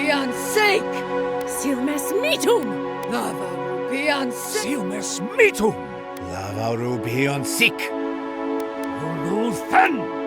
rubian sake! Silmes mitum! Lava rubian sake! Silmes mitum! Lava rubian sik! Uluthen!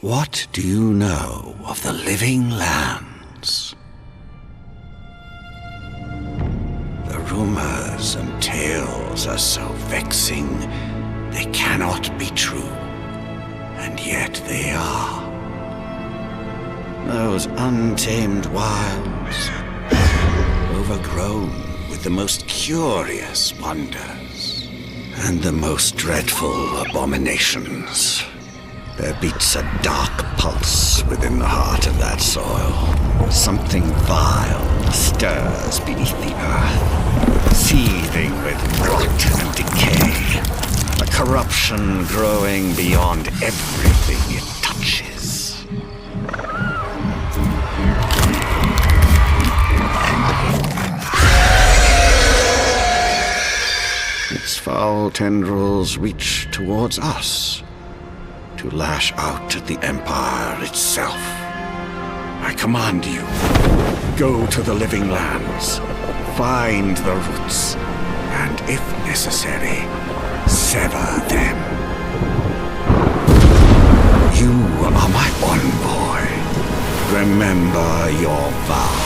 What do you know of the living lands? The rumors and tales are so vexing, they cannot be true, and yet they are. Those untamed wilds, overgrown with the most curious wonders and the most dreadful abominations. There beats a dark pulse within the heart of that soil. Something vile stirs beneath the earth, seething with rot and decay. A corruption growing beyond everything it touches. Its foul tendrils reach towards us, to lash out at the Empire itself. I command you, go to the living lands, find the roots, and if necessary, sever them. You are my envoy. Remember your vow.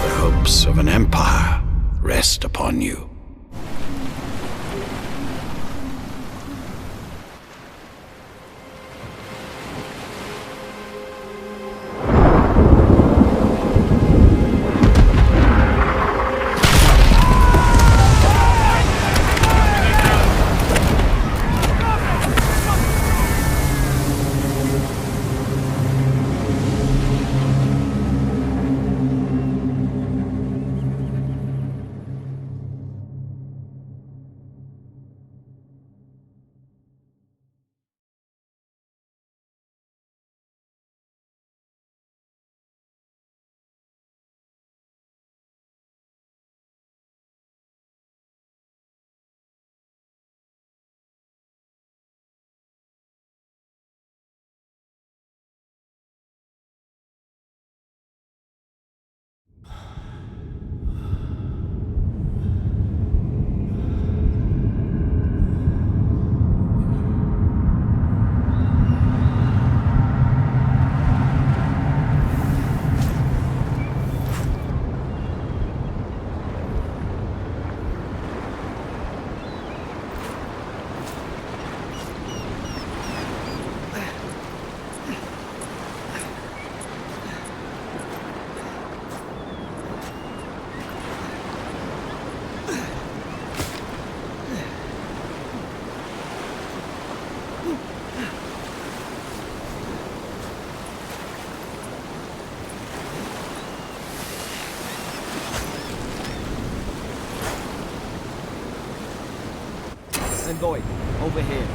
The hopes of an empire rest upon you. going? Over here.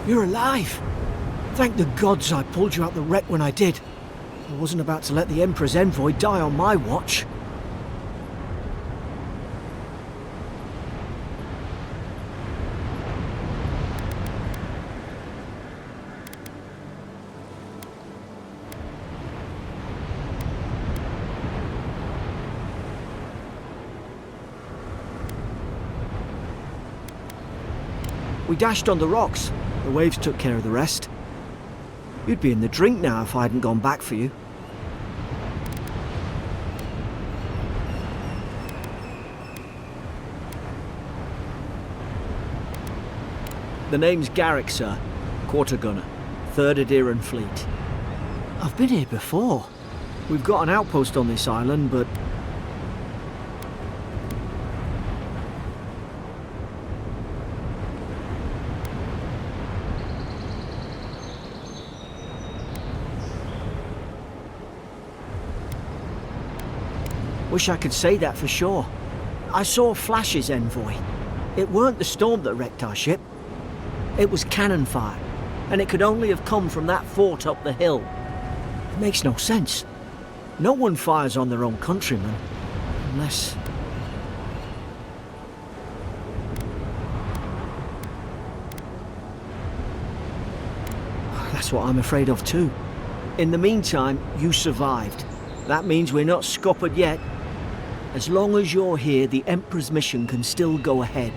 You're alive! Thank the gods I pulled you out the wreck when I did. I wasn't about to let the Emperor's envoy die on my watch. We dashed on the rocks. The waves took care of the rest. You'd be in the drink now if I hadn't gone back for you. The name's Garrick, sir. Quarter gunner. 3rd Adheran Fleet. I've been here before. We've got an outpost on this island, but... Wish I could say that for sure. I saw flashes, envoy. It weren't the storm that wrecked our ship. It was cannon fire, and it could only have come from that fort up the hill. It makes no sense. No one fires on their own countrymen, unless... That's what I'm afraid of too. In the meantime, you survived. That means we're not scuppered yet. As long as you're here, the Emperor's mission can still go ahead.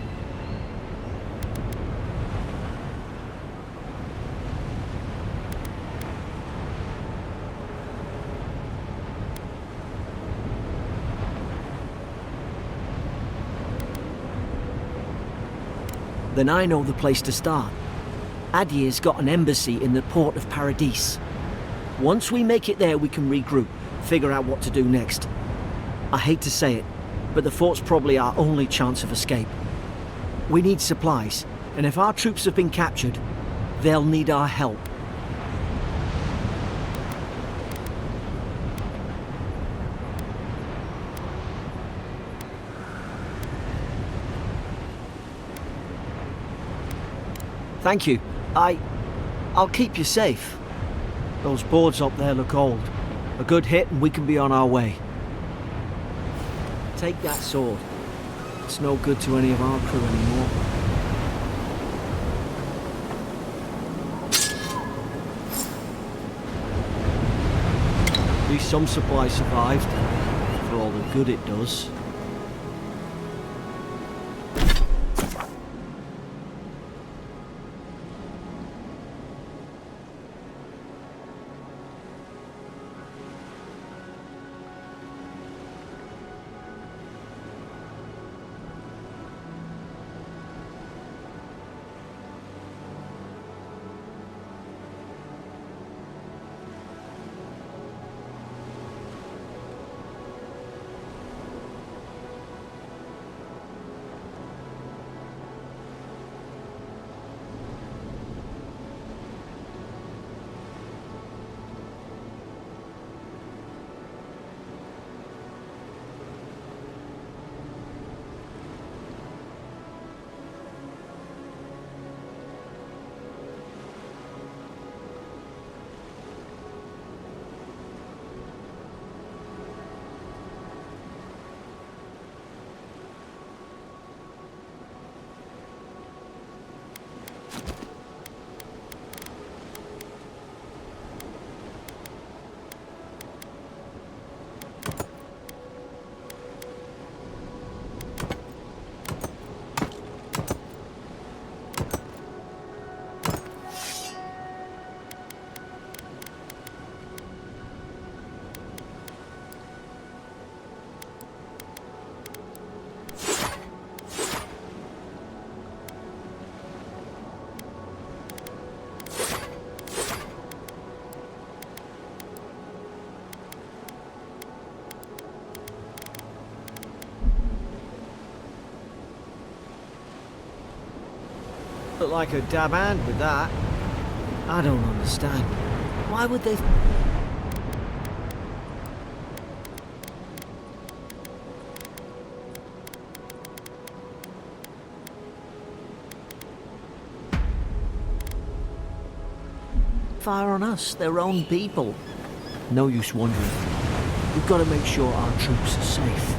Then I know the place to start. Adir's got an embassy in the port of Paradis. Once we make it there, we can regroup, figure out what to do next. I hate to say it, but the fort's probably our only chance of escape. We need supplies, and if our troops have been captured, they'll need our help. Thank you. I'll keep you safe. Those boards up there look old. A good hit and we can be on our way. Take that sword. It's no good to any of our crew anymore. At least some supplies survived, for all the good it does. Look like a dab hand with that. I don't understand. Why would they... fire on us, their own people? No use wondering. We've got to make sure our troops are safe.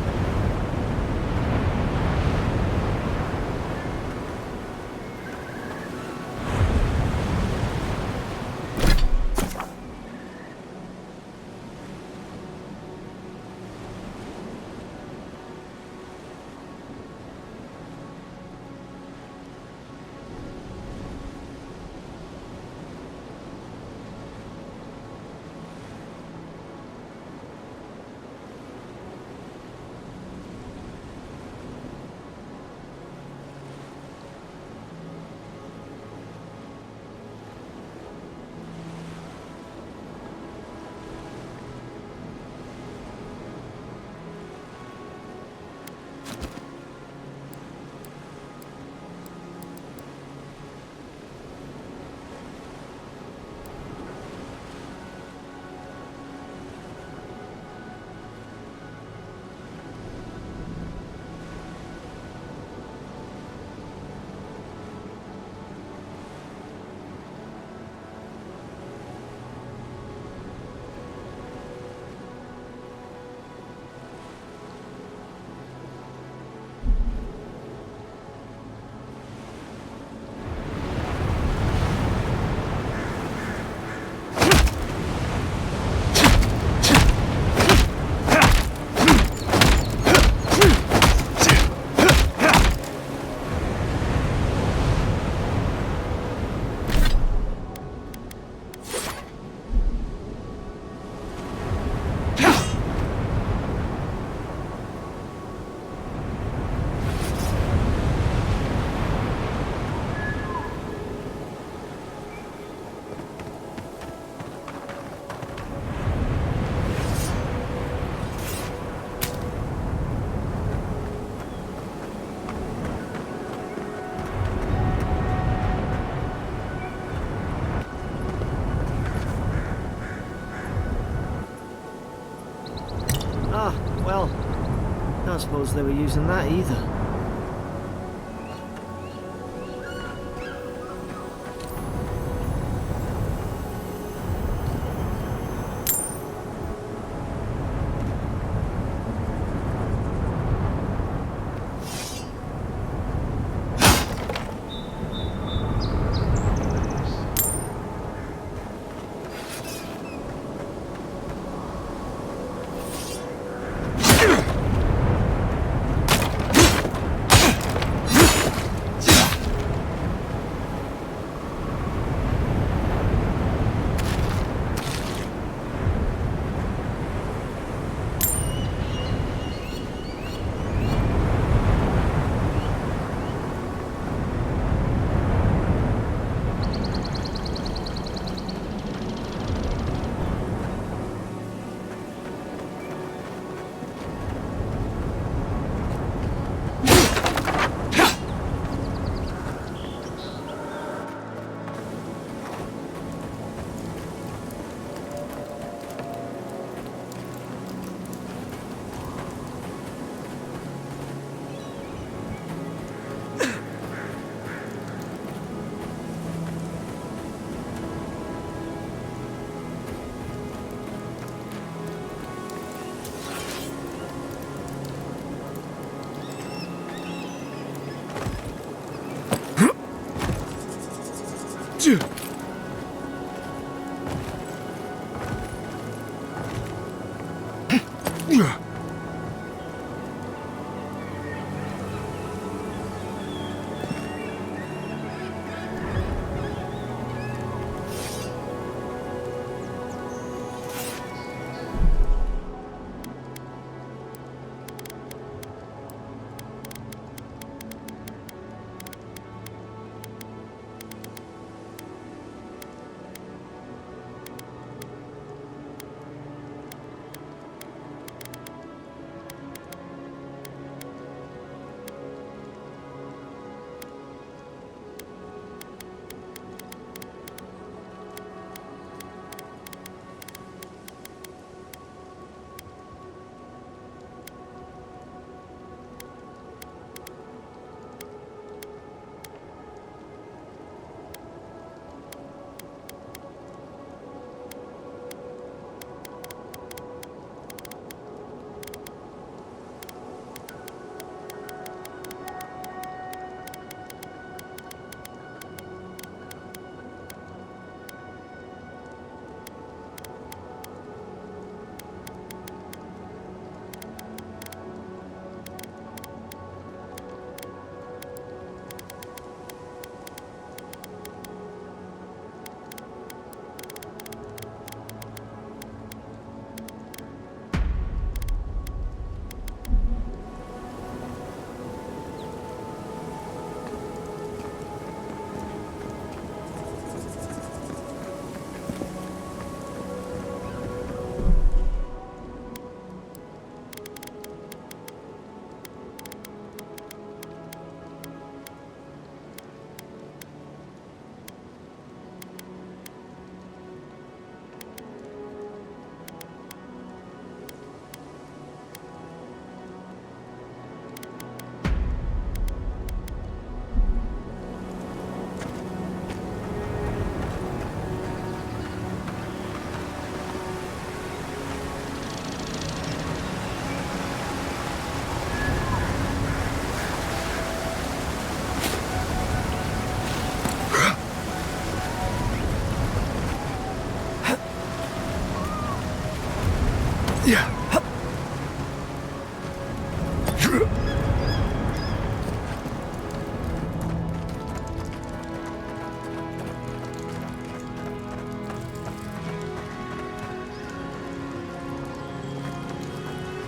Ah, well, I don't suppose they were using that either.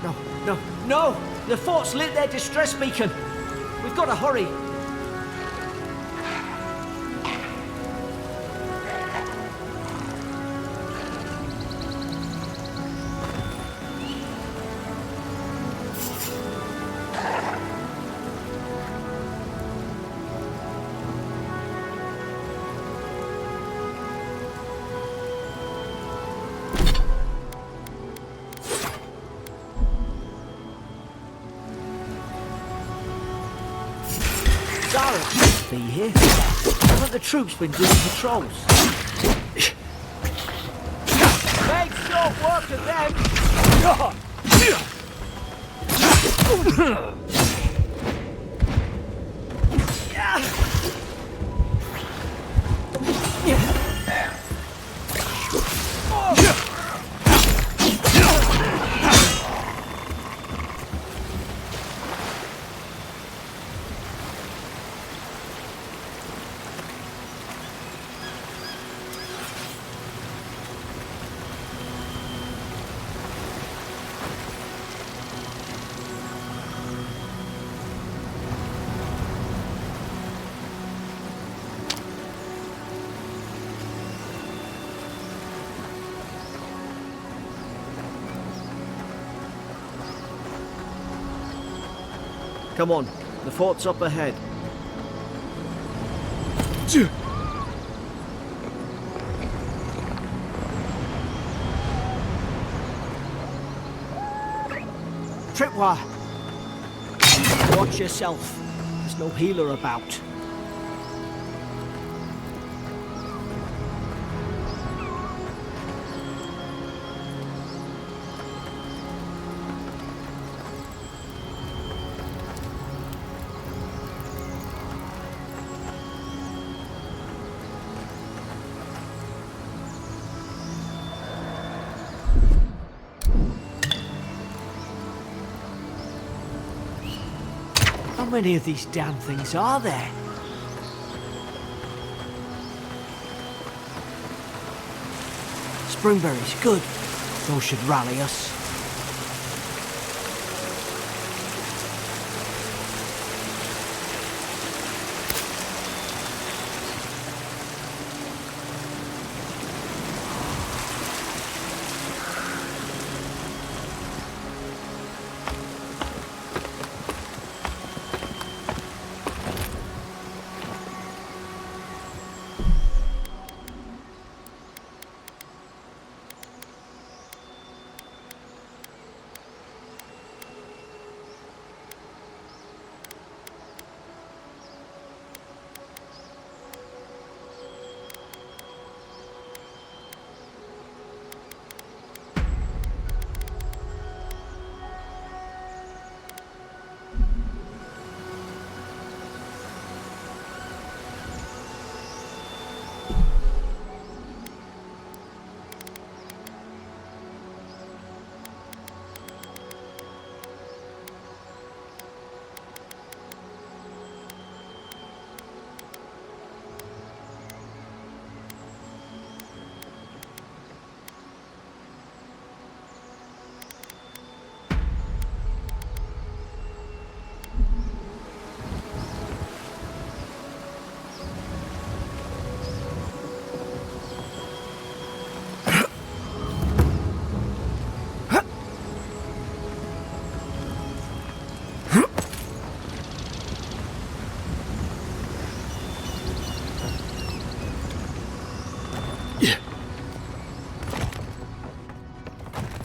No, no, no! The fort's lit their distress beacon. We've got to hurry. Be here. Haven't the troops been doing patrols? Make short work of them! Come on, the fort's up ahead. Tripwire! Watch yourself. There's no healer about. How many of these damn things are there? Springberries, good. Those should rally us.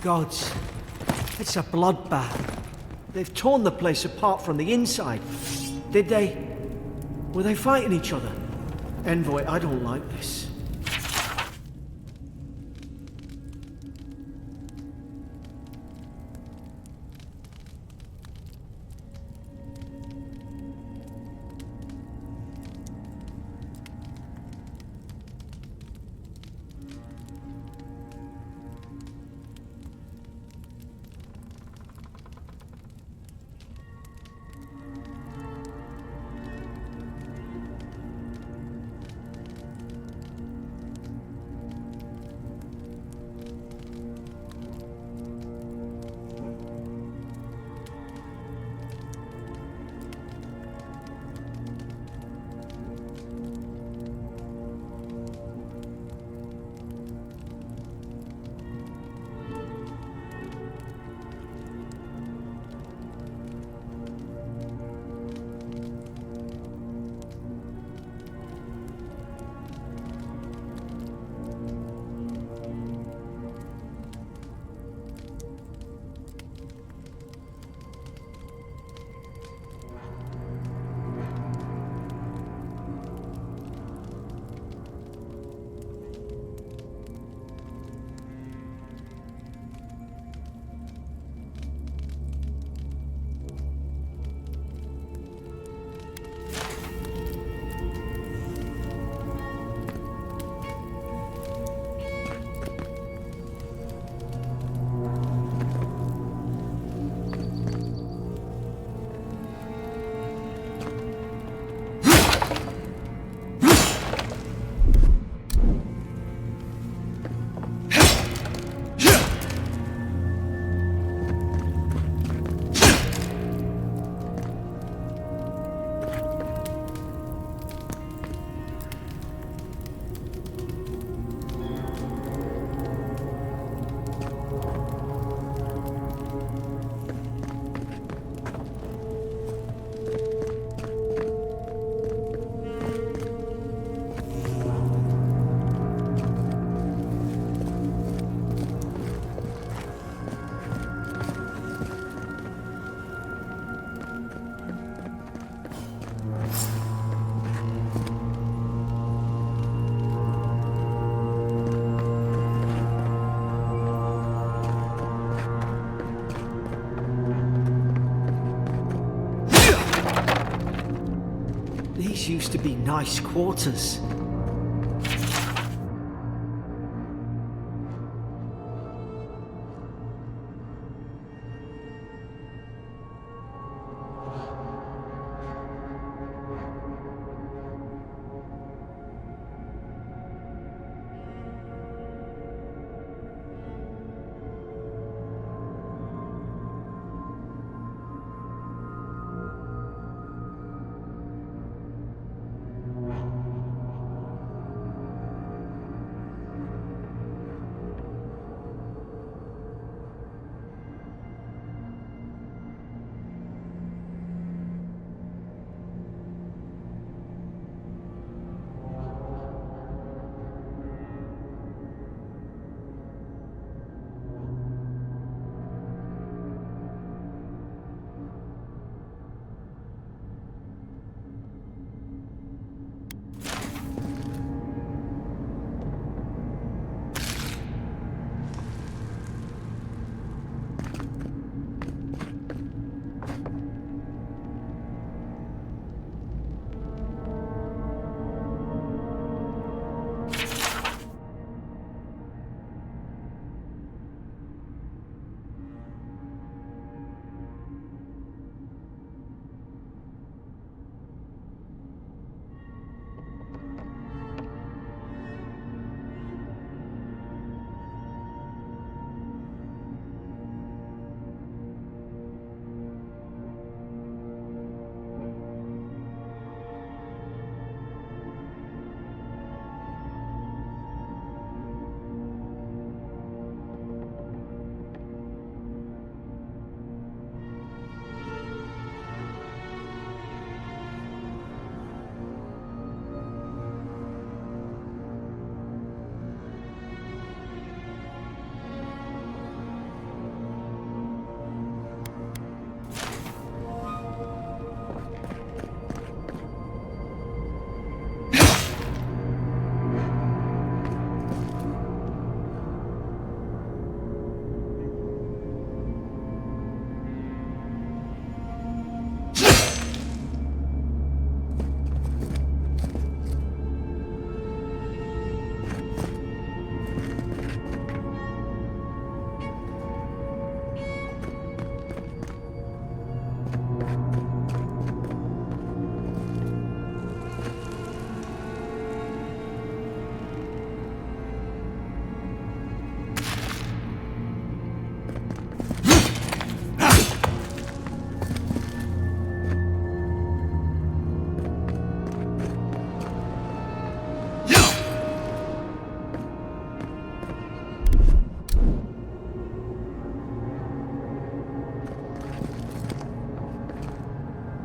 Gods, it's a bloodbath. They've torn the place apart from the inside. Did they? Were they fighting each other? Envoy, I don't like this. to be nice quarters.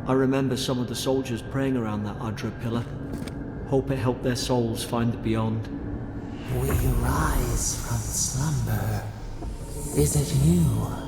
I remember some of the soldiers praying around that Adra pillar. Hope it helped their souls find the beyond. We rise from slumber. Is it you?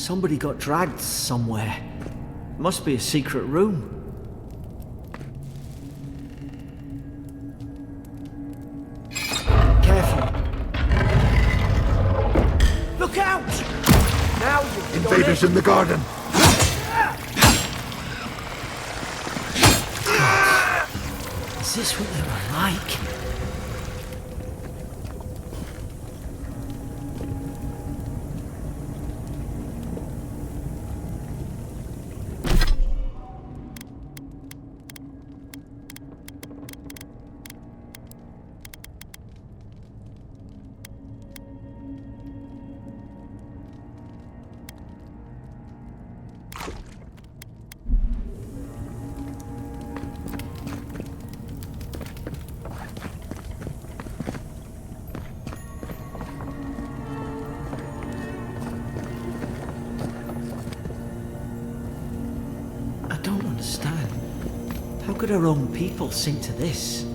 Somebody got dragged somewhere. Must be a secret room. Careful. Look out! Now you Invaders in the garden! Is this what they were like? I don't understand. How could our own people sink to this?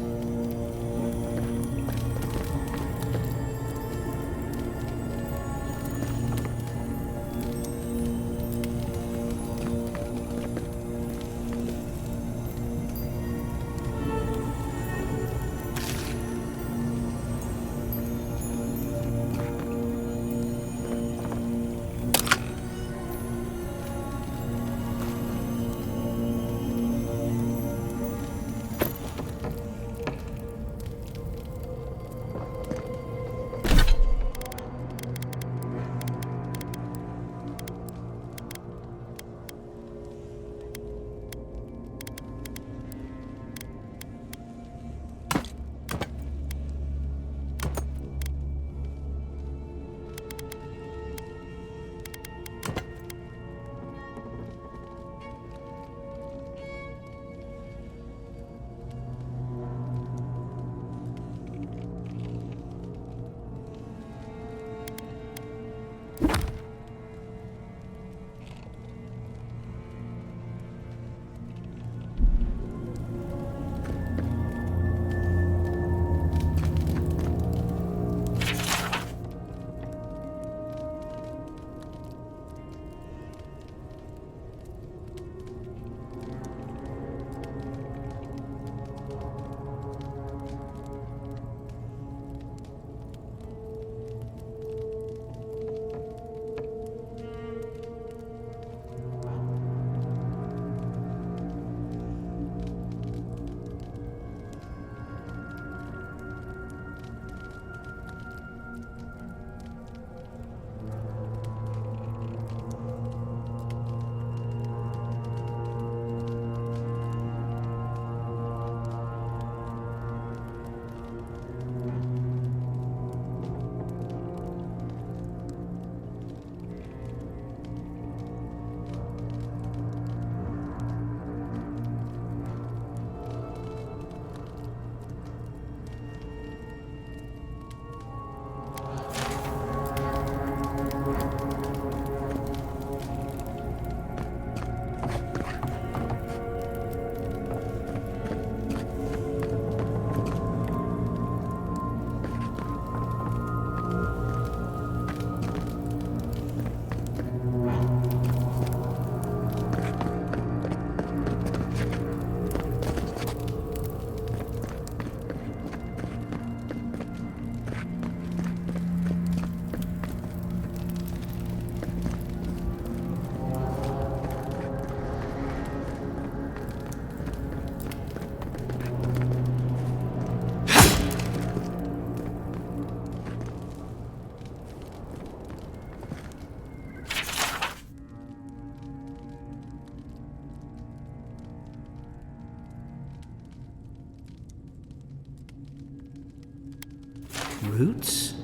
Roots?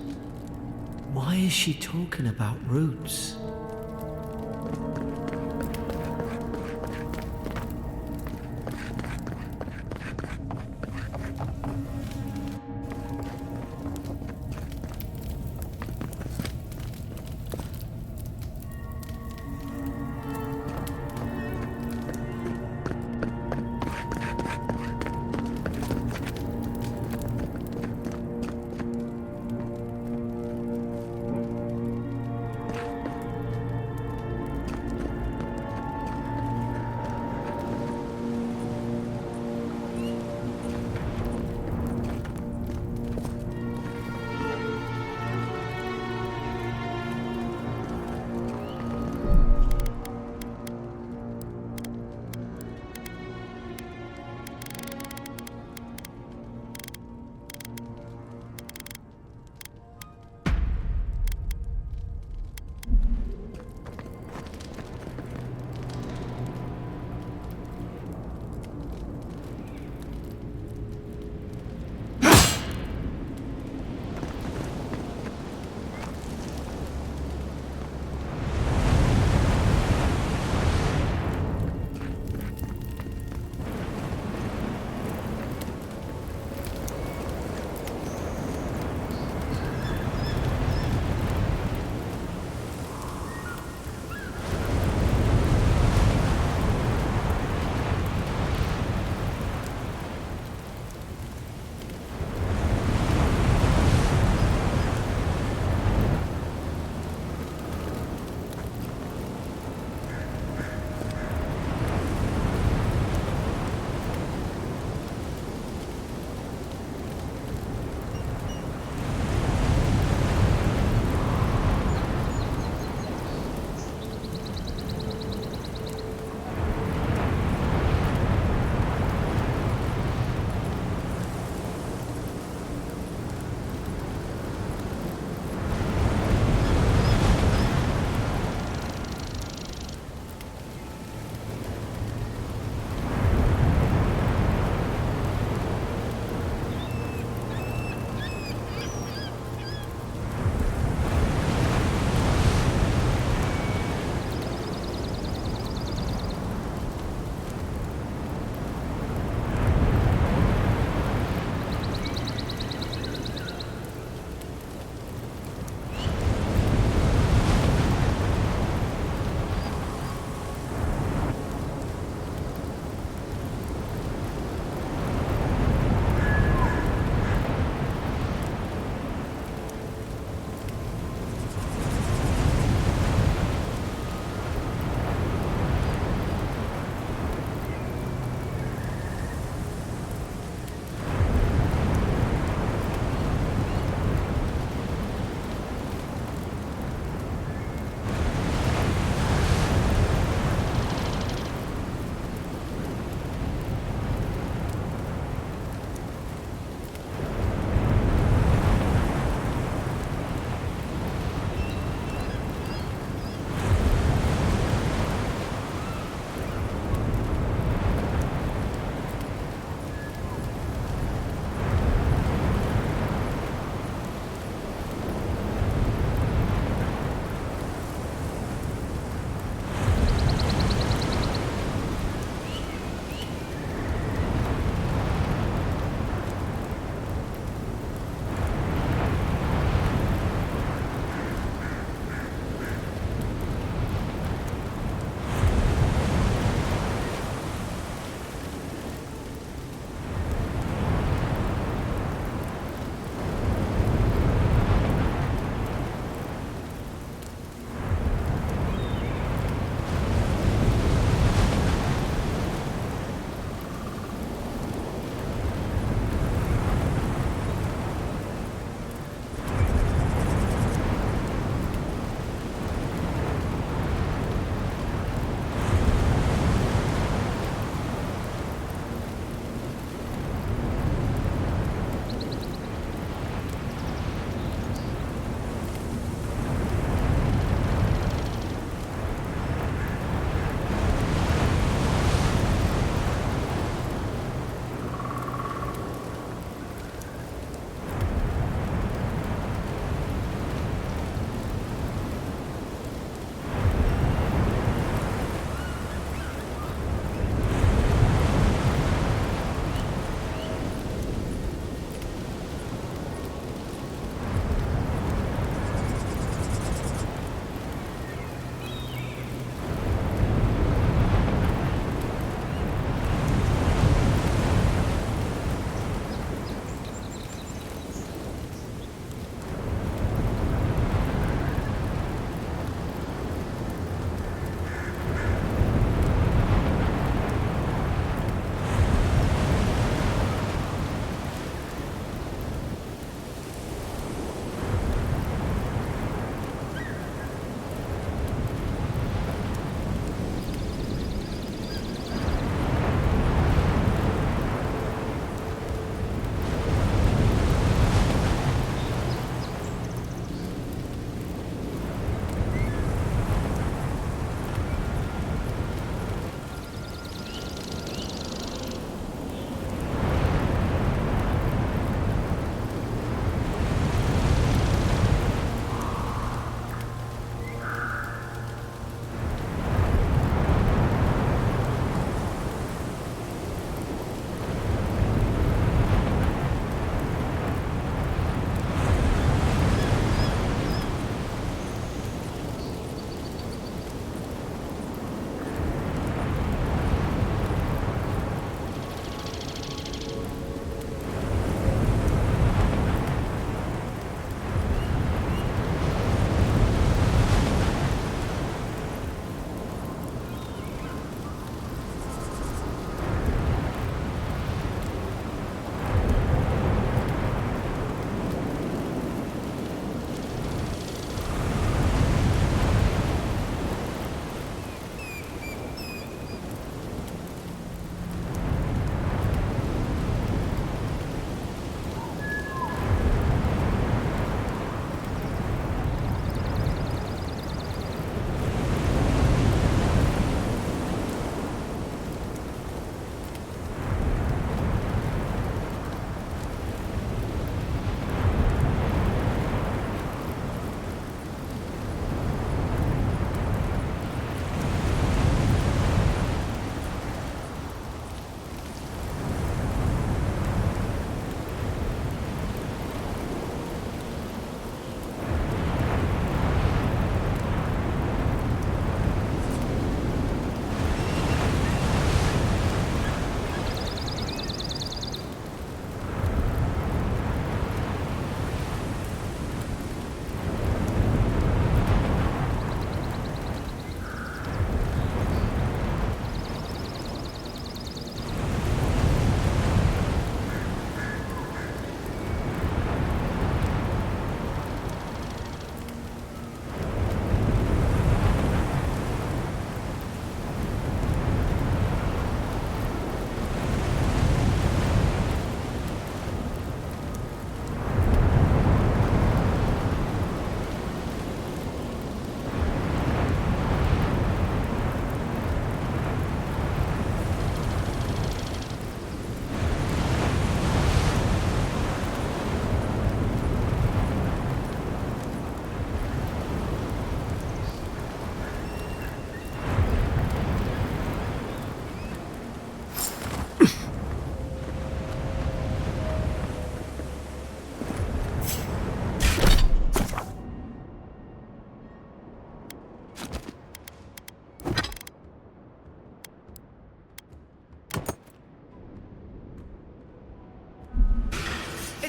Why is she talking about roots?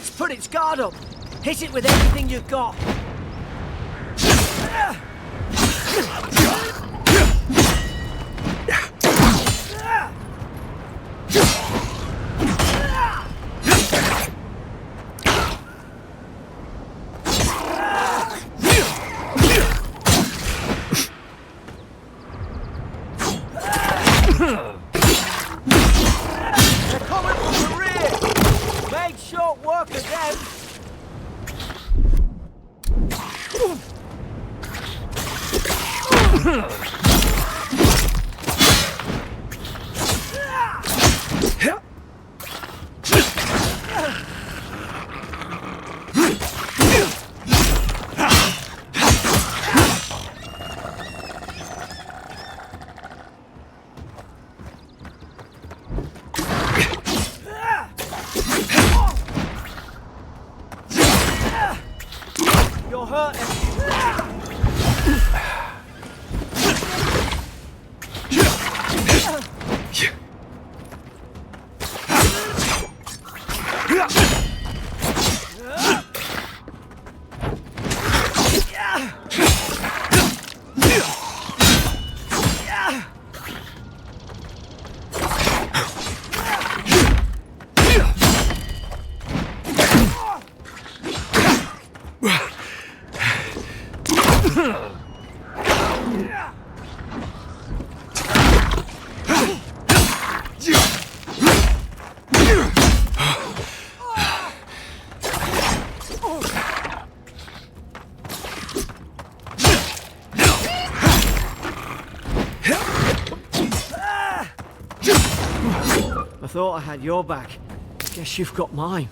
It's put its guard up. Hit it with everything you've got. They're coming from the rear. Made short work of them. You're hurting. I thought I had your back. Guess you've got mine.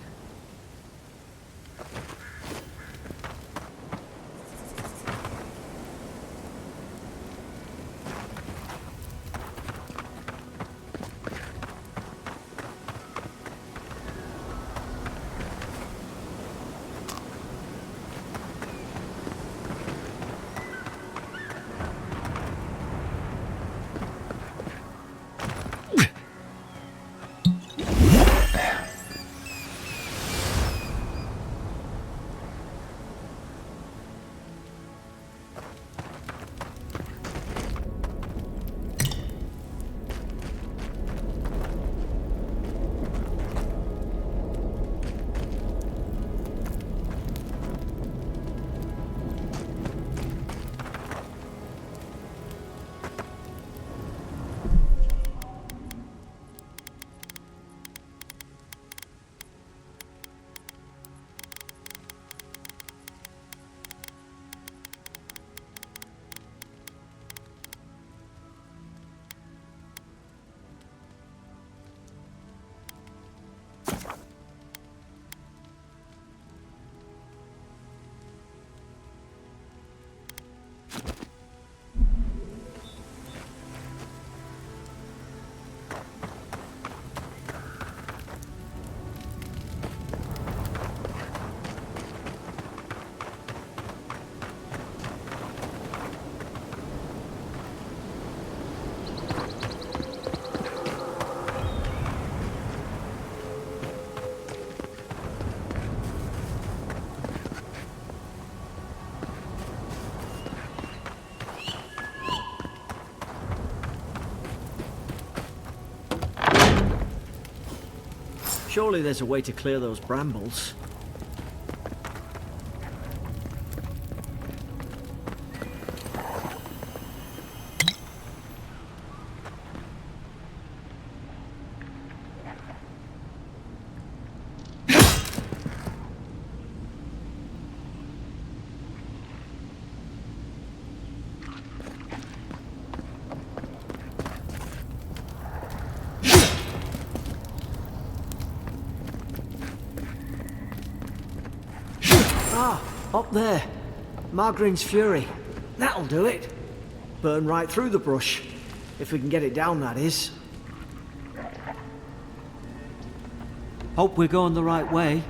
Surely there's a way to clear those brambles. Ah, up there. Margarine's Fury. That'll do it. Burn right through the brush. If we can get it down, that is. Hope we're going the right way.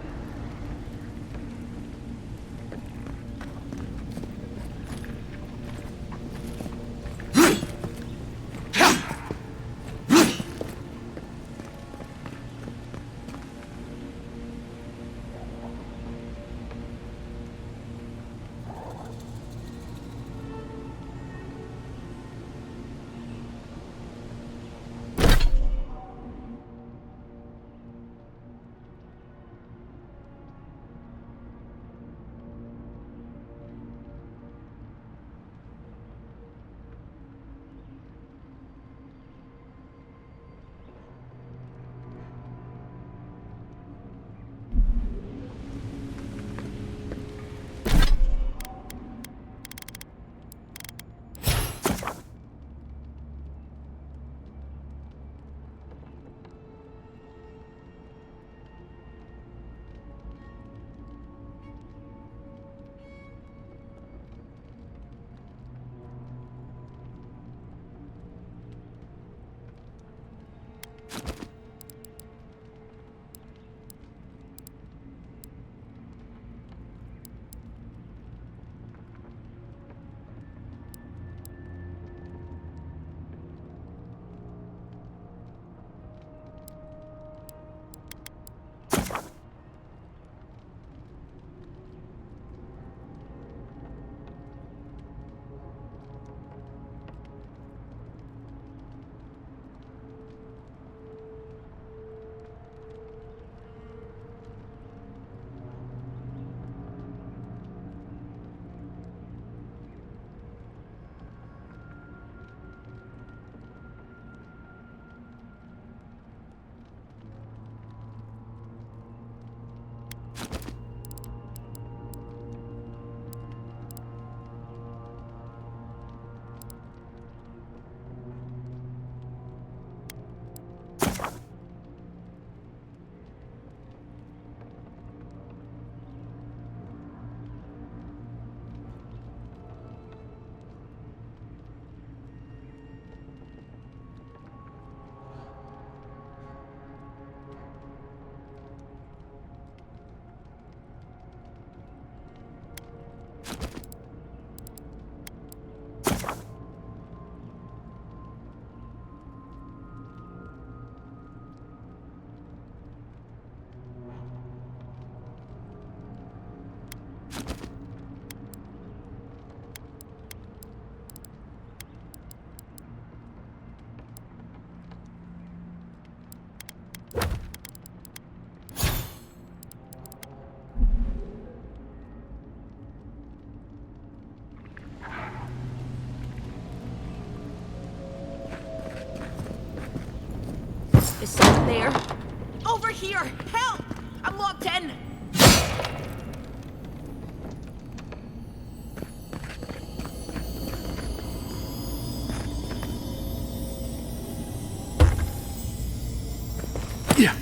Help! I'm locked in! Yeah.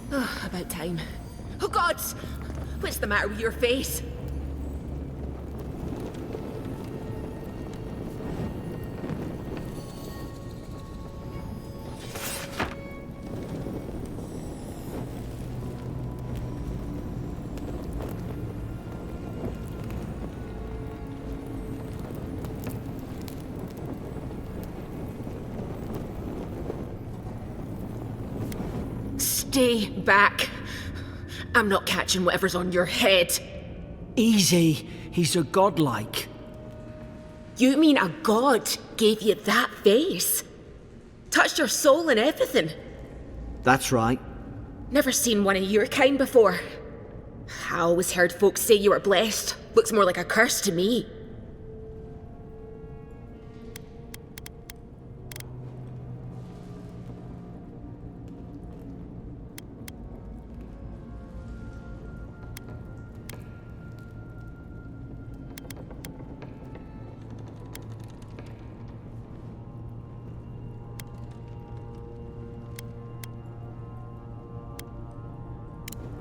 Oh, about time. Oh, God! What's the matter with your face? Stay back. I'm not catching whatever's on your head. Easy. He's a godlike. You mean a god gave you that face? Touched your soul and everything? That's right. Never seen one of your kind before. I always heard folks say you were blessed. Looks more like a curse to me.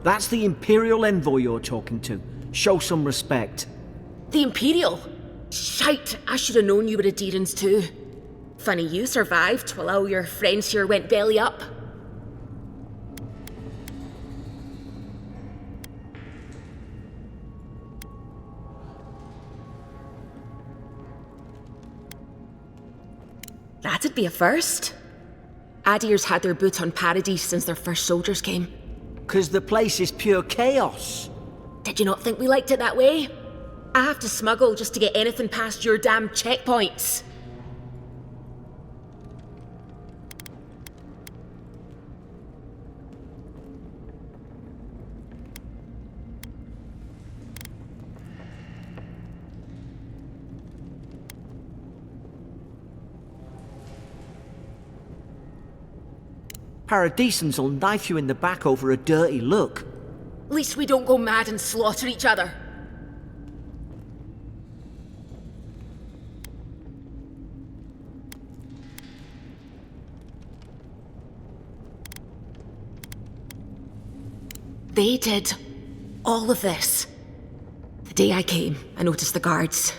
That's the Imperial envoy you're talking to. Show some respect. The Imperial? Shite, I should have known you were a Deerans too. Funny you survived while all your friends here went belly up. That'd be a first. Adir's had their boot on Paradise since their first soldiers came. 'Cause the place is pure chaos. Did you not think we liked it that way? I have to smuggle just to get anything past your damn checkpoints. Paradisans will knife you in the back over a dirty look. At least we don't go mad and slaughter each other. They did all of this. The day I came, I noticed the guards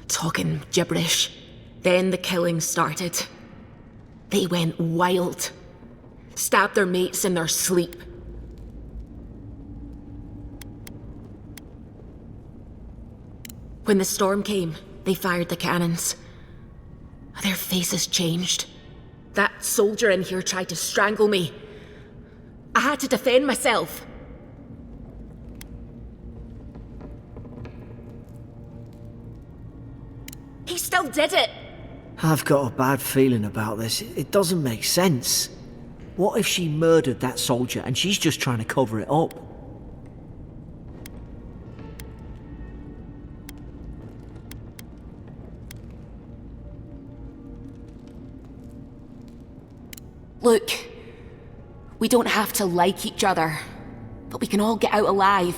talking gibberish. Then the killing started. They went wild. Stabbed their mates in their sleep. When the storm came, they fired the cannons. Their faces changed. That soldier in here tried to strangle me. I had to defend myself. He still did it. I've got a bad feeling about this. It doesn't make sense. What if she murdered that soldier and she's just trying to cover it up? Look, we don't have to like each other, but we can all get out alive.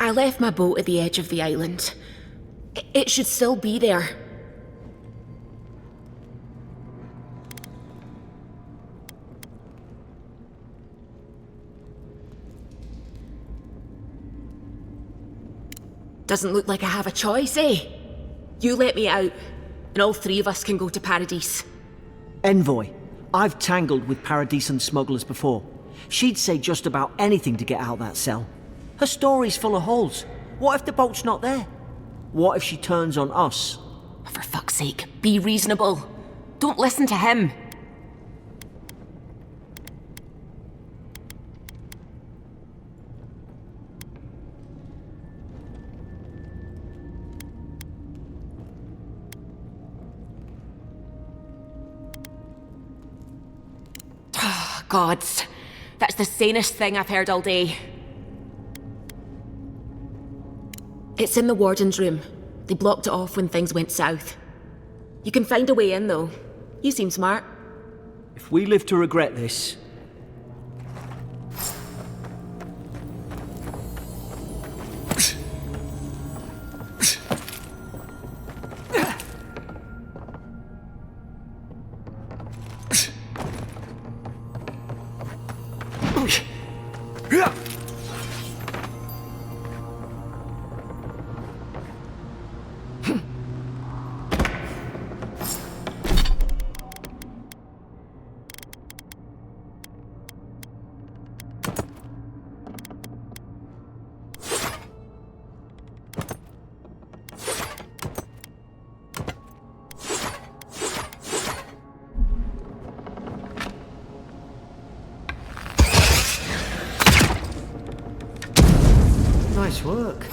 I left my boat at the edge of the island. It should still be there. Doesn't look like I have a choice, eh? You let me out, and all three of us can go to Paradise. Envoy, I've tangled with Paradisian smugglers before. She'd say just about anything to get out that cell. Her story's full of holes. What if the boat's not there? What if she turns on us? For fuck's sake, be reasonable. Don't listen to him. Gods, that's the sanest thing I've heard all day. It's in the warden's room. They blocked it off when things went south. You can find a way in, though. You seem smart. If we live to regret this... Nice work.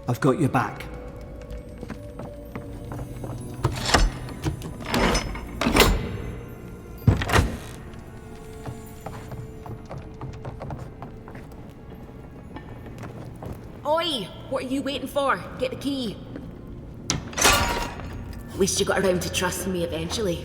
I've got your back. Oi! What are you waiting for? Get the key. At least you got around to trusting me eventually.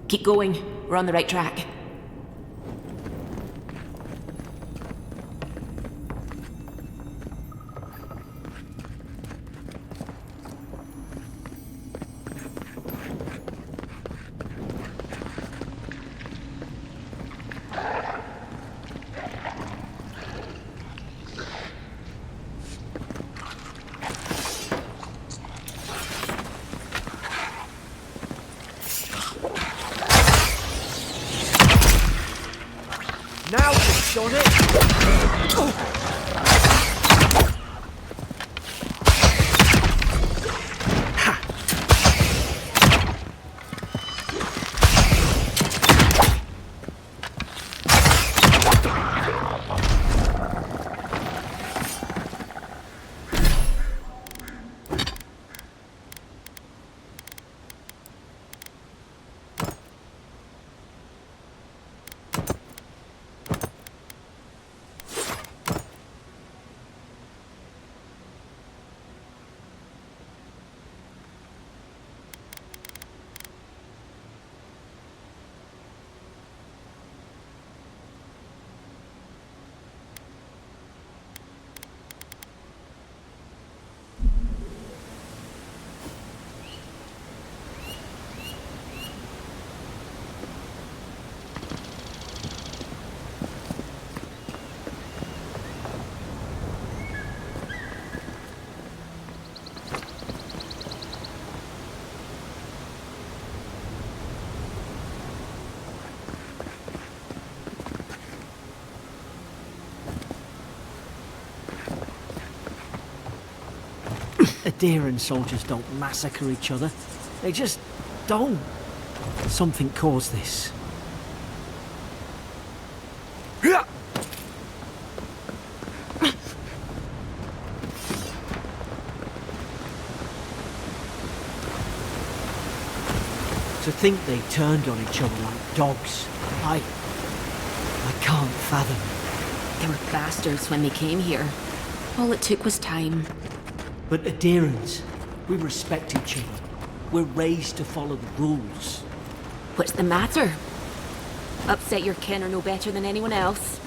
Keep going. We're on the right track. Now you've done it! Adherent soldiers don't massacre each other. They just don't. Something caused this. To think they turned on each other like dogs. I can't fathom. They were bastards when they came here. All it took was time. But adherents, we respect each other. We're raised to follow the rules. What's the matter? Upset your kin are no better than anyone else.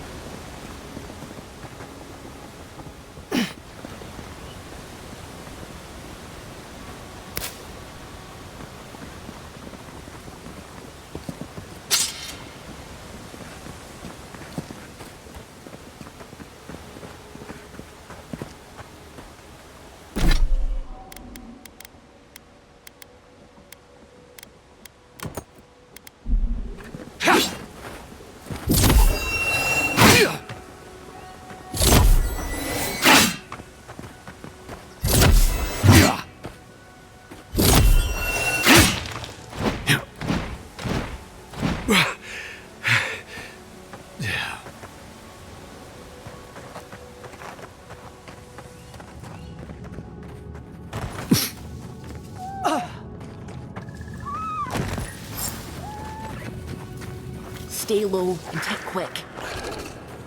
Stay low and take quick.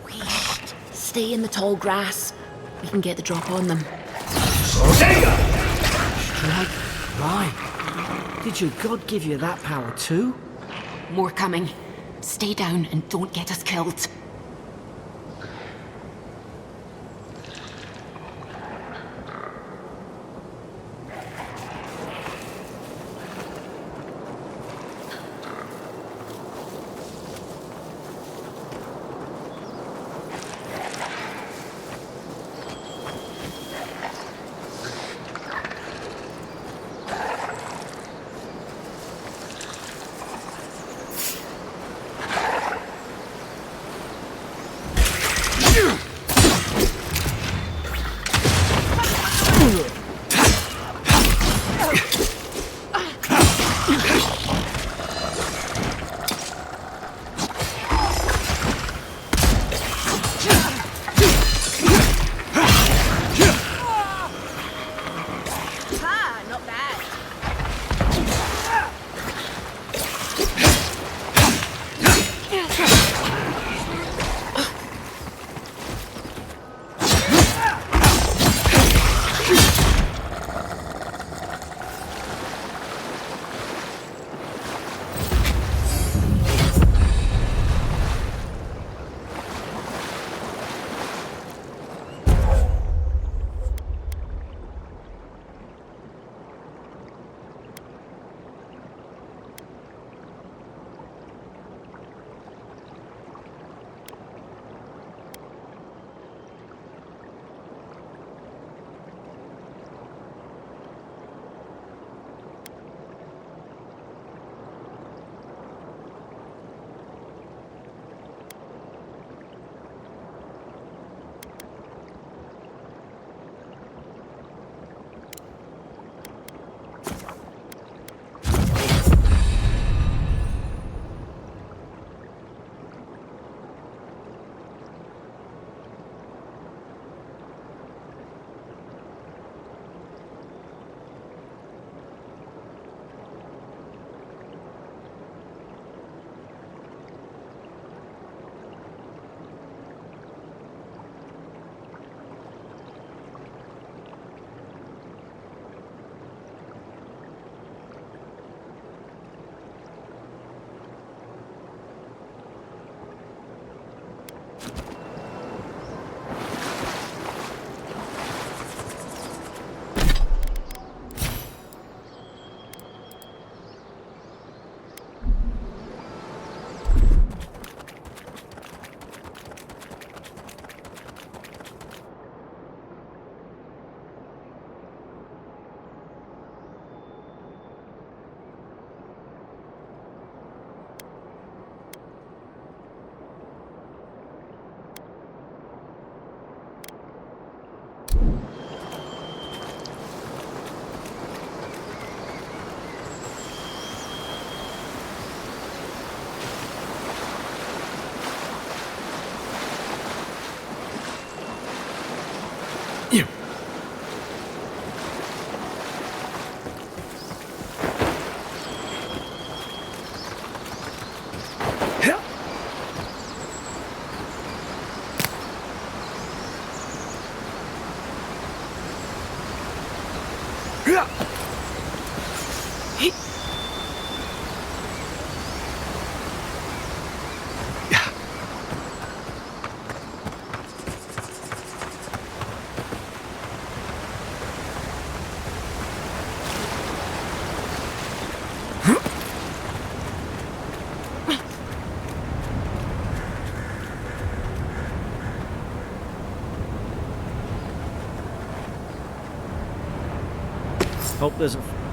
Wait. Stay in the tall grass. We can get the drop on them. Strike right. Did your god give you that power too? More coming. Stay down and don't get us killed.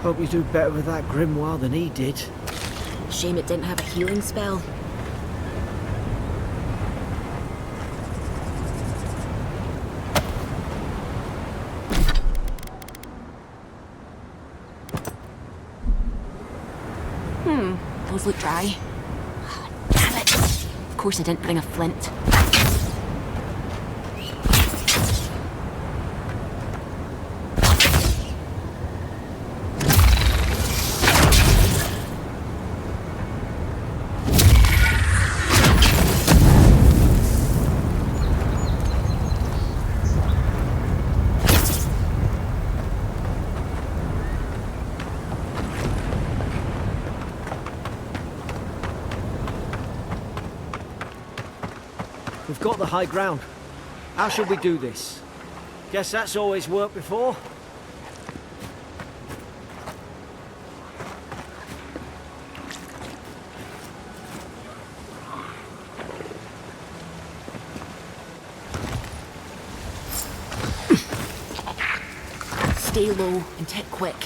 Hope you do better with that grimoire than he did. Shame it didn't have a healing spell. Those look dry. Damn it! Of course I didn't bring a flint. We've got the high ground. How should we do this? Guess that's always worked before. Stay low and hit quick.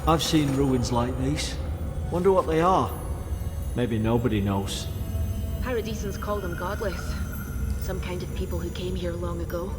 I've seen ruins like these. Wonder what they are. Maybe nobody knows. Paradisans call them godless. Some kind of people who came here long ago.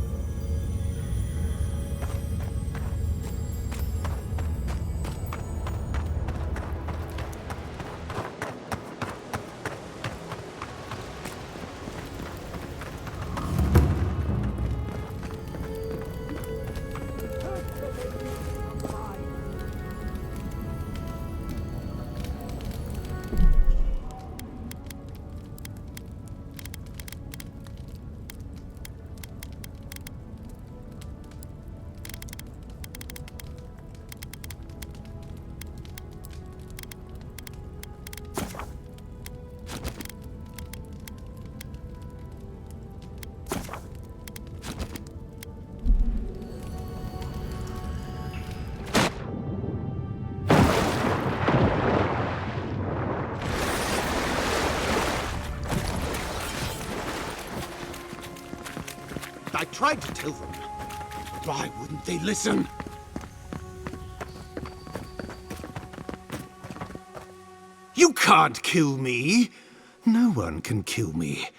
I tried to tell them. Why wouldn't they listen? You can't kill me. No one can kill me.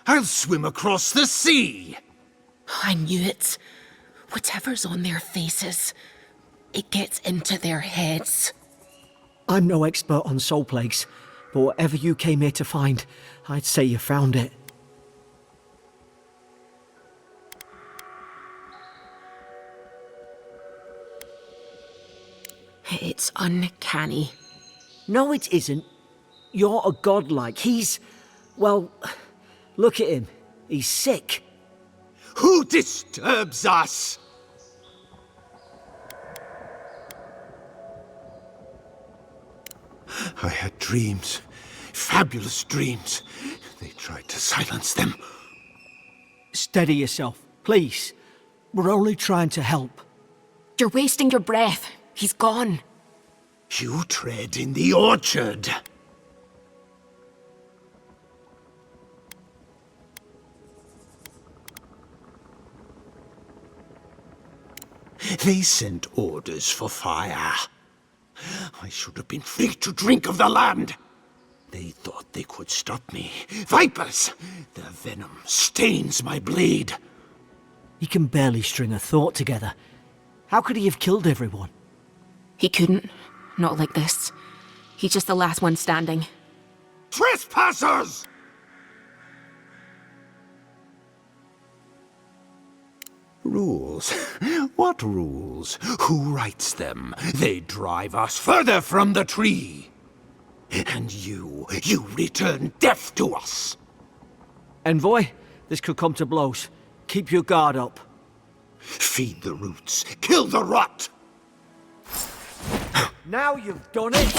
I'll swim across the sea. I knew it. Whatever's on their faces, it gets into their heads. I'm no expert on soul plagues, but whatever you came here to find, I'd say you found it. It's uncanny. No, it isn't. You're a godlike. He's... well, look at him. He's sick. Who disturbs us? I had dreams. Fabulous dreams. They tried to silence them. Steady yourself, please. We're only trying to help. You're wasting your breath. He's gone. You tread in the orchard. They sent orders for fire. I should have been free to drink of the land. They thought they could stop me. Vipers! Their venom stains my blade. He can barely string a thought together. How could he have killed everyone? He couldn't. Not like this. He's just the last one standing. Trespassers! Rules? What rules? Who writes them? They drive us further from the tree. And you return death to us. Envoy, this could come to blows. Keep your guard up. Feed the roots. Kill the rot! Now you've done it!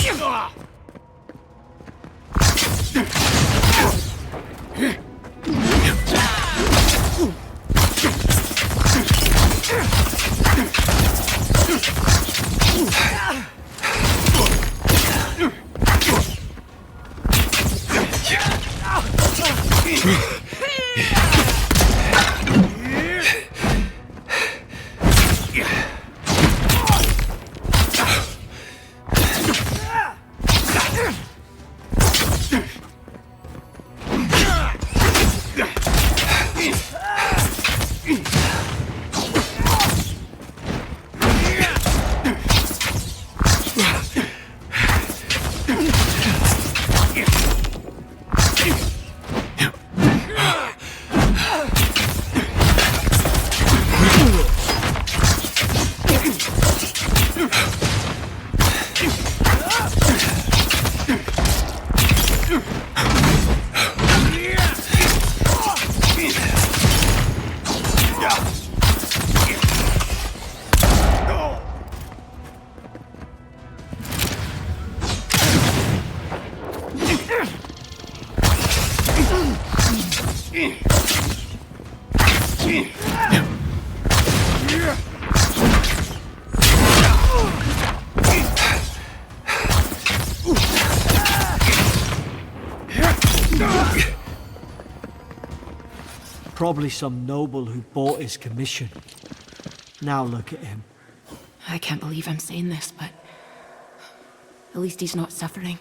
Probably some noble who bought his commission. Now look at him. I can't believe I'm saying this, but at least he's not suffering.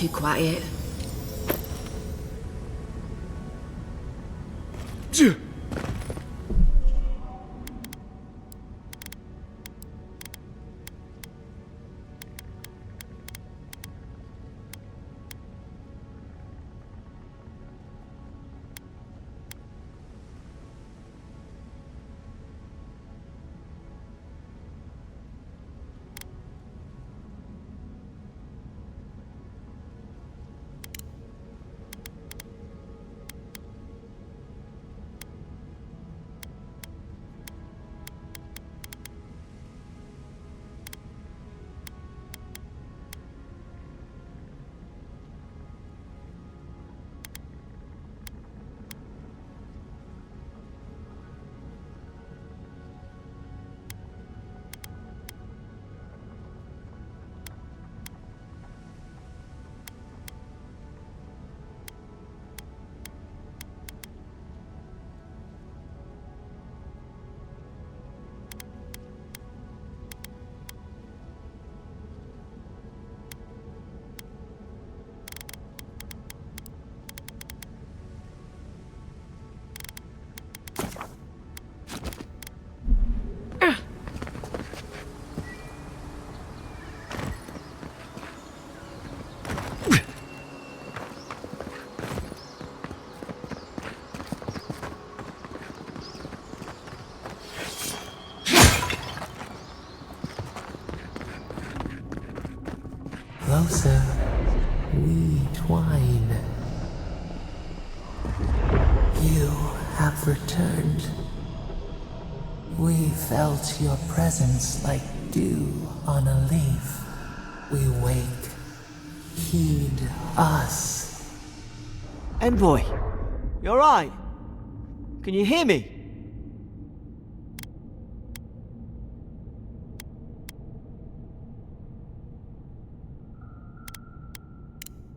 too quiet. Closer, we twine. You have returned. We felt your presence like dew on a leaf. We wake. Heed us. Envoy, you alright? Can you hear me?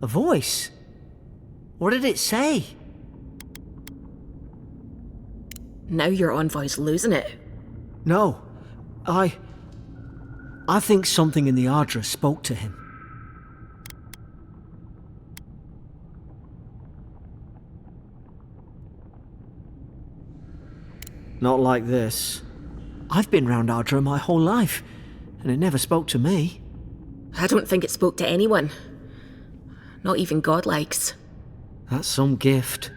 A voice? What did it say? Now your envoy's losing it. No, I think something in the Ardra spoke to him. Not like this. I've been round Ardra my whole life, and it never spoke to me. I don't think it spoke to anyone. Not even godlikes. That's some gift.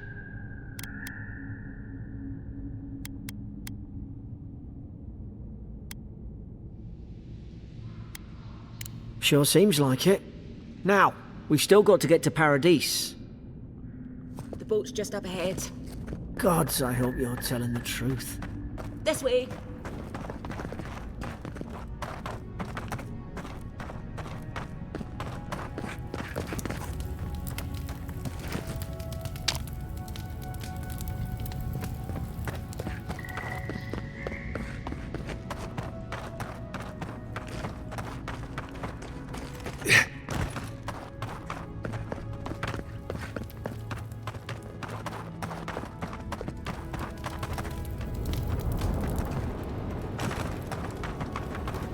Sure seems like it. Now, we've still got to get to Paradise. The boat's just up ahead. Gods, I hope you're telling the truth. This way.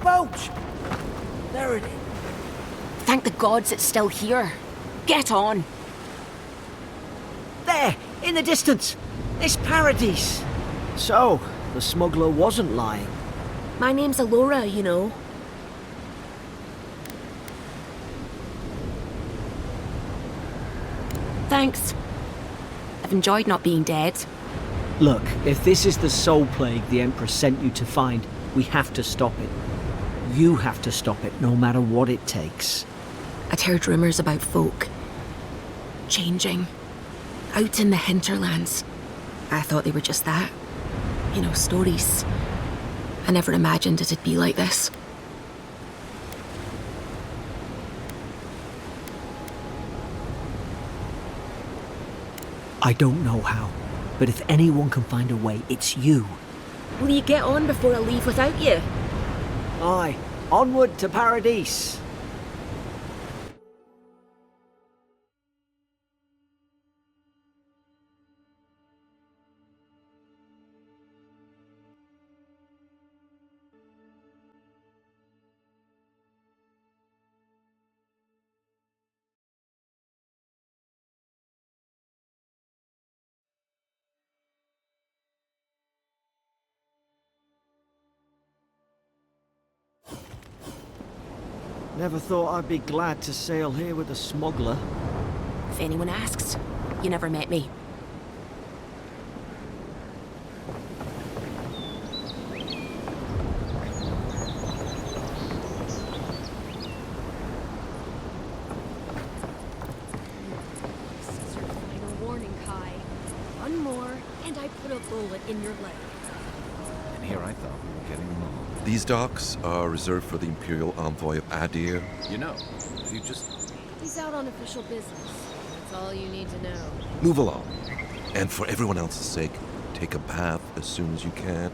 Boat! There it is. Thank the gods it's still here. Get on. There, in the distance. It's Paradise. So, the smuggler wasn't lying. My name's Alora, you know. Thanks. I've enjoyed not being dead. Look, if this is the soul plague the Empress sent you to find, we have to stop it. You have to stop it, no matter what it takes. I'd heard rumours about folk changing out in the hinterlands. I thought they were just that. You know, stories. I never imagined it'd be like this. I don't know how, but if anyone can find a way, it's you. Will you get on before I leave without you? Aye, onward to Paradise. Never thought I'd be glad to sail here with a smuggler. If anyone asks, you never met me. This is your final warning, Kai. One more, and I put a bullet in your leg. And here I thought we were getting along. These docks are reserved for the Imperial Envoy of Adir. You know, you just... He's out on official business. That's all you need to know. Move along. And for everyone else's sake, take a bath as soon as you can.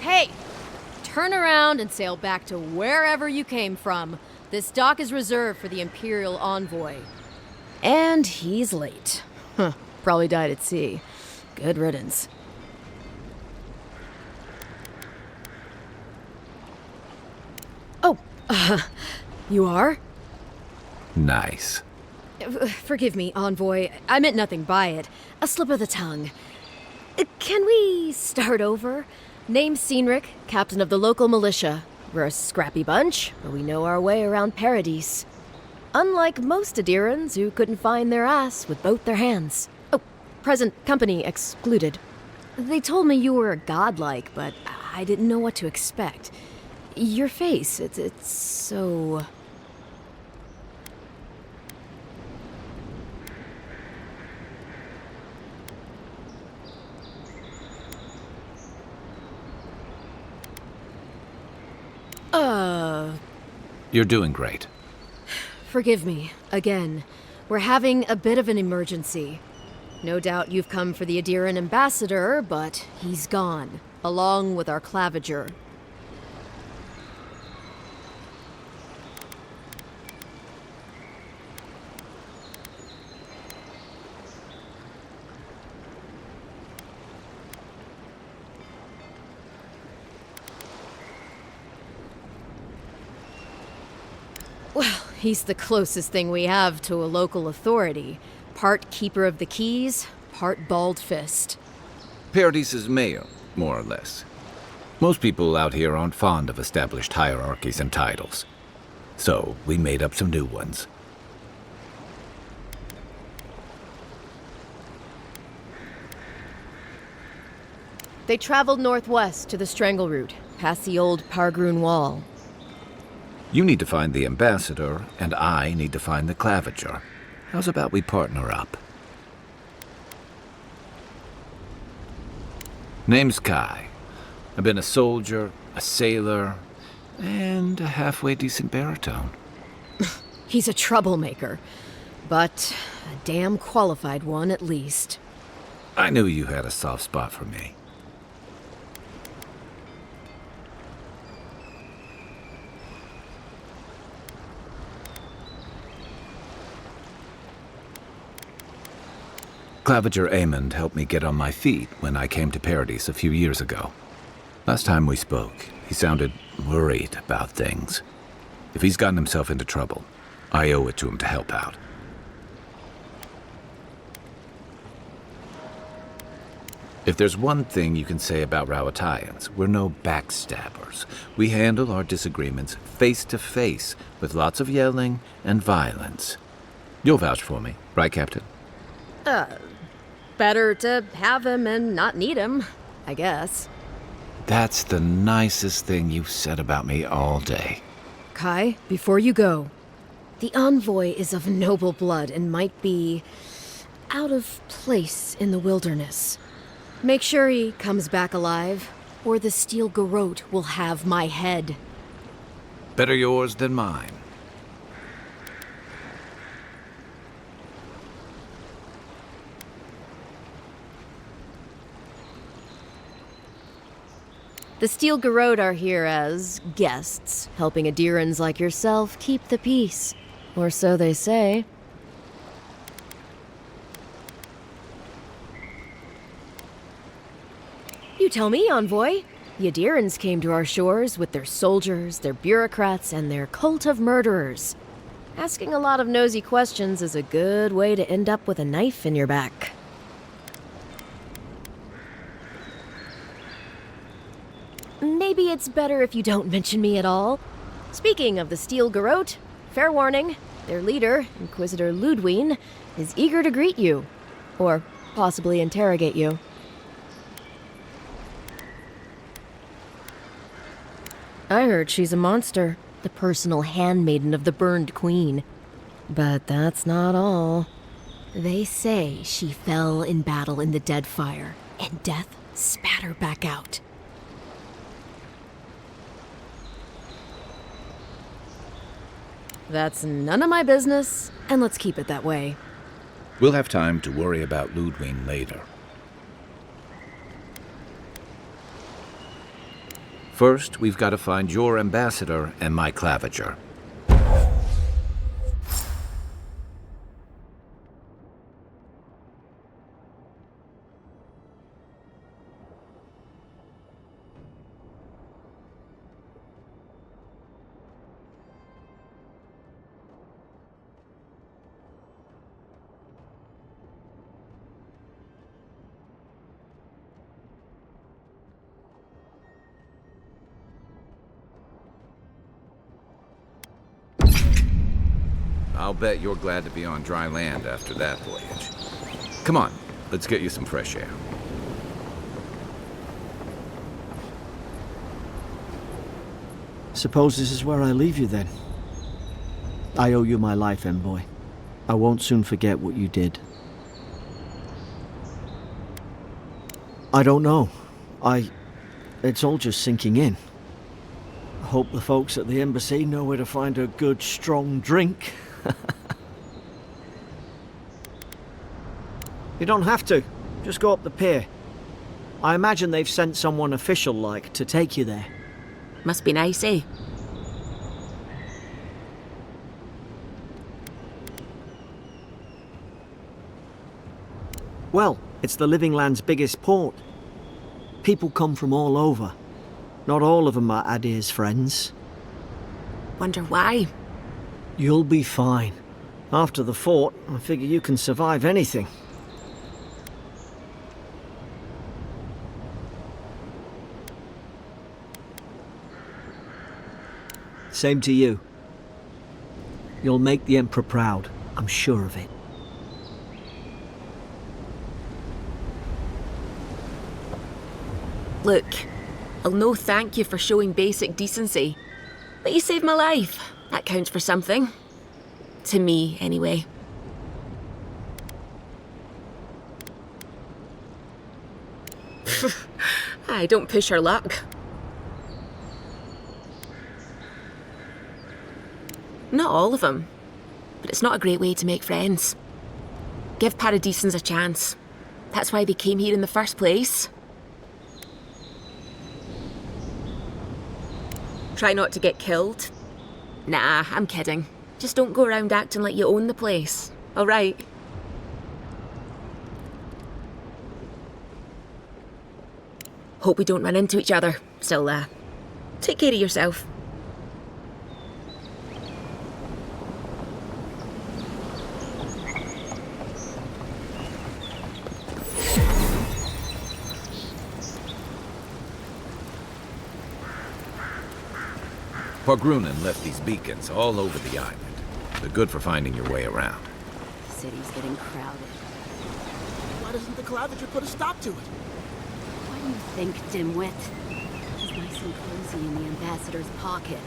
Hey! Turn around and sail back to wherever you came from. This dock is reserved for the Imperial Envoy. And he's late. Huh. Probably died at sea. Good riddance. Oh, you are? Nice. Forgive me, Envoy. I meant nothing by it. A slip of the tongue. Can we start over? Name's Cynric, captain of the local militia. We're a scrappy bunch, but we know our way around Paradise. Unlike most Adirans who couldn't find their ass with both their hands. Oh, present company excluded. They told me you were godlike, but I didn't know what to expect. Your face, it's so... You're doing great. Forgive me, again. We're having a bit of an emergency. No doubt you've come for the Adiran ambassador, but he's gone, along with our claviger. Well, he's the closest thing we have to a local authority. Part keeper of the keys, part bald fist. Paradise's mayor, more or less. Most people out here aren't fond of established hierarchies and titles. So, we made up some new ones. They traveled northwest to the Strangle Route, past the old Pargroon Wall. You need to find the ambassador, and I need to find the claviger. How's about we partner up? Name's Kai. I've been a soldier, a sailor, and a halfway decent baritone. He's a troublemaker, but a damn qualified one at least. I knew you had a soft spot for me. Claviger Amond helped me get on my feet when I came to Paradise a few years ago. Last time we spoke, he sounded worried about things. If he's gotten himself into trouble, I owe it to him to help out. If there's one thing you can say about Rowatayans, we're no backstabbers. We handle our disagreements face to face with lots of yelling and violence. You'll vouch for me, right, Captain? Better to have him and not need him, I guess. That's the nicest thing you've said about me all day. Kai, before you go, the Envoy is of noble blood and might be out of place in the wilderness. Make sure he comes back alive, or the Steel Garrote will have my head. Better yours than mine. The Steel Garrote are here as guests, helping Adirans like yourself keep the peace. Or so they say. You tell me, Envoy. The Adirans came to our shores with their soldiers, their bureaucrats, and their cult of murderers. Asking a lot of nosy questions is a good way to end up with a knife in your back. maybe it's better if you don't mention me at all. Speaking of the Steel Garrote, fair warning, their leader, Inquisitor Ludwine, is eager to greet you. Or possibly interrogate you. I heard she's a monster, the personal handmaiden of the Burned Queen. But that's not all. They say she fell in battle in the Deadfire, and death spat her back out. That's none of my business, and let's keep it that way. We'll have time to worry about Ludwine later. First, we've got to find your ambassador and my claviger. I'll bet you're glad to be on dry land after that voyage. Come on, let's get you some fresh air. Suppose this is where I leave you then. I owe you my life, Envoy. I won't soon forget what you did. I don't know. It's all just sinking in. I hope the folks at the embassy know where to find a good, strong drink. You don't have to. Just go up the pier. I imagine they've sent someone official-like to take you there. Must be nice, eh? Well, it's the Living Land's biggest port. People come from all over. Not all of them are Adir's friends. Wonder why? You'll be fine. After the fort, I figure you can survive anything. Same to you. You'll make the Emperor proud, I'm sure of it. Look, I'll no thank you for showing basic decency. But you saved my life. That counts for something. To me, anyway. I don't push her luck. Not all of them, but it's not a great way to make friends. Give Paradisans a chance. That's why they came here in the first place. Try not to get killed. Nah, I'm kidding. Just don't go around acting like you own the place, alright? Hope we don't run into each other. Still, take care of yourself. Pargrunen left these beacons all over the island. They're good for finding your way around. City's getting crowded. Why doesn't the Claviger put a stop to it? What do you think, dimwit? He's nice and cozy in the ambassador's pocket.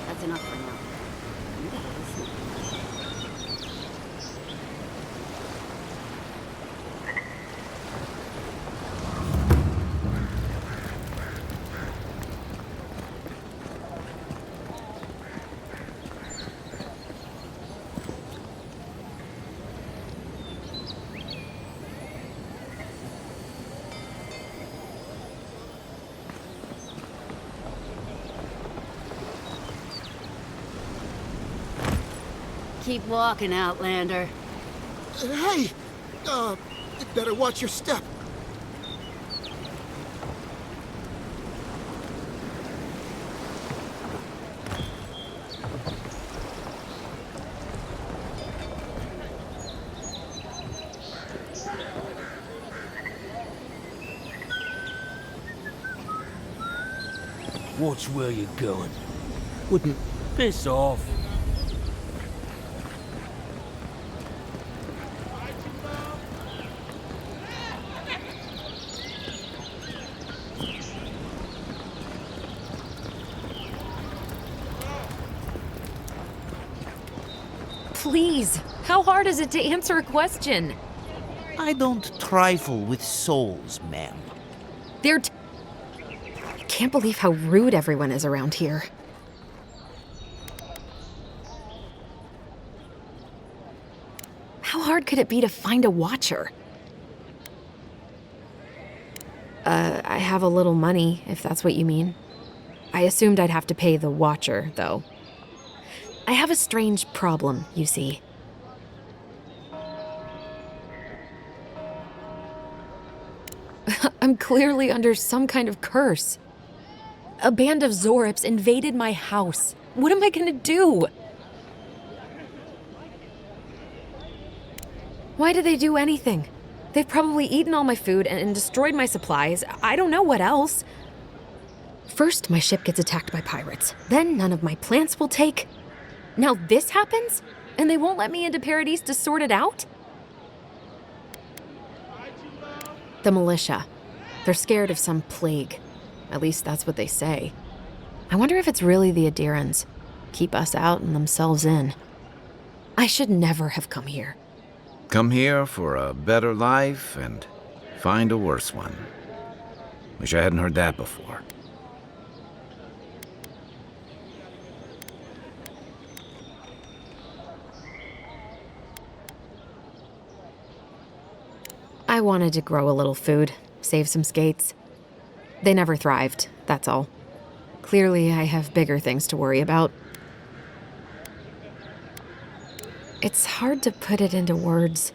That's enough for now. You gotta listen. Keep walking, Outlander. Hey! You better watch your step. Watch where you're going. Wouldn't piss off. Please, how hard is it to answer a question? I don't trifle with souls, ma'am. I can't believe how rude everyone is around here. How hard could it be to find a watcher? I have a little money, if that's what you mean. I assumed I'd have to pay the watcher, though. I have a strange problem, you see. I'm clearly under some kind of curse. A band of Zorips invaded my house. What am I gonna do? Why did they do anything? They've probably eaten all my food and destroyed my supplies. I don't know what else. First, my ship gets attacked by pirates. Then none of my plants will take. Now this happens? And they won't let me into Paradise to sort it out? The militia. They're scared of some plague. At least that's what they say. I wonder if it's really the Adirans. Keep us out and themselves in. I should never have come here. Come here for a better life and find a worse one. Wish I hadn't heard that before. I wanted to grow a little food, save some skates. They never thrived, that's all. Clearly, I have bigger things to worry about. It's hard to put it into words.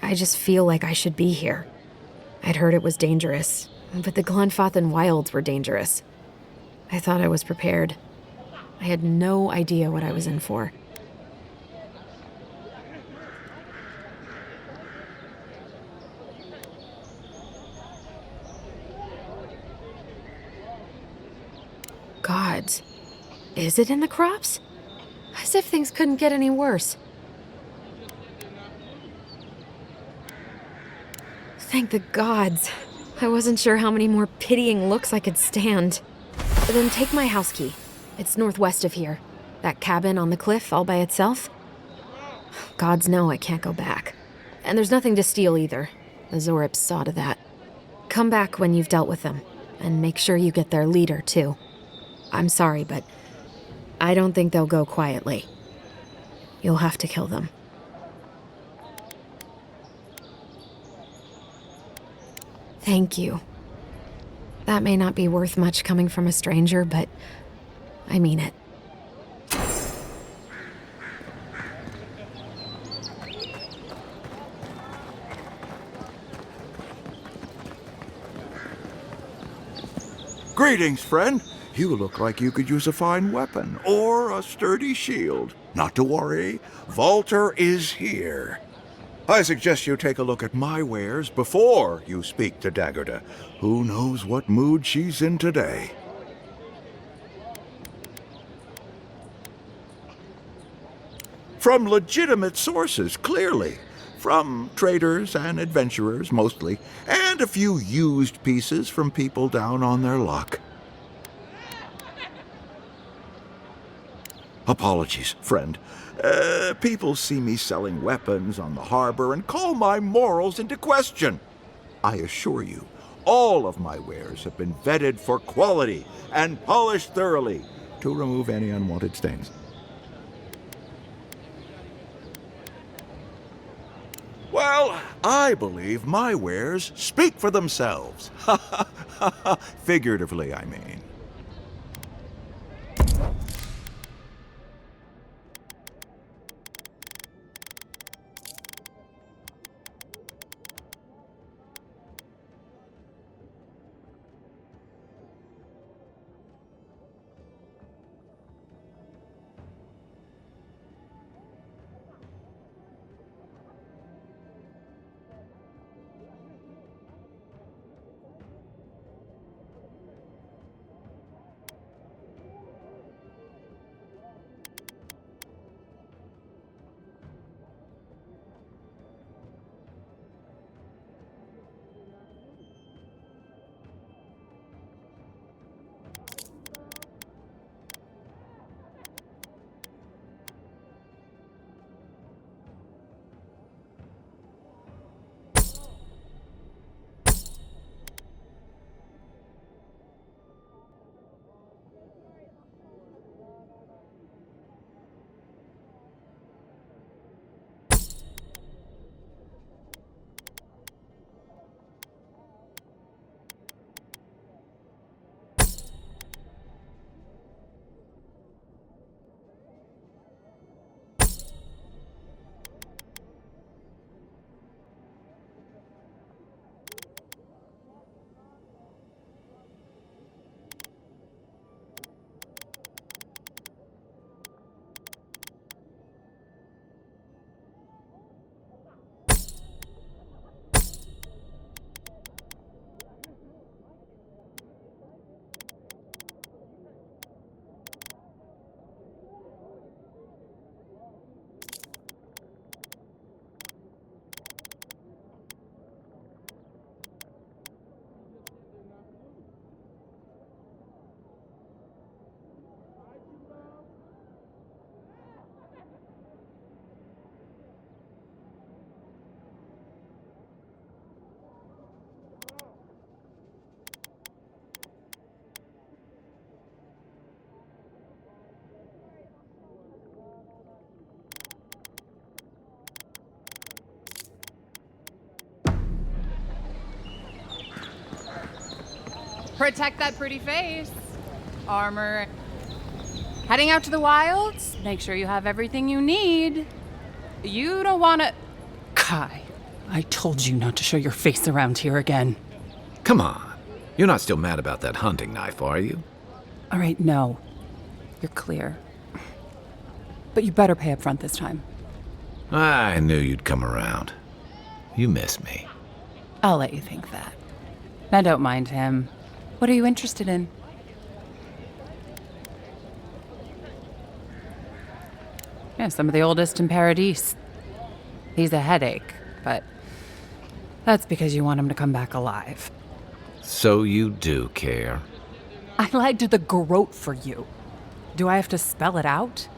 I just feel like I should be here. I'd heard it was dangerous, but the Glenfathan wilds were dangerous. I thought I was prepared. I had no idea what I was in for. Gods, is it in the crops? As if things couldn't get any worse. Thank the gods. I wasn't sure how many more pitying looks I could stand. Then take my house key. It's northwest of here. That cabin on the cliff all by itself. Gods know I can't go back. And there's nothing to steal either. The Zorips saw to that. Come back when you've dealt with them. And make sure you get their leader, too. I'm sorry, but I don't think they'll go quietly. You'll have to kill them. Thank you. That may not be worth much coming from a stranger, but I mean it. Greetings, friend. You look like you could use a fine weapon or a sturdy shield. Not to worry, Walter is here. I suggest you take a look at my wares before you speak to Daggerda. Who knows what mood she's in today? From legitimate sources, clearly. From traders and adventurers, mostly, and a few used pieces from people down on their luck. Apologies, friend. People see me selling weapons on the harbor and call my morals into question. I assure you, all of my wares have been vetted for quality and polished thoroughly to remove any unwanted stains. Well, I believe my wares speak for themselves. Figuratively, I mean. Protect that pretty face. Armor. Heading out to the wilds? Make sure you have everything you need. You don't want to... Kai, I told you not to show your face around here again. Come on. You're not still mad about that hunting knife, are you? All right, no. You're clear. But you better pay up front this time. I knew you'd come around. You miss me. I'll let you think that. Now don't mind him. What are you interested in? Yeah, some of the oldest in Paradise. He's a headache, but that's because you want him to come back alive. So you do care. I lied to the garrote for you. Do I have to spell it out?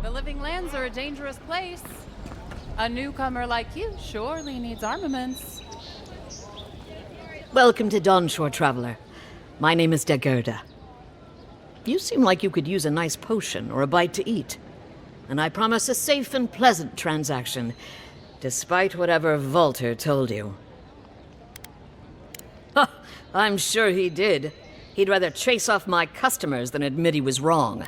The living lands are a dangerous place. A newcomer like you surely needs armaments. Welcome to Dawnshore, Traveler. My name is Dagerda. You seem like you could use a nice potion or a bite to eat. And I promise a safe and pleasant transaction, despite whatever Volter told you. Ha! I'm sure he did. He'd rather chase off my customers than admit he was wrong.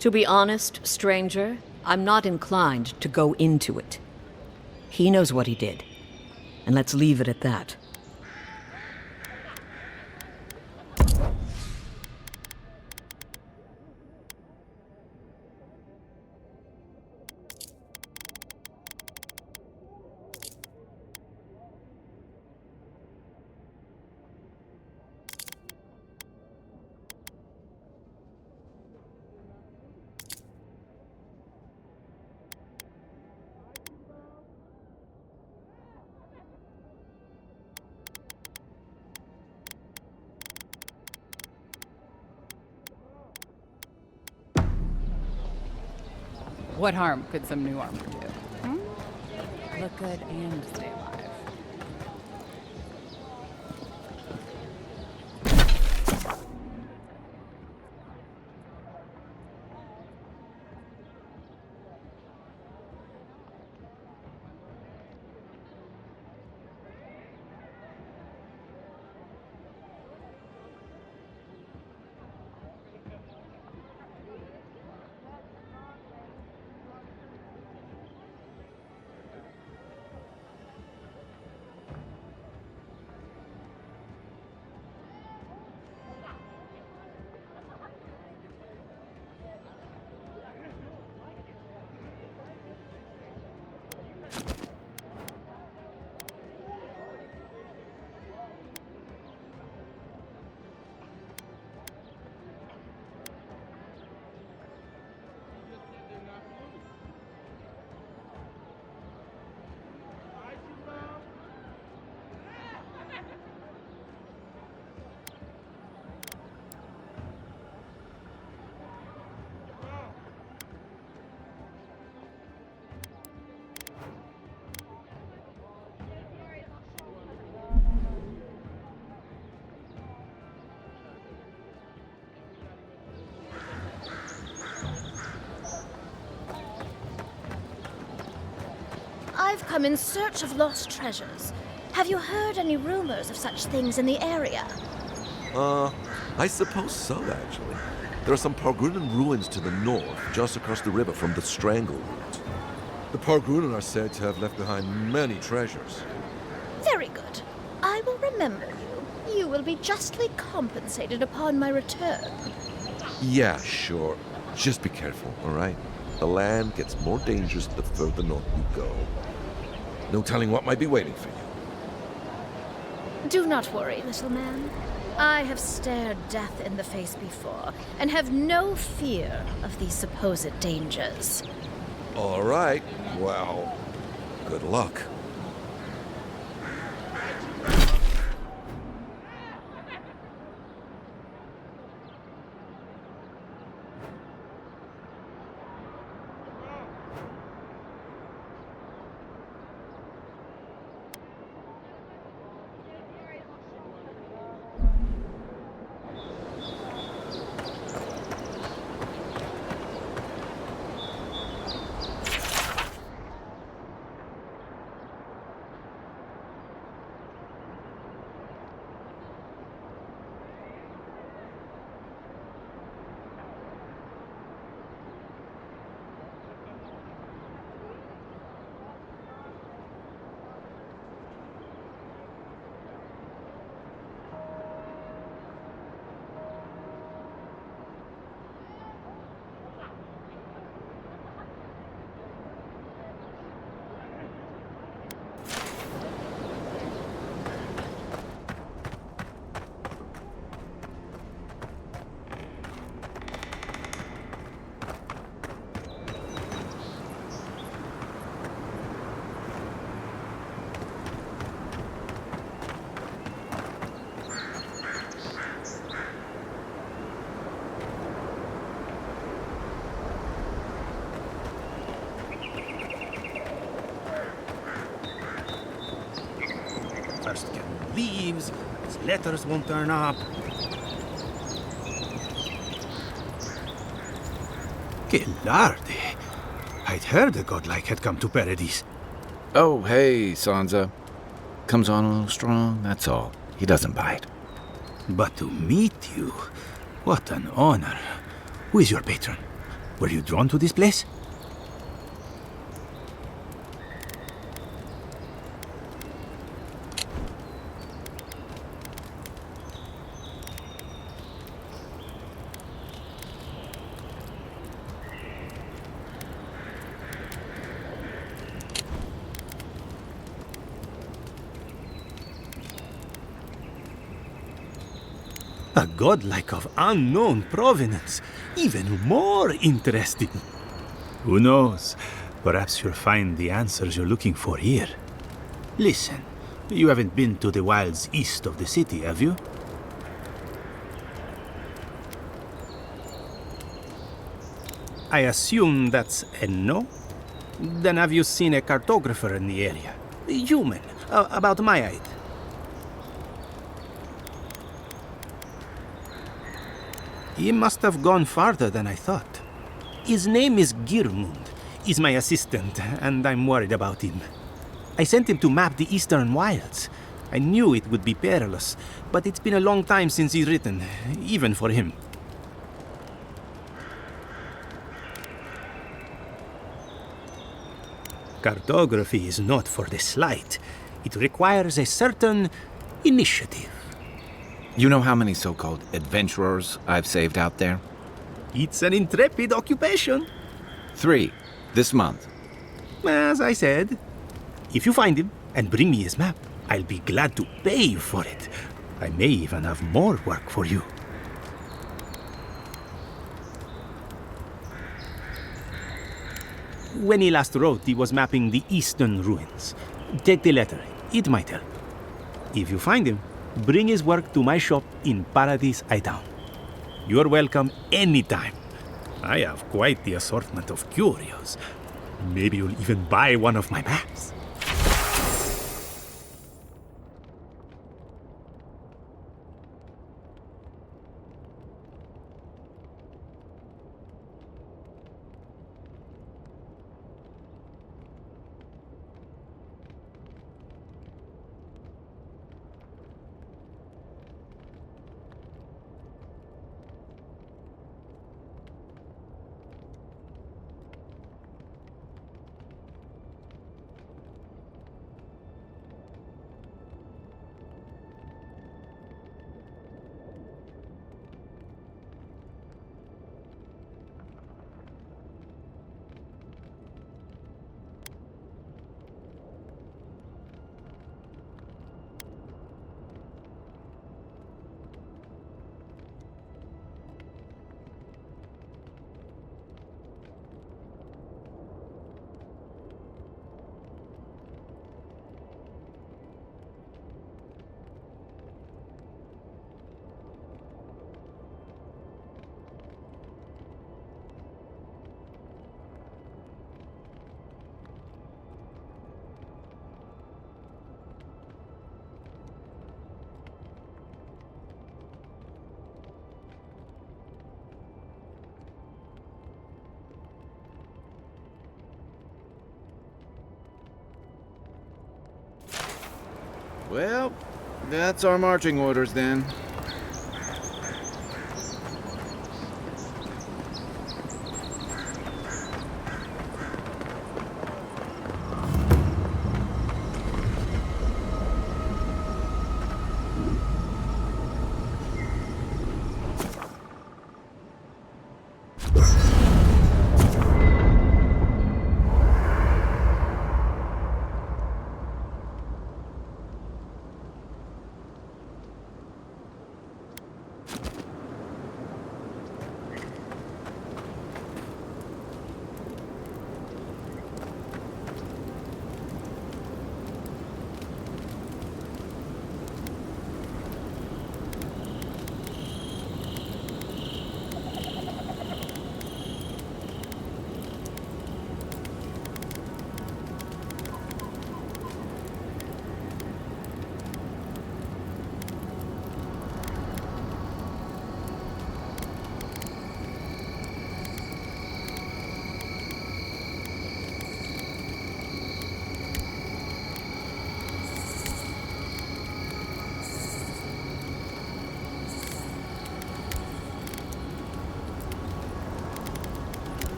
To be honest, stranger, I'm not inclined to go into it. He knows what he did, and let's leave it at that. What harm could some new armor do? Look good and stay alive. I've come in search of lost treasures. Have you heard any rumors of such things in the area? I suppose so, actually. There are some Pargrunan ruins to the north, just across the river from the Strangle route. The Pargrunan are said to have left behind many treasures. Very good. I will remember you. You will be justly compensated upon my return. Yeah, sure. Just be careful, all right? The land gets more dangerous the further north you go. No telling what might be waiting for you. Do not worry, little man. I have stared death in the face before, and have no fear of these supposed dangers. All right. Well, good luck. First get leaves, his letters won't turn up. Que larde. I'd heard a godlike had come to Paradise. Oh, hey, Sansa. Comes on a little strong, that's all. He doesn't bite. But to meet you, what an honor. Who is your patron? Were you drawn to this place? A godlike of unknown provenance. Even more interesting. Who knows? Perhaps you'll find the answers you're looking for here. Listen, you haven't been to the wilds east of the city, have you? I assume that's a no? Then have you seen a cartographer in the area? A human, about my height. He must have gone farther than I thought. His name is Girmund. He's my assistant, and I'm worried about him. I sent him to map the eastern wilds. I knew it would be perilous, but it's been a long time since he's written, even for him. Cartography is not for the slight. It requires a certain initiative. You know how many so-called adventurers I've saved out there? It's an intrepid occupation. 3, this month. As I said, if you find him and bring me his map, I'll be glad to pay you for it. I may even have more work for you. When he last wrote, he was mapping the eastern ruins. Take the letter. It might help. If you find him, bring his work to my shop in Paradise Town. You're welcome anytime. I have quite the assortment of curios. Maybe you'll even buy one of my maps. Well, that's our marching orders then.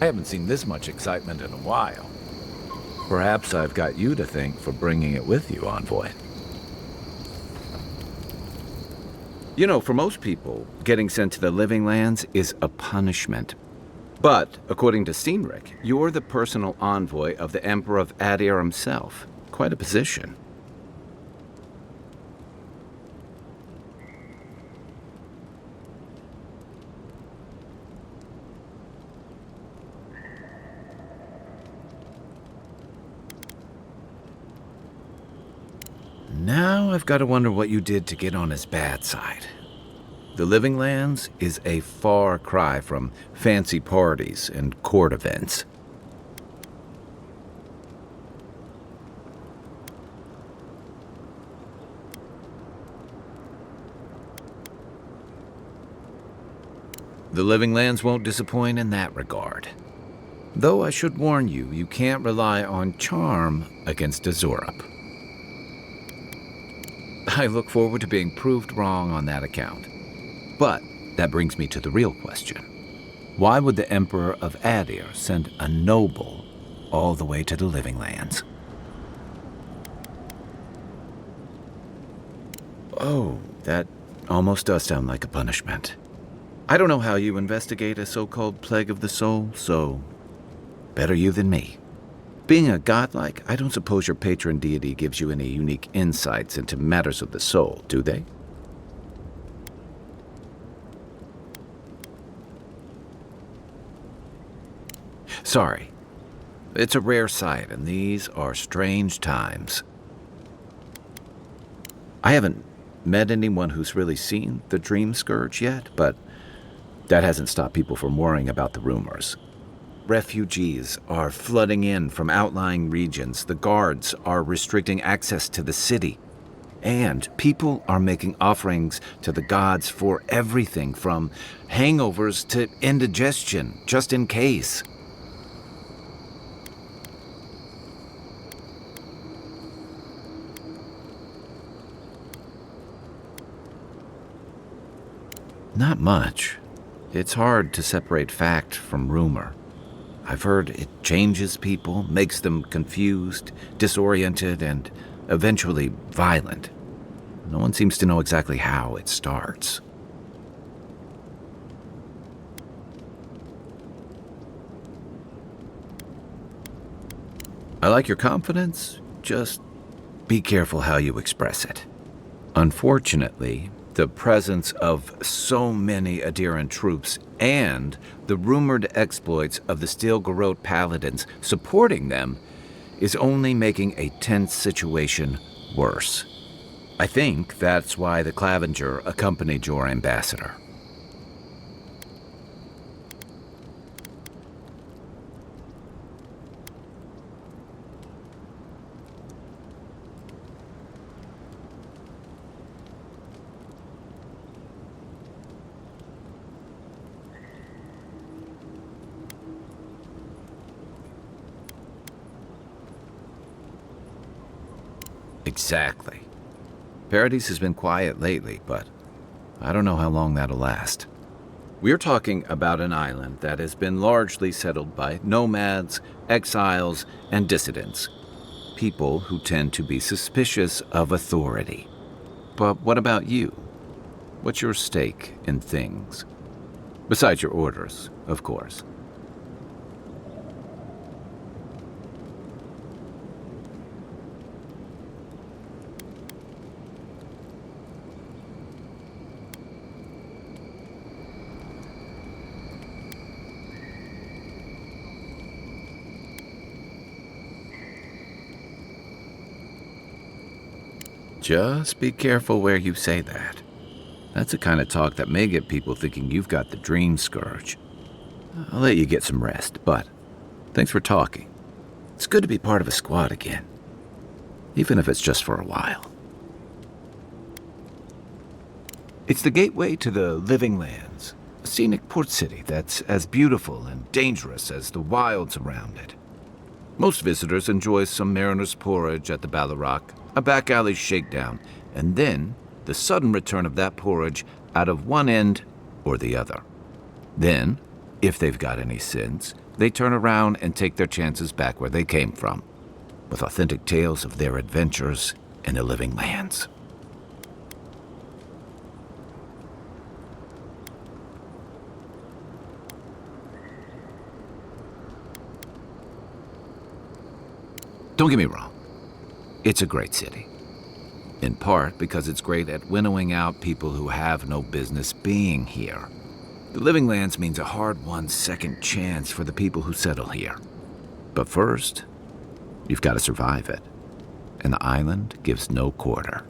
I haven't seen this much excitement in a while. Perhaps I've got you to thank for bringing it with you, Envoy. You know, for most people, getting sent to the Living Lands is a punishment. But, according to Cynric, you're the personal envoy of the Emperor of Adir himself. Quite a position. Now I've got to wonder what you did to get on his bad side. The Living Lands is a far cry from fancy parties and court events. The Living Lands won't disappoint in that regard. Though I should warn you, you can't rely on charm against Azurup. I look forward to being proved wrong on that account. But that brings me to the real question. Why would the Emperor of Adir send a noble all the way to the Living Lands? Oh, that almost does sound like a punishment. I don't know how you investigate a so-called plague of the soul, so better you than me. Being a godlike, I don't suppose your patron deity gives you any unique insights into matters of the soul, do they? Sorry. It's a rare sight, and these are strange times. I haven't met anyone who's really seen the Dream Scourge yet, but that hasn't stopped people from worrying about the rumors. Refugees are flooding in from outlying regions. The guards are restricting access to the city. And people are making offerings to the gods for everything from hangovers to indigestion, just in case. Not much. It's hard to separate fact from rumor. I've heard it changes people, makes them confused, disoriented, and eventually violent. No one seems to know exactly how it starts. I like your confidence, just be careful how you express it. Unfortunately, the presence of so many Adiran troops and the rumored exploits of the Steel Garrote paladins supporting them is only making a tense situation worse. I think that's why the Clavenger accompanied your ambassador. Exactly. Paradise has been quiet lately, but I don't know how long that'll last. We're talking about an island that has been largely settled by nomads, exiles, and dissidents. People who tend to be suspicious of authority. But what about you? What's your stake in things? Besides your orders, of course. Just be careful where you say that. That's the kind of talk that may get people thinking you've got the Dream Scourge. I'll let you get some rest, but thanks for talking. It's good to be part of a squad again, even if it's just for a while. It's the gateway to the Living Lands, a scenic port city that's as beautiful and dangerous as the wilds around it. Most visitors enjoy some mariner's porridge at the Ballarrock, a back alley shakedown, and then the sudden return of that porridge out of one end or the other. Then, if they've got any sense, they turn around and take their chances back where they came from, with authentic tales of their adventures in the living lands. Don't get me wrong, it's a great city. In part because it's great at winnowing out people who have no business being here. The living lands means a hard-won second chance for the people who settle here. But first, you've got to survive it. And the island gives no quarter.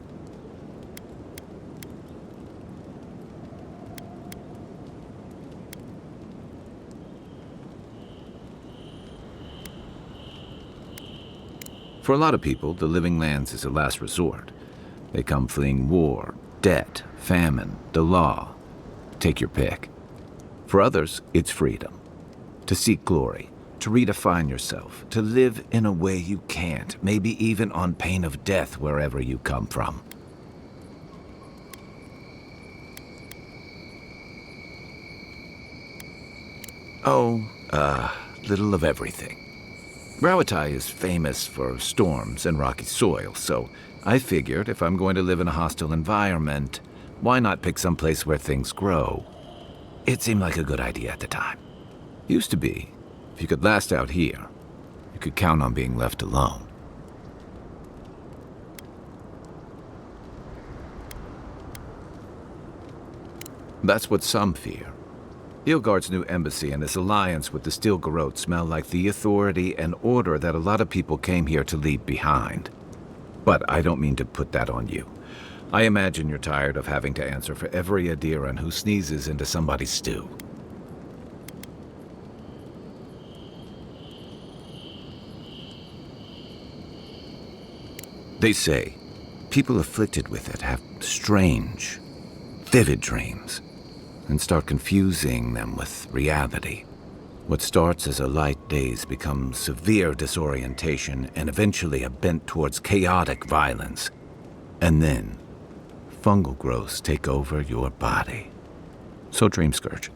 For a lot of people, the living lands is a last resort. They come fleeing war, debt, famine, the law. Take your pick. For others, it's freedom. To seek glory, to redefine yourself, to live in a way you can't, maybe even on pain of death wherever you come from. Little of everything. Rawatai is famous for storms and rocky soil, so I figured if I'm going to live in a hostile environment, why not pick some place where things grow? It seemed like a good idea at the time. Used to be, if you could last out here, you could count on being left alone. That's what some fear. Ilgard's new embassy and his alliance with the Steel Garrote smell like the authority and order that a lot of people came here to leave behind. But I don't mean to put that on you. I imagine you're tired of having to answer for every Adiran who sneezes into somebody's stew. They say people afflicted with it have strange, vivid dreams and start confusing them with reality. What starts as a light daze becomes severe disorientation and eventually a bent towards chaotic violence. And then, fungal growths take over your body. So Dream Scourge.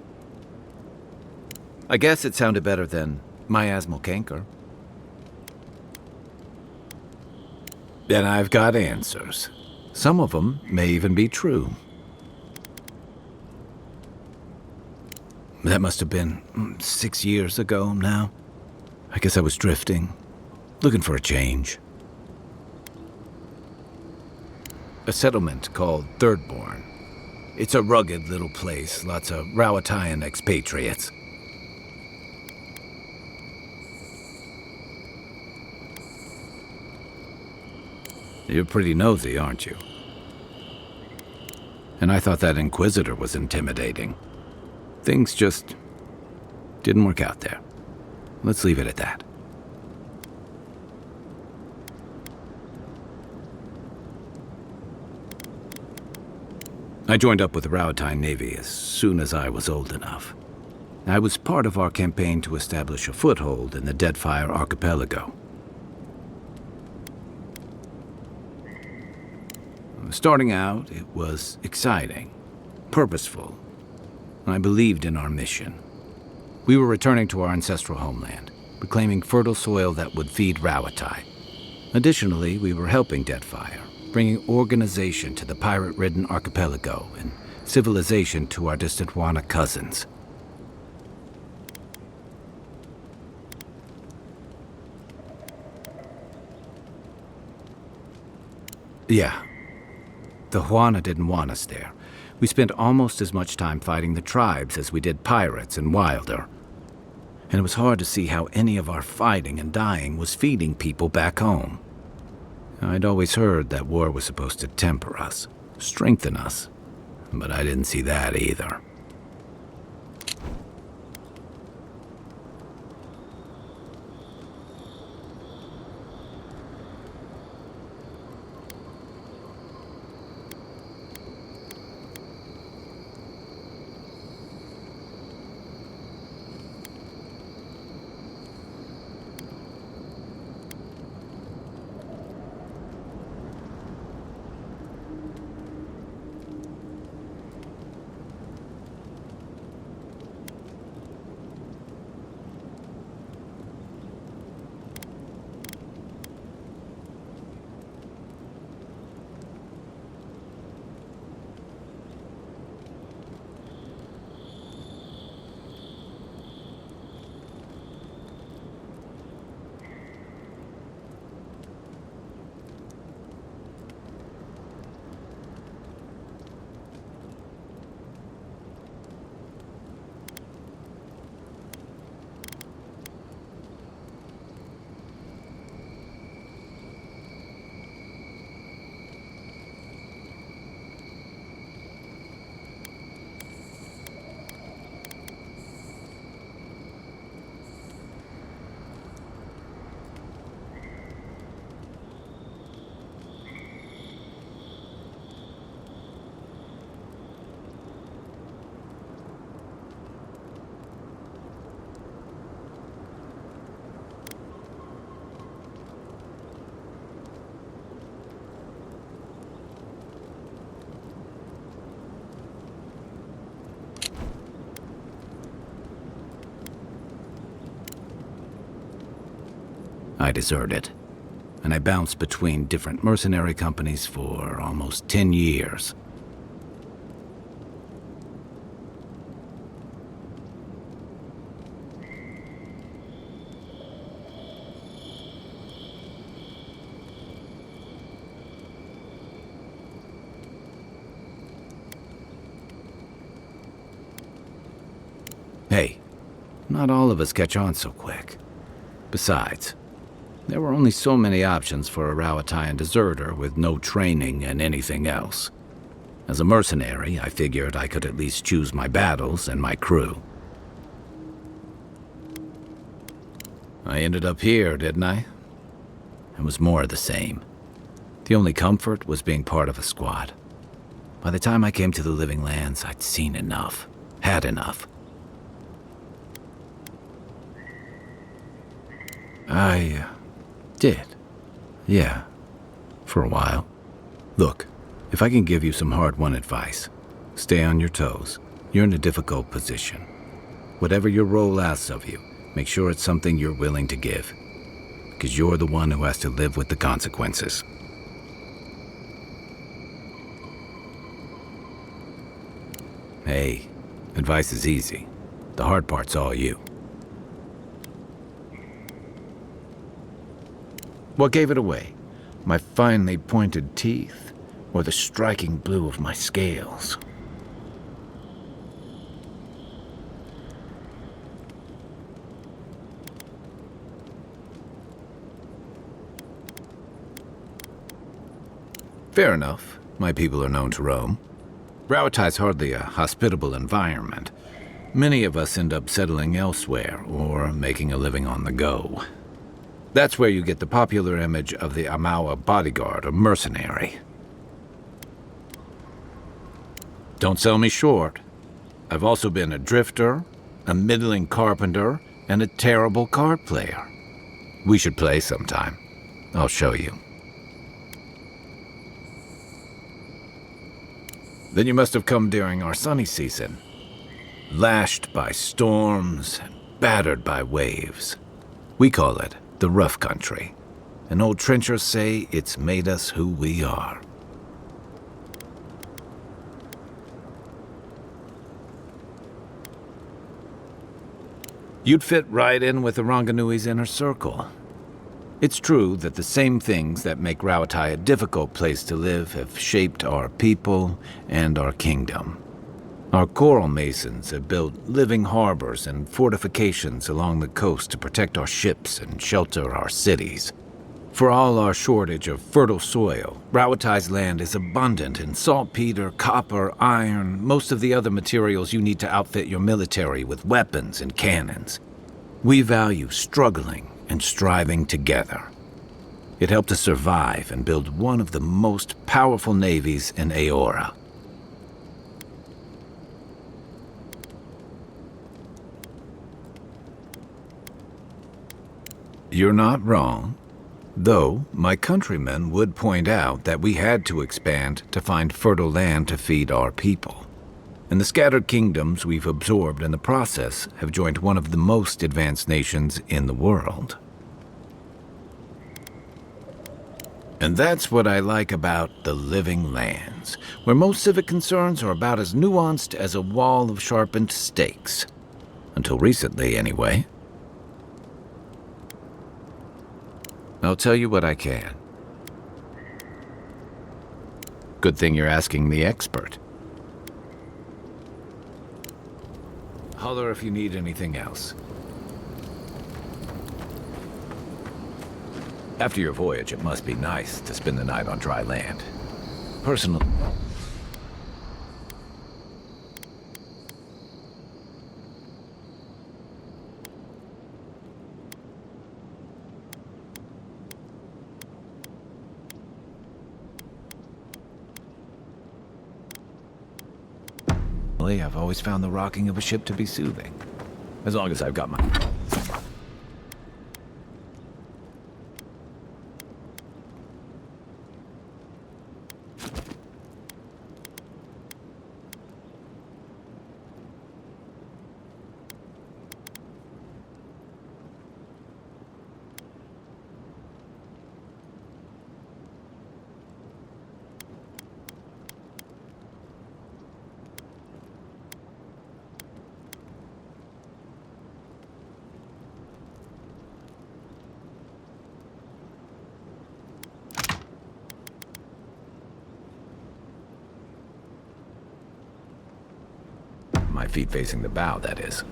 I guess it sounded better than miasmal canker. And I've got answers. Some of them may even be true. That must have been 6 years ago now. I guess I was drifting, looking for a change. A settlement called Thirdborn. It's a rugged little place, lots of Rawatayan expatriates. You're pretty nosy, aren't you? And I thought that Inquisitor was intimidating. Things just didn't work out there. Let's leave it at that. I joined up with the Rawatayan Navy as soon as I was old enough. I was part of our campaign to establish a foothold in the Deadfire Archipelago. Starting out, it was exciting, purposeful. I believed in our mission. We were returning to our ancestral homeland, reclaiming fertile soil that would feed Rawatai. Additionally, we were helping Deadfire, bringing organization to the pirate-ridden archipelago and civilization to our distant Wana cousins. Yeah. The Huana didn't want us there. We spent almost as much time fighting the tribes as we did pirates and Wilder. And it was hard to see how any of our fighting and dying was feeding people back home. I'd always heard that war was supposed to temper us, strengthen us, but I didn't see that either. I deserted, and I bounced between different mercenary companies for almost 10 years. Hey, not all of us catch on so quick. Besides, there were only so many options for a Rowatayan deserter with no training and anything else. As a mercenary, I figured I could at least choose my battles and my crew. I ended up here, didn't I? It was more of the same. The only comfort was being part of a squad. By the time I came to the Living Lands, I'd seen enough, had enough. I did. Yeah. For a while. Look, if I can give you some hard-won advice, stay on your toes. You're in a difficult position. Whatever your role asks of you, make sure it's something you're willing to give. Because you're the one who has to live with the consequences. Hey, advice is easy. The hard part's all you. What gave it away? My finely pointed teeth, or the striking blue of my scales? Fair enough. My people are known to roam. Rowatai's hardly a hospitable environment. Many of us end up settling elsewhere, or making a living on the go. That's where you get the popular image of the Amawa bodyguard or mercenary. Don't sell me short. I've also been a drifter, a middling carpenter, and a terrible card player. We should play sometime. I'll show you. Then you must have come during our sunny season. Lashed by storms and battered by waves. We call it the rough country. And old trenchers say it's made us who we are. You'd fit right in with the Ranganui's inner circle. It's true that the same things that make Rawatai a difficult place to live have shaped our people and our kingdom. Our coral masons have built living harbors and fortifications along the coast to protect our ships and shelter our cities. For all our shortage of fertile soil, Rawatai's land is abundant in saltpeter, copper, iron, most of the other materials you need to outfit your military with weapons and cannons. We value struggling and striving together. It helped us survive and build one of the most powerful navies in Aora. You're not wrong. Though, my countrymen would point out that we had to expand to find fertile land to feed our people. And the scattered kingdoms we've absorbed in the process have joined one of the most advanced nations in the world. And that's what I like about the Living Lands, where most civic concerns are about as nuanced as a wall of sharpened stakes. Until recently, anyway. I'll tell you what I can. Good thing you're asking the expert. Holler if you need anything else. After your voyage, it must be nice to spend the night on dry land. Personally, I've always found the rocking of a ship to be soothing. As long as I've got my... feet facing the bow, that is.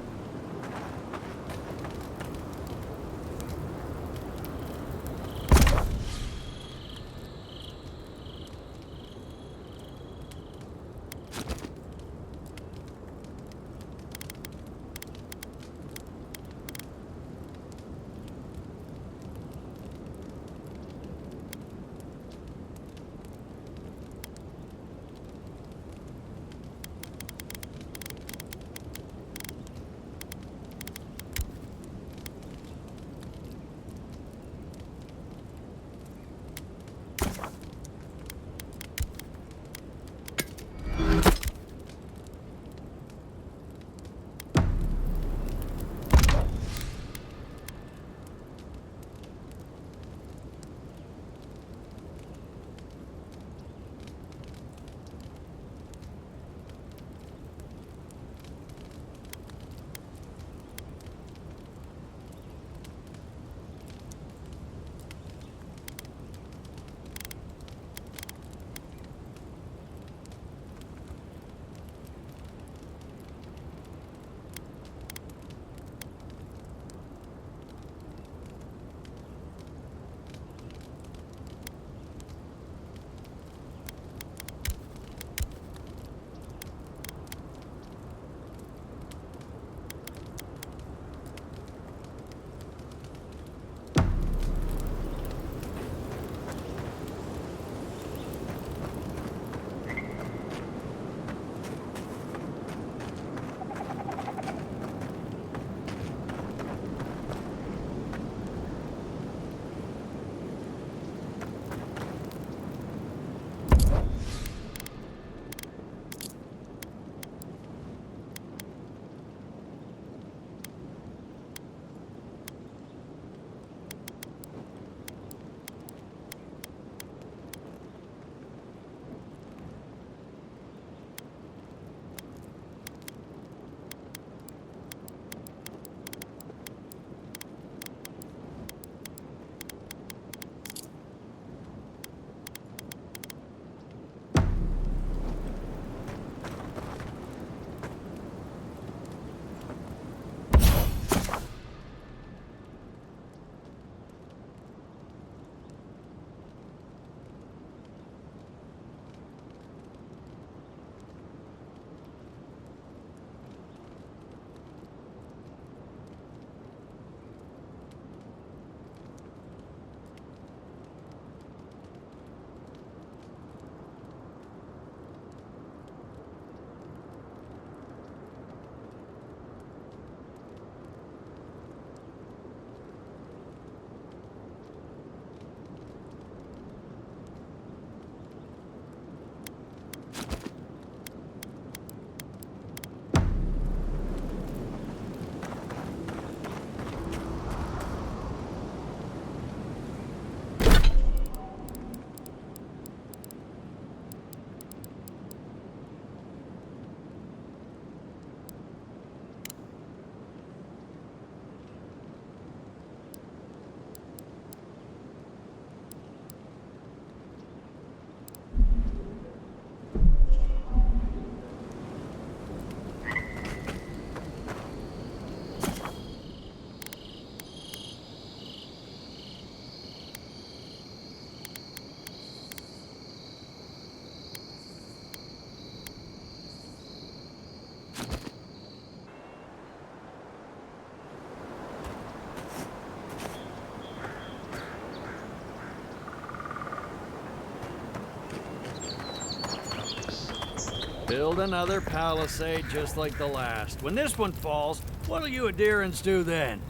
Build another palisade just like the last. When this one falls, what'll you adherents do then?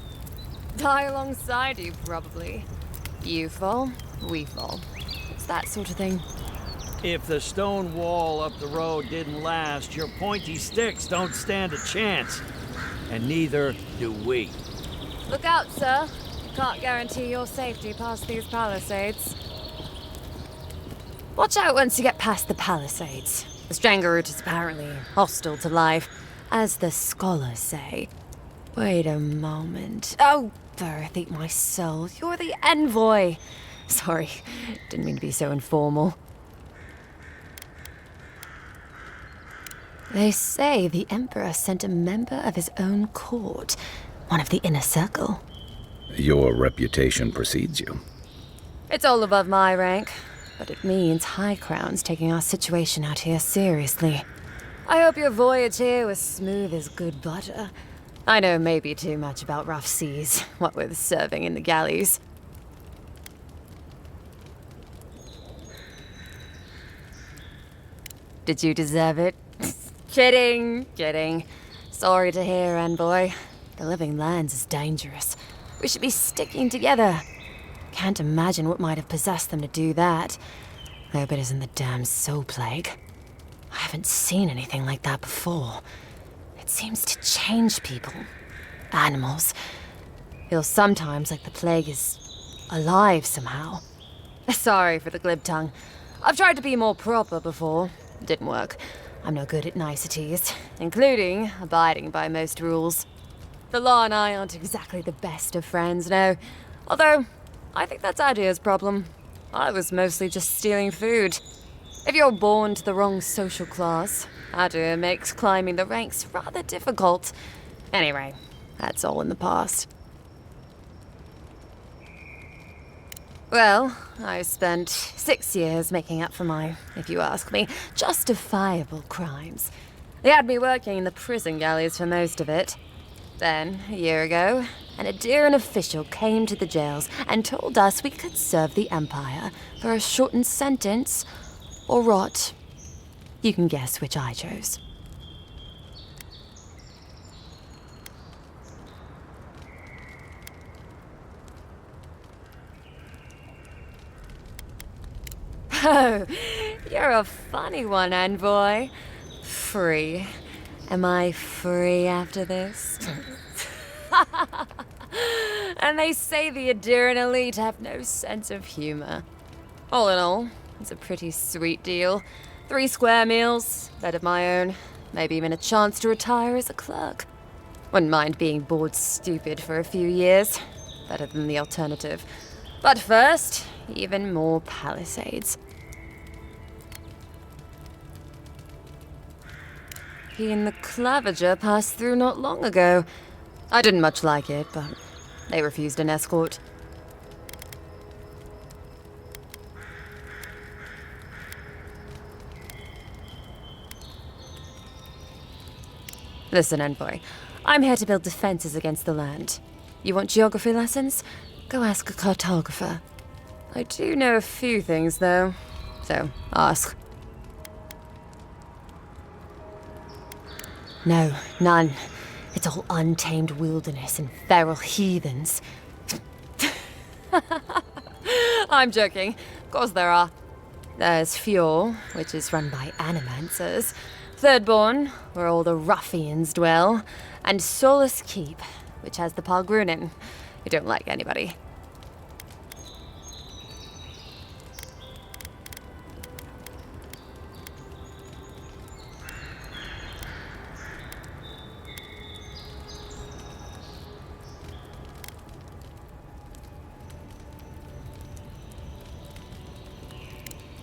Die alongside you, probably. You fall, we fall. It's that sort of thing. If the stone wall up the road didn't last, your pointy sticks don't stand a chance. And neither do we. Look out, sir. Can't guarantee your safety past these palisades. Watch out once you get past the palisades. The Strangerroot is apparently hostile to life, as the scholars say. Wait a moment. Oh, Berth, eat my soul. You're the envoy. Sorry, didn't mean to be so informal. They say the Emperor sent a member of his own court, one of the inner circle. Your reputation precedes you. It's all above my rank, but it means High Crown's taking our situation out here seriously. I hope your voyage here was smooth as good butter. I know maybe too much about rough seas, what with serving in the galleys. Did you deserve it? Kidding. Sorry to hear, Envoy. The living lands is dangerous. We should be sticking together. Can't imagine what might have possessed them to do that. Hope it isn't the damn soul plague. I haven't seen anything like that before. It seems to change people. Animals. Feels sometimes like the plague is alive somehow. Sorry for the glib tongue. I've tried to be more proper before. Didn't work. I'm no good at niceties, including abiding by most rules. The law and I aren't exactly the best of friends, no. Although, I think that's Adia's problem. I was mostly just stealing food. If you're born to the wrong social class, Adia makes climbing the ranks rather difficult. Anyway, that's all in the past. Well, I spent 6 years making up for my, if you ask me, justifiable crimes. They had me working in the prison galleys for most of it. Then, a year ago, an Adiran official came to the jails and told us we could serve the Empire for a shortened sentence or rot. You can guess which I chose. Oh, you're a funny one, Envoy. Free. Am I free after this? And they say the Adiran elite have no sense of humor. All in all, it's a pretty sweet deal. 3 square meals, bed of my own, maybe even a chance to retire as a clerk. Wouldn't mind being bored stupid for a few years. Better than the alternative. But first, even more Palisades. He and the Clavager passed through not long ago. I didn't much like it, but they refused an escort. Listen, Envoy. I'm here to build defenses against the land. You want geography lessons? Go ask a cartographer. I do know a few things, though. So, ask. No, none. It's all untamed wilderness and feral heathens. I'm joking. Of course there are. There's Fjord, which is run by animancers. Thirdborn, where all the ruffians dwell. And Solus Keep, which has the Pargrunin, who don't like anybody.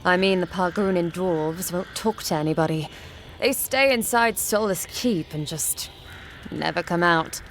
I mean, the Pargrunin dwarves won't talk to anybody. They stay inside Solus Keep and just never come out.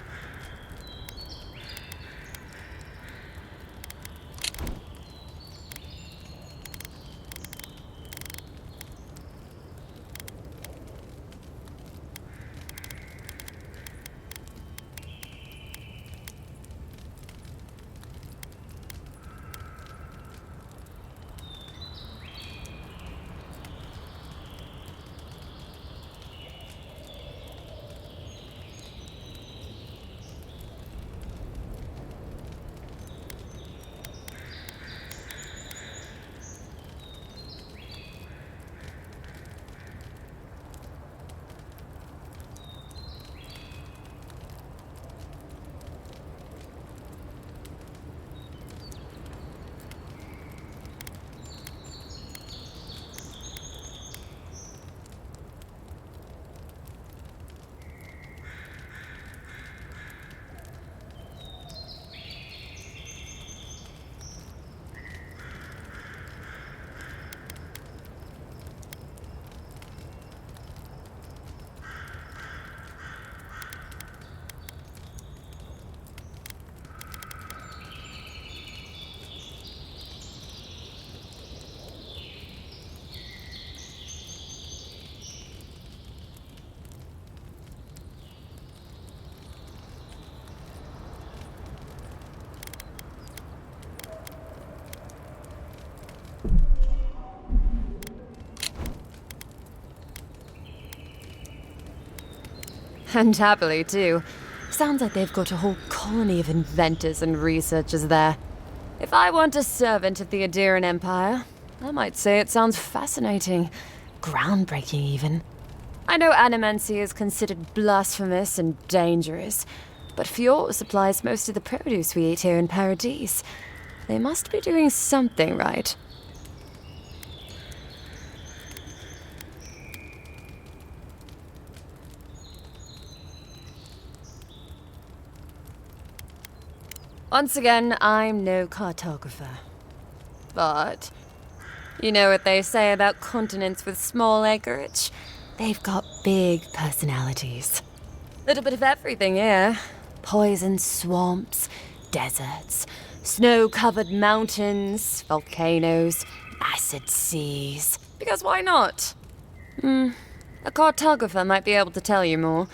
And happily, too. Sounds like they've got a whole colony of inventors and researchers there. If I weren't a servant of the Adairan Empire, I might say it sounds fascinating. Groundbreaking, even. I know animancy is considered blasphemous and dangerous, but Fjord supplies most of the produce we eat here in Paradise. They must be doing something right. Once again, I'm no cartographer. But you know what they say about continents with small acreage? They've got big personalities. Little bit of everything here. Poison swamps, deserts, snow-covered mountains, volcanoes, acid seas. Because why not? A cartographer might be able to tell you more.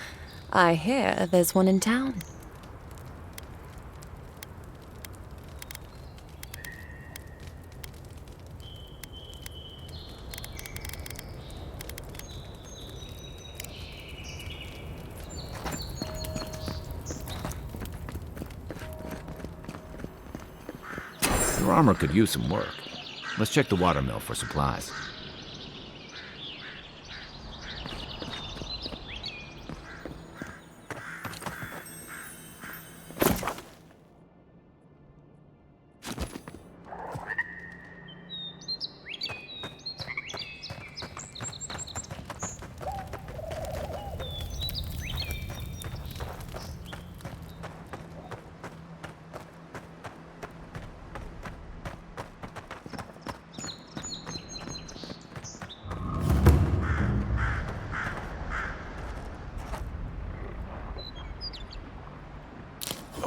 I hear there's one in town. Your armor could use some work. Let's check the watermill for supplies.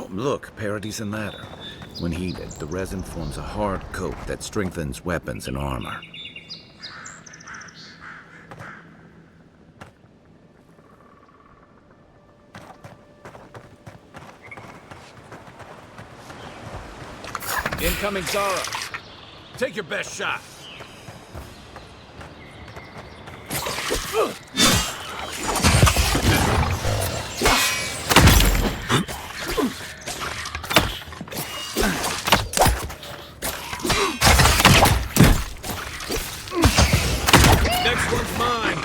Look, Paradise and Ladder. When heated, the resin forms a hard coat that strengthens weapons and armor. Incoming Zara. Take your best shot. Next one's mine.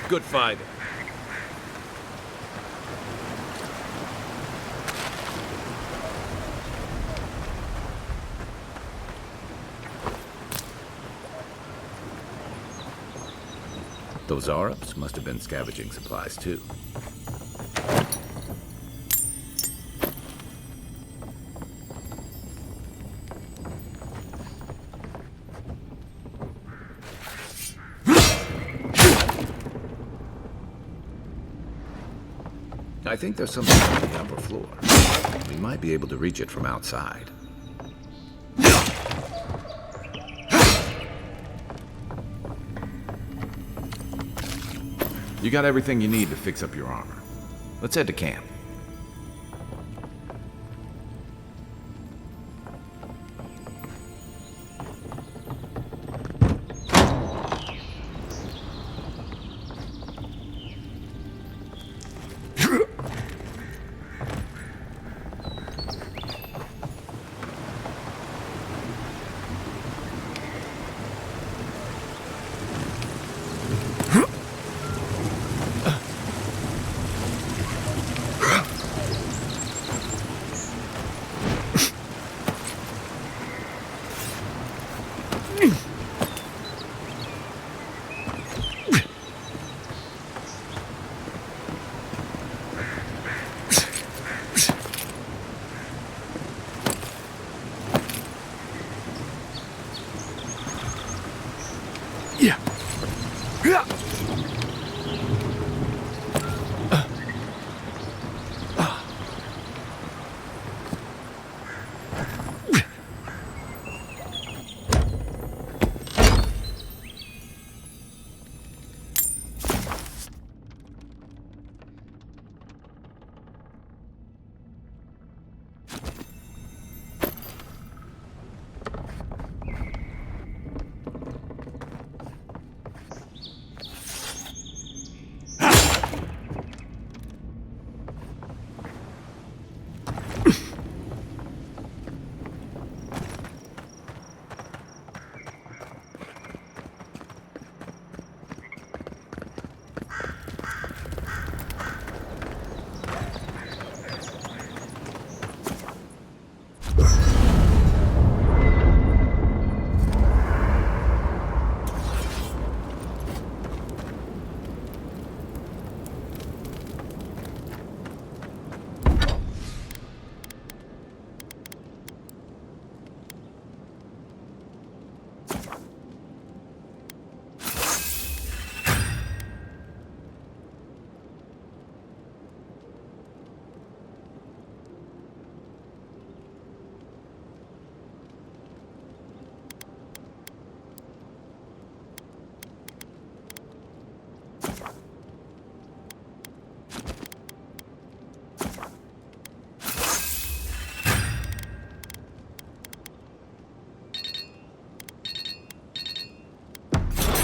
Good fighting. Those Arabs must have been scavenging supplies too. I think there's something on the upper floor. We might be able to reach it from outside. You got everything you need to fix up your armor. Let's head to camp.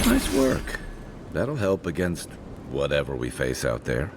Nice work. That'll help against whatever we face out there.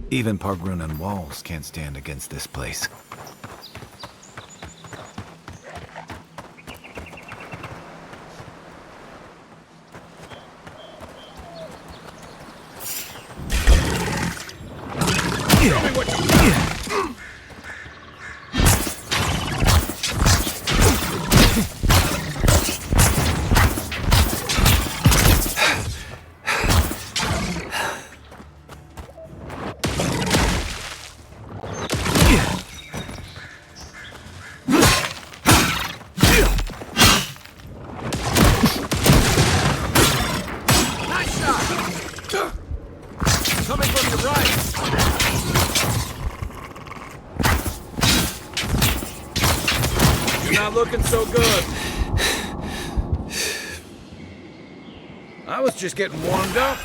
Even Pargrunan walls can't stand against this place. Coming from your right! You're not looking so good. I was just getting warmed up.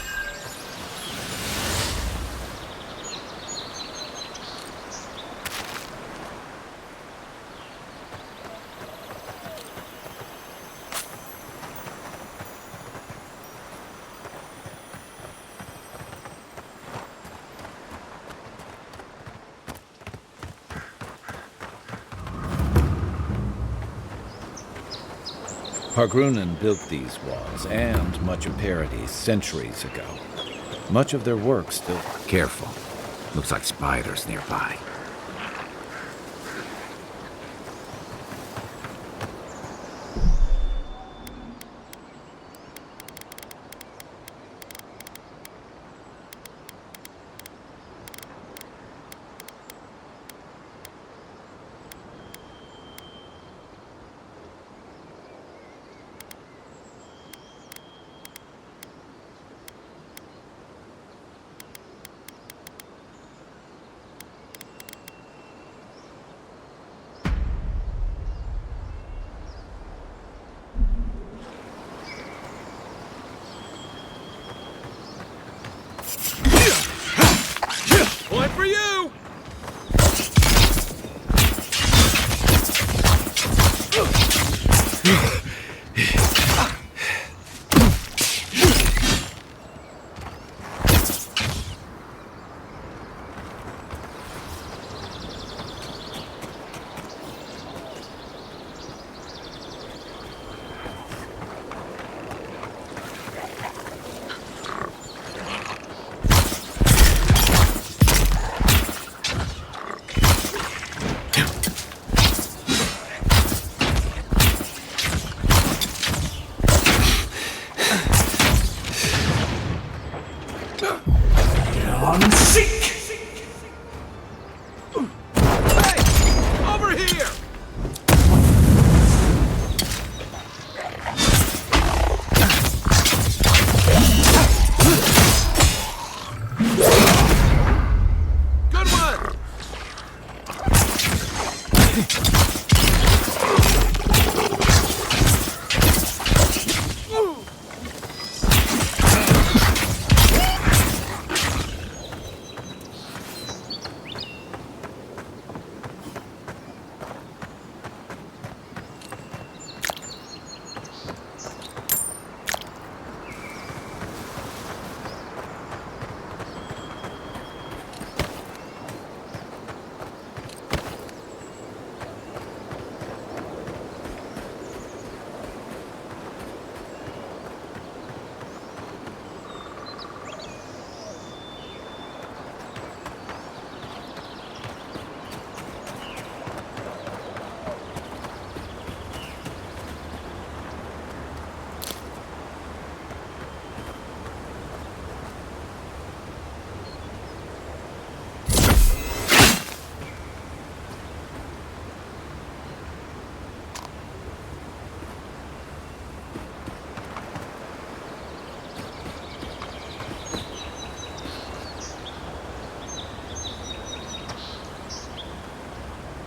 Pargrunan built these walls and much of Paradis centuries ago. Much of their work still... Careful. Looks like spiders nearby. Point for you!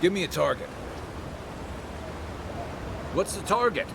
Give me a target. What's the target?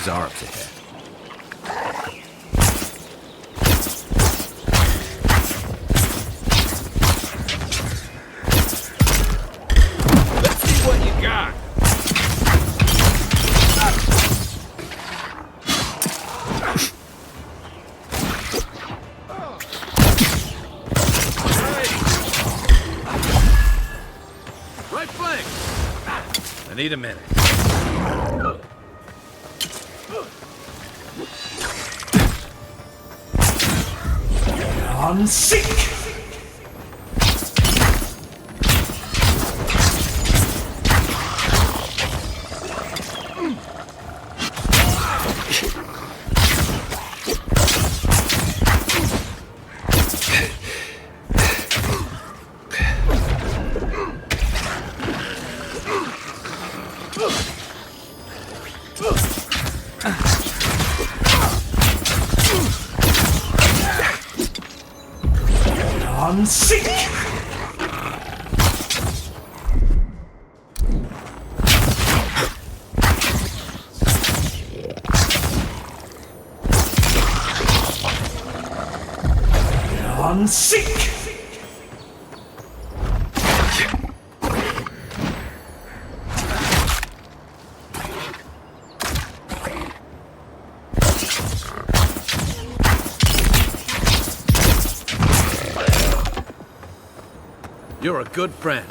Zarps ahead. Let's see what you got. Right flank. I need a minute. On sick! On sick! On sick! You're a good friend.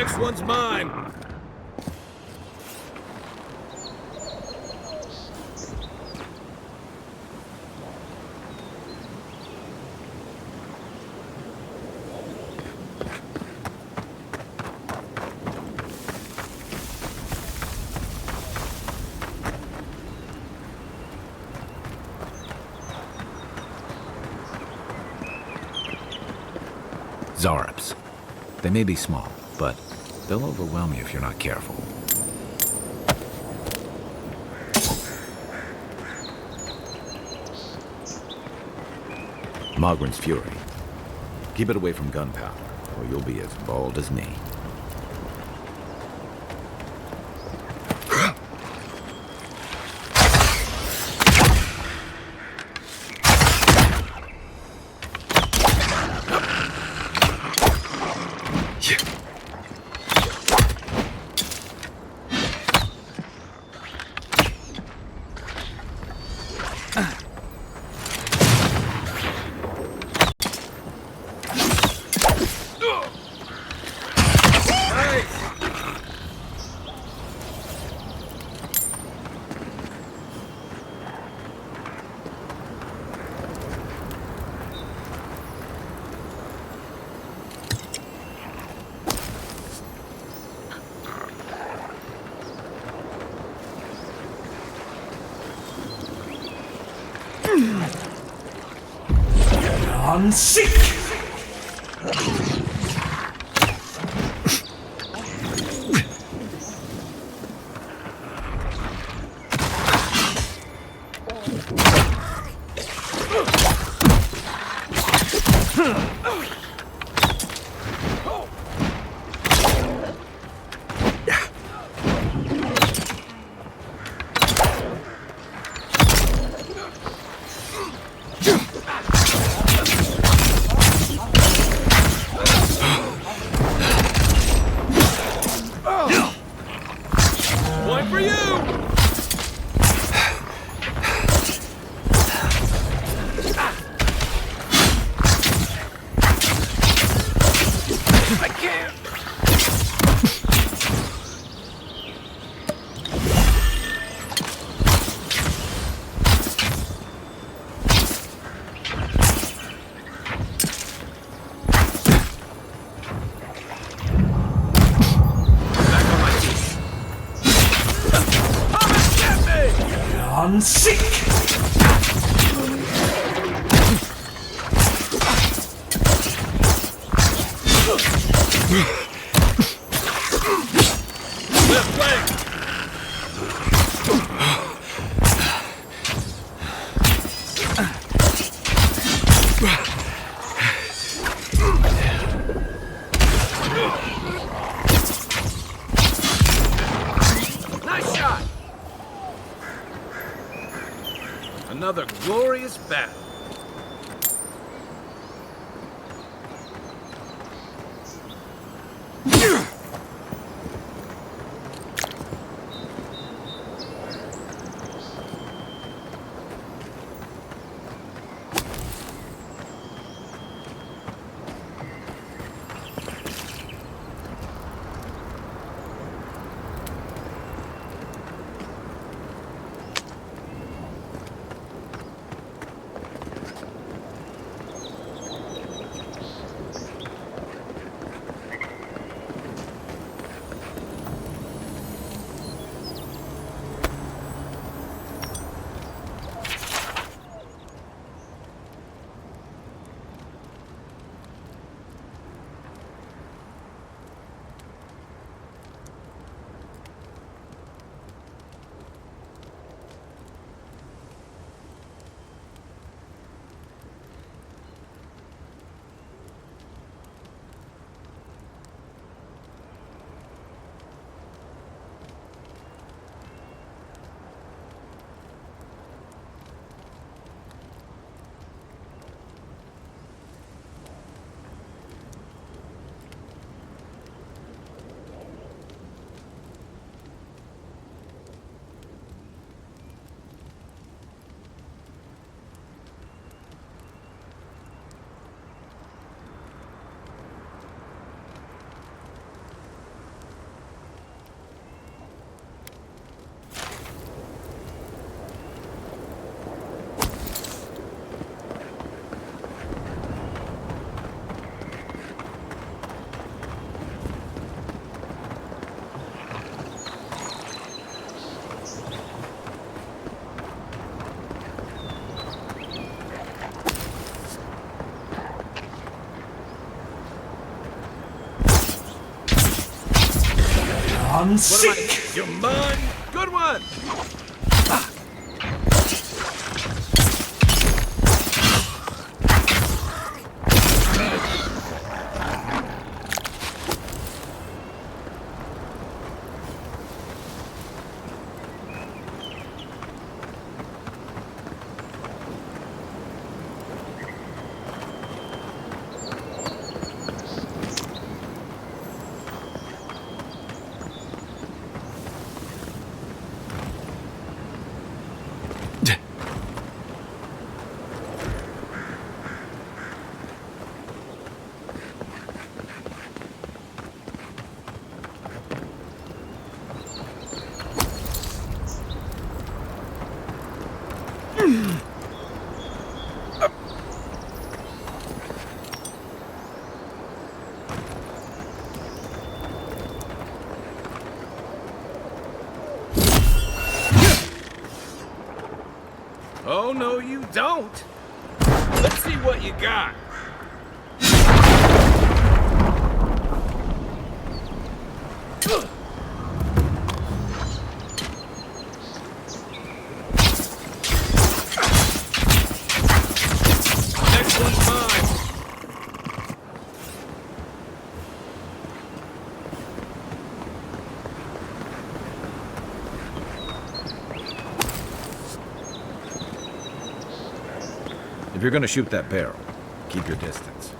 Next one's mine. Zarops. They may be small, but they'll overwhelm you if you're not careful. Mogren's Fury. Keep it away from gunpowder, or you'll be as bald as me. Seek! Seek! Left leg! Nice shot! Another glorious battle. On What am I? You're mine. Good one. Oh, no, you don't. Let's see what you got. Next one's mine. If you're gonna shoot that barrel, keep your distance.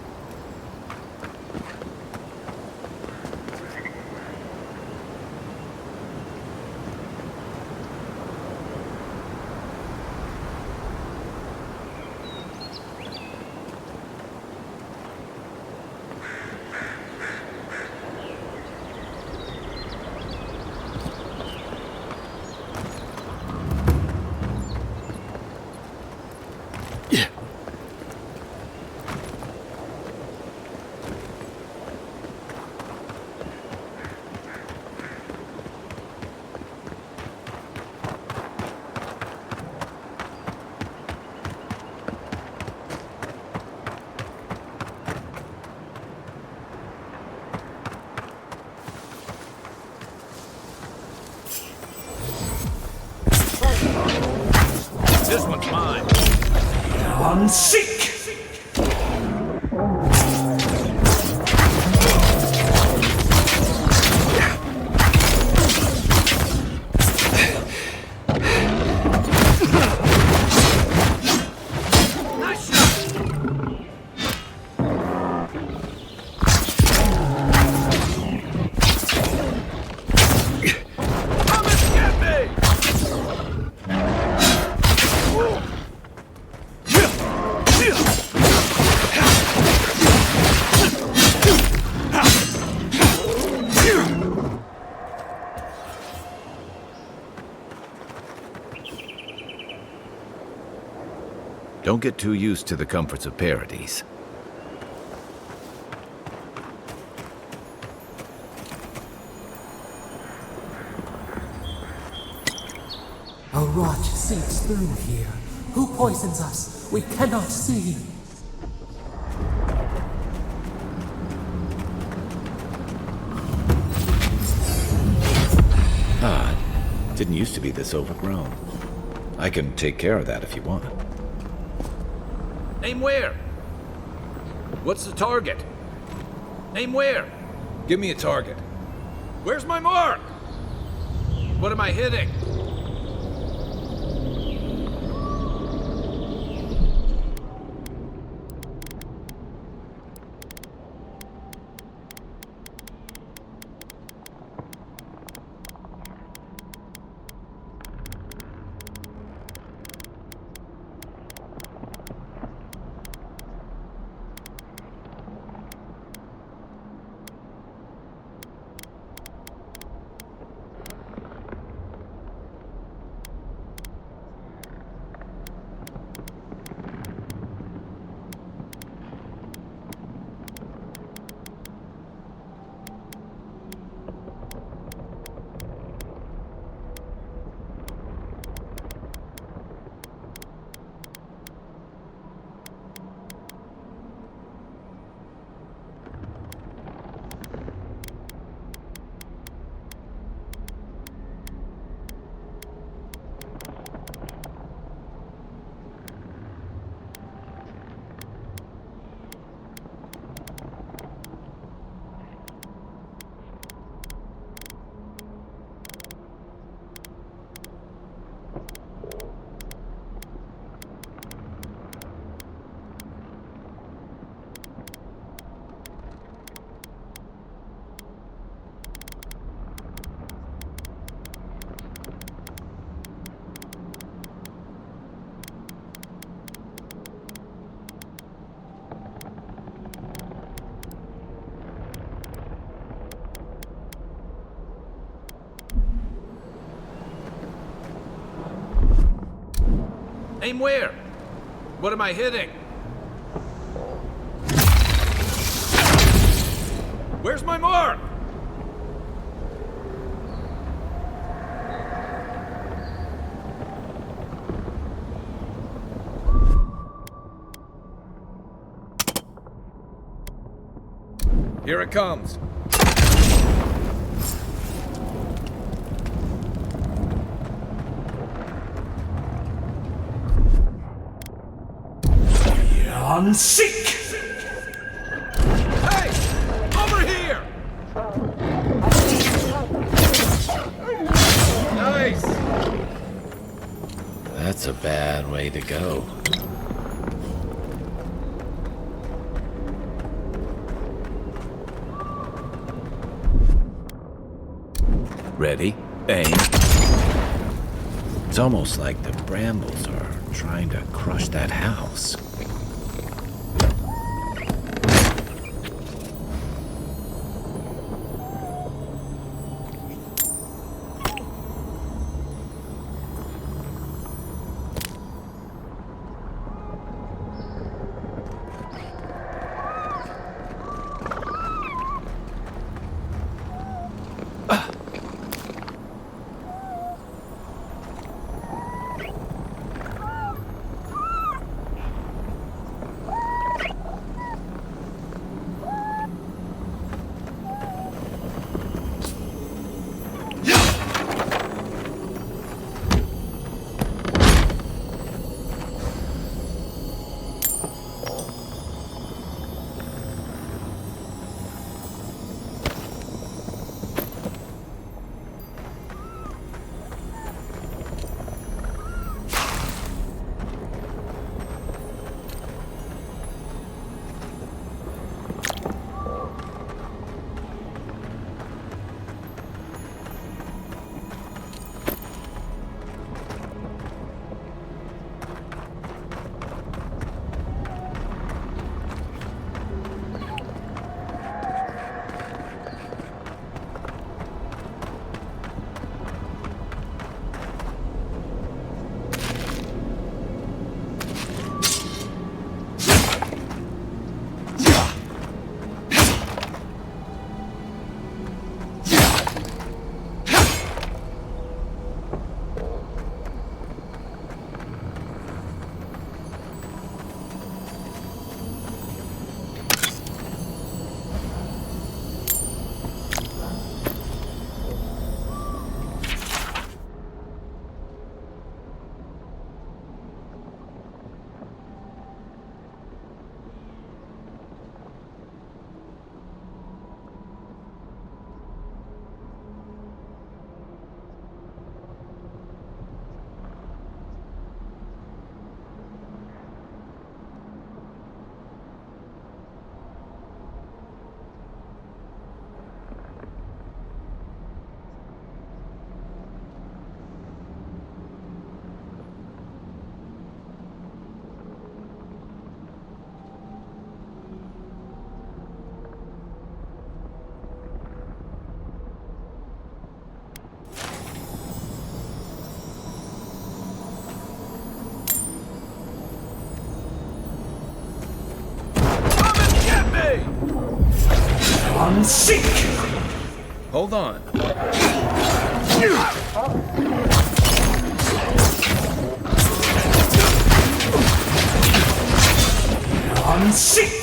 This one's mine. On seek! Nice shot. Come and get me. Don't get too used to the comforts of Paradise. A rot seeps through here. Who poisons us? We cannot see. Odd. Didn't used to be this overgrown. I can take care of that if you want. Aim where? What's the target? Aim where? Give me a target. Where's my mark? What am I hitting? Aim where? What am I hitting? Where's my mark? Here it comes. Seek! Hey! Over here! Nice! That's a bad way to go. Ready? Aim. It's almost like the brambles are trying to crush that house. Seek! Hold on. Seek!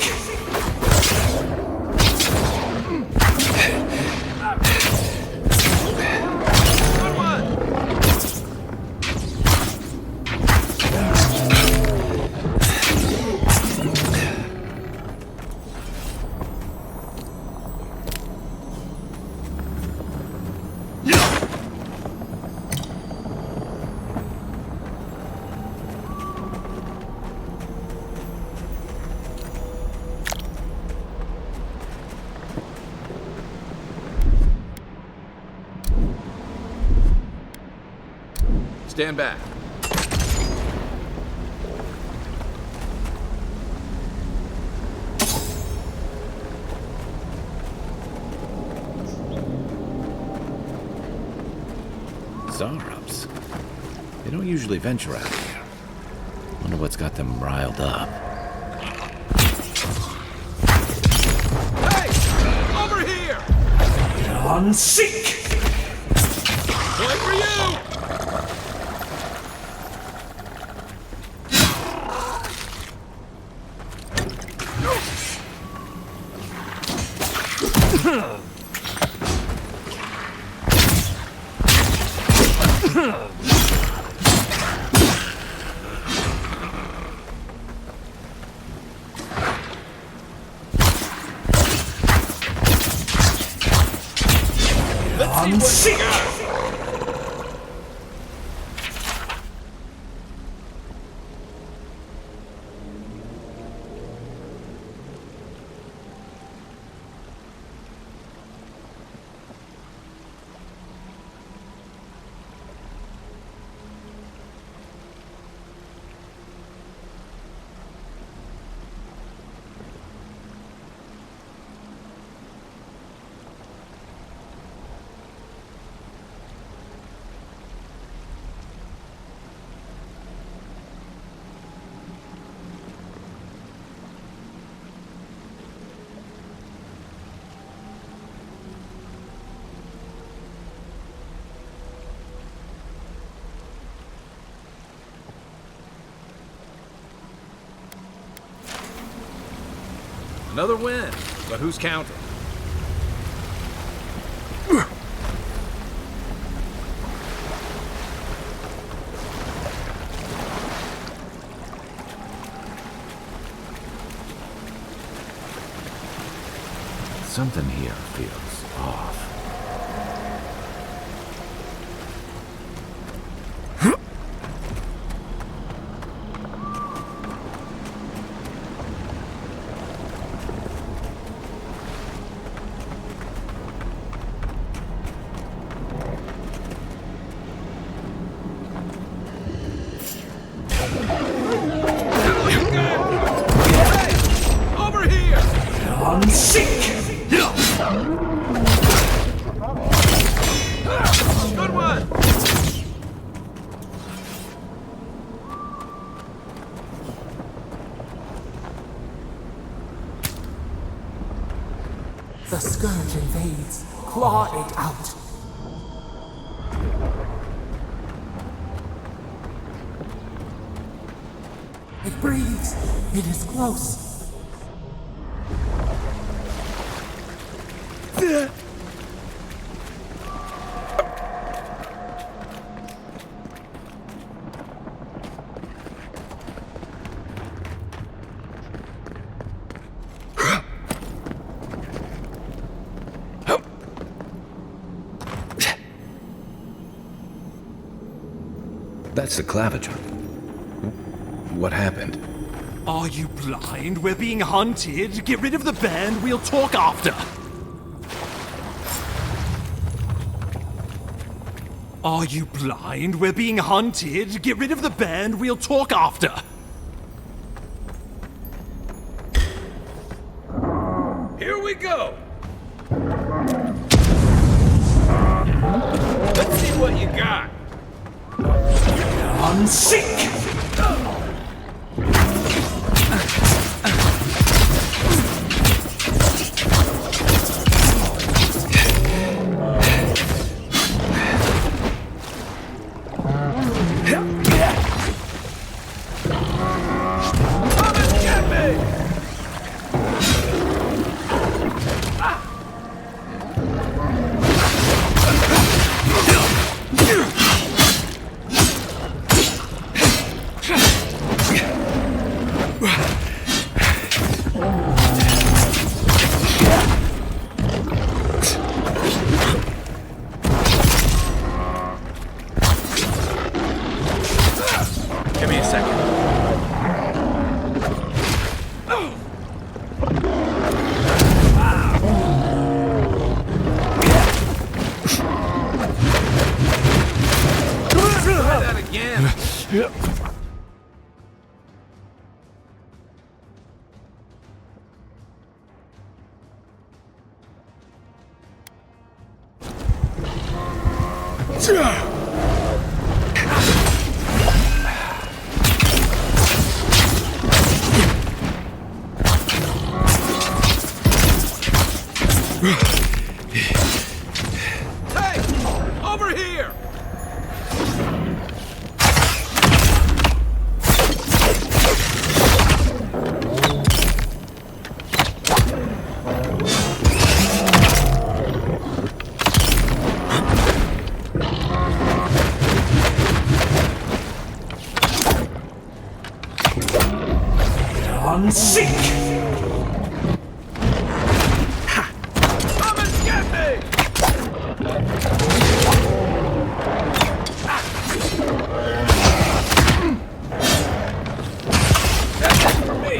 Stand back. Zarups. They don't usually venture out here. Wonder what's got them riled up. Hey! Over here! On seek! Point for you! On seek! Another win, but who's counting? Something here feels off. Over here! On seek! Good one! The scourge invades. Claw it out. It breathes. It is close. That's the claviger. What happened? Are you blind? We're being hunted. Get rid of the band. We'll talk after. Are you blind? We're being hunted. Get rid of the band. We'll talk after. Here we go! Let's see what you got! On seek! Give me a second. Try that again! Unseek! Come and get me! That's it for me!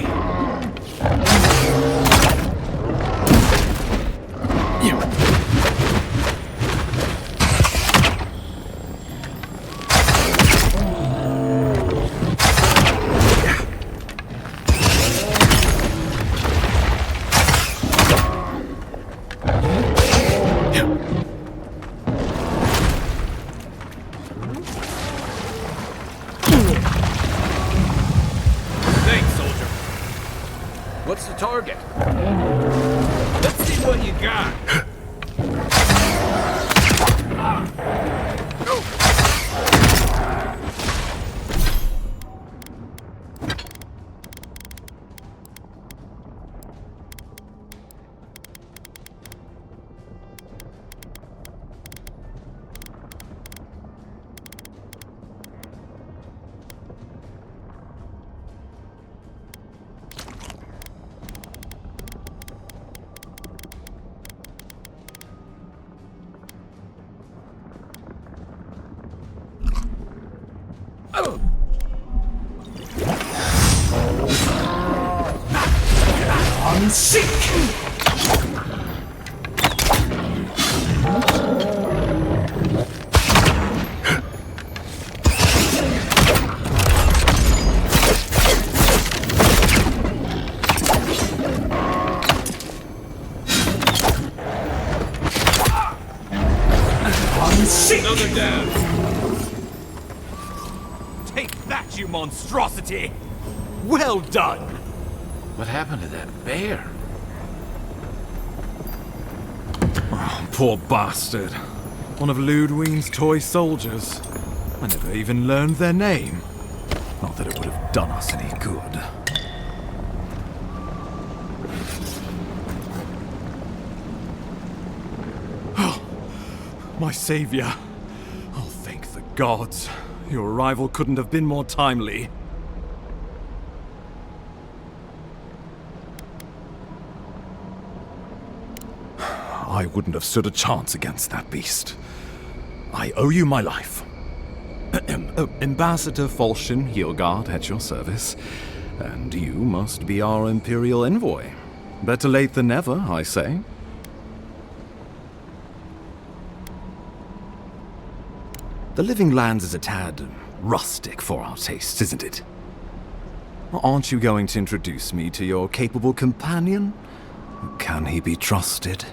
What's the target? Let's see what you got. Another down. Take that, you monstrosity! Well done! What happened to that bear? Oh, poor bastard. One of Ludwine's toy soldiers. I never even learned their name. Not that it would have done us any good. Oh, my savior. Oh, thank the gods. Your arrival couldn't have been more timely. I wouldn't have stood a chance against that beast. I owe you my life. Ambassador Falchion Heelguard at your service. And you must be our Imperial envoy. Better late than never, I say. The Living Lands is a tad rustic for our tastes, isn't it? Aren't you going to introduce me to your capable companion? Can he be trusted?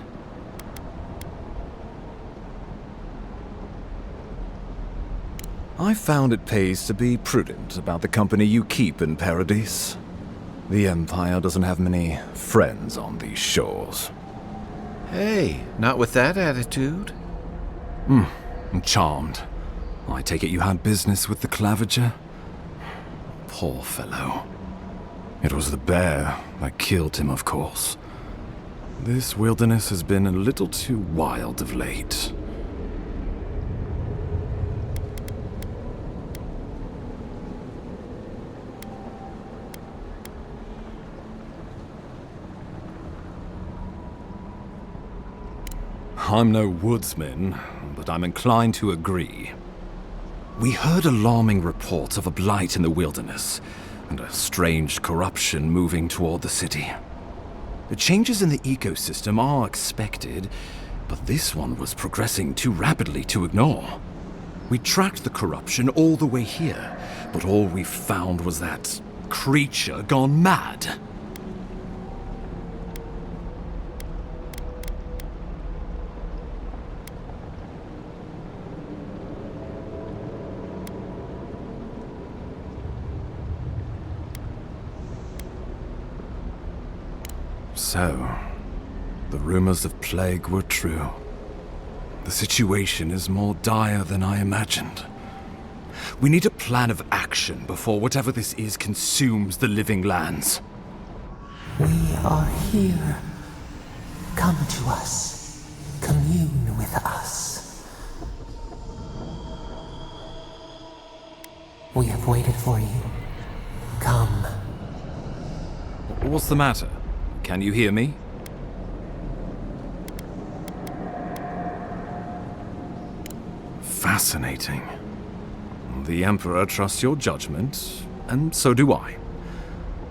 I found it pays to be prudent about the company you keep in Paradise. The Empire doesn't have many friends on these shores. Hey, not with that attitude. I'm charmed. I take it you had business with the Claviger? Poor fellow. It was the bear that killed him, of course. This wilderness has been a little too wild of late. I'm no woodsman, but I'm inclined to agree. We heard alarming reports of a blight in the wilderness, and a strange corruption moving toward the city. The changes in the ecosystem are expected, but this one was progressing too rapidly to ignore. We tracked the corruption all the way here, but all we found was that creature gone mad. So, the rumors of plague were true. The situation is more dire than I imagined. We need a plan of action before whatever this is consumes the Living Lands. We are here. Come to us. Commune with us. We have waited for you. Come. What's the matter? Can you hear me? Fascinating. The Emperor trusts your judgment, and so do I.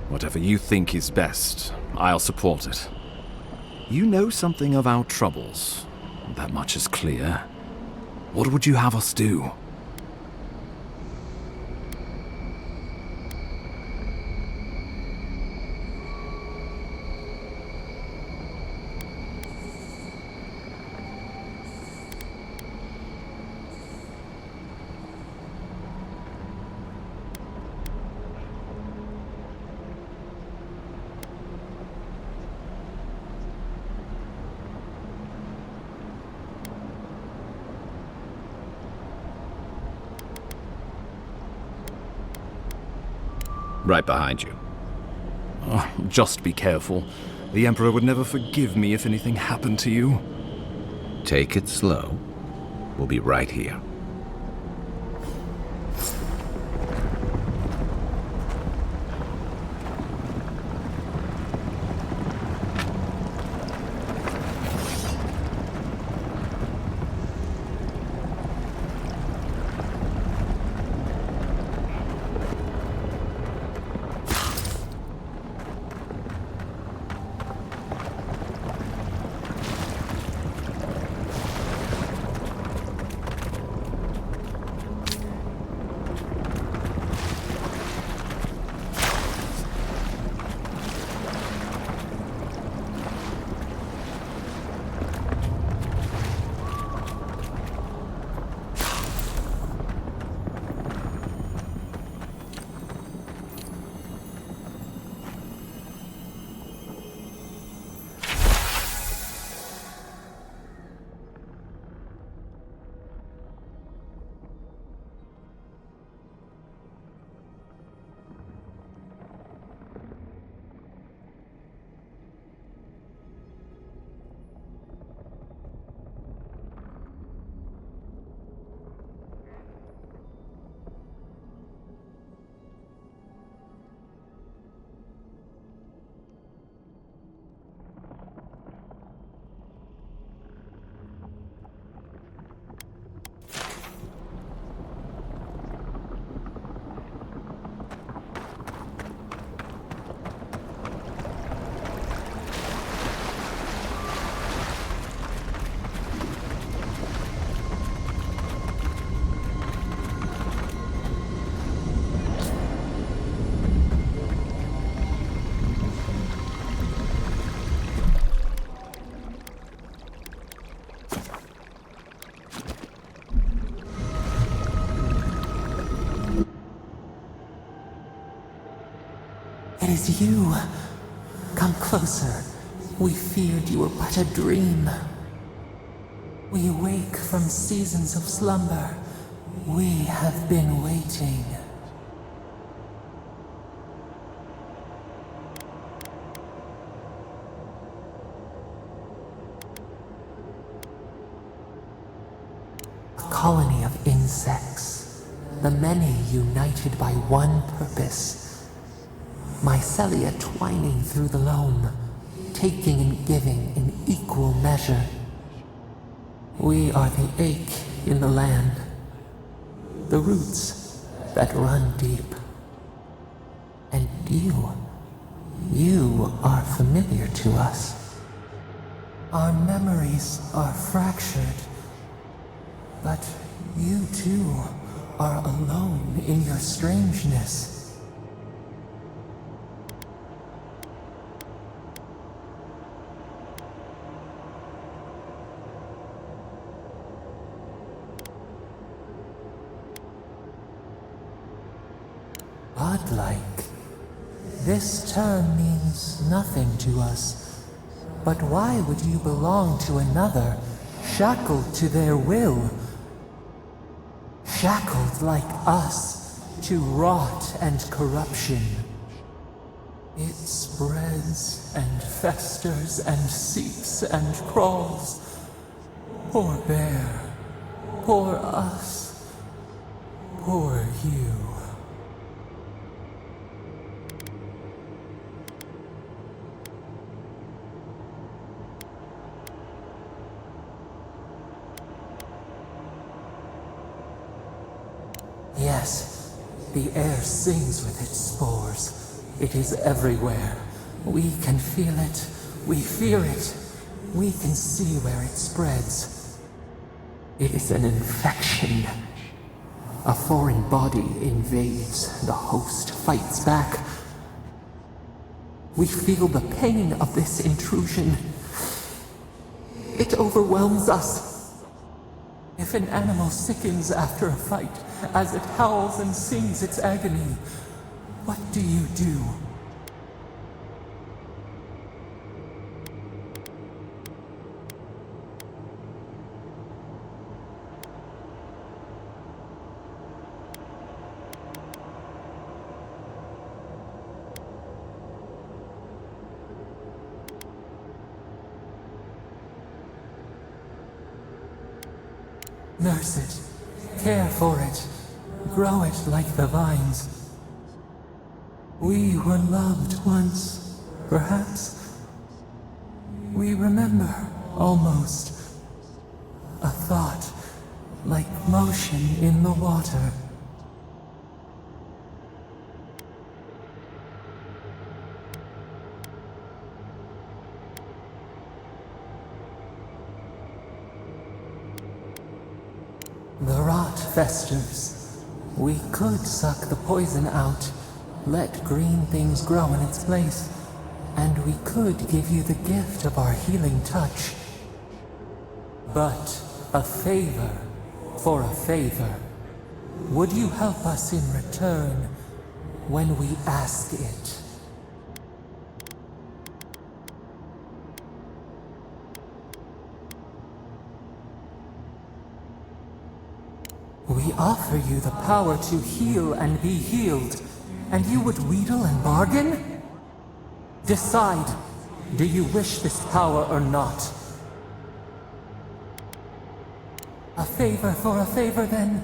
Whatever you think is best, I'll support it. You know something of our troubles. That much is clear. What would you have us do? Right behind you. Oh, just be careful. The Emperor would never forgive me if anything happened to you. Take it slow. We'll be right here. It is you. Come closer. We feared you were but a dream. We awake from seasons of slumber. We have been waiting. A colony of insects, the many united by one purpose. Mycelia twining through the loam, taking and giving in equal measure. We are the ache in the land, the roots that run deep. And you are familiar to us. Our memories are fractured, but you too are alone in your strangeness. Godlike. This term means nothing to us. But why would you belong to another, shackled to their will? Shackled like us to rot and corruption. It spreads and festers and seeps and crawls. Poor bear. Poor us. Poor you. Yes, the air sings with its spores. It is everywhere. We can feel it. We fear it. We can see where it spreads. It is an infection. A foreign body invades. The host fights back. We feel the pain of this intrusion. It overwhelms us. If an animal sickens after a fight, as it howls and sings its agony, what do you do? Nurse it, care for it, grow it like the vines. We were loved once, perhaps. We remember, almost. A thought, like motion in the water. The rot festers. We could suck the poison out, let green things grow in its place, and we could give you the gift of our healing touch. But a favor for a favor. Would you help us in return when we ask it? We offer you the power to heal and be healed, and you would wheedle and bargain? Decide, do you wish this power or not? A favor for a favor then.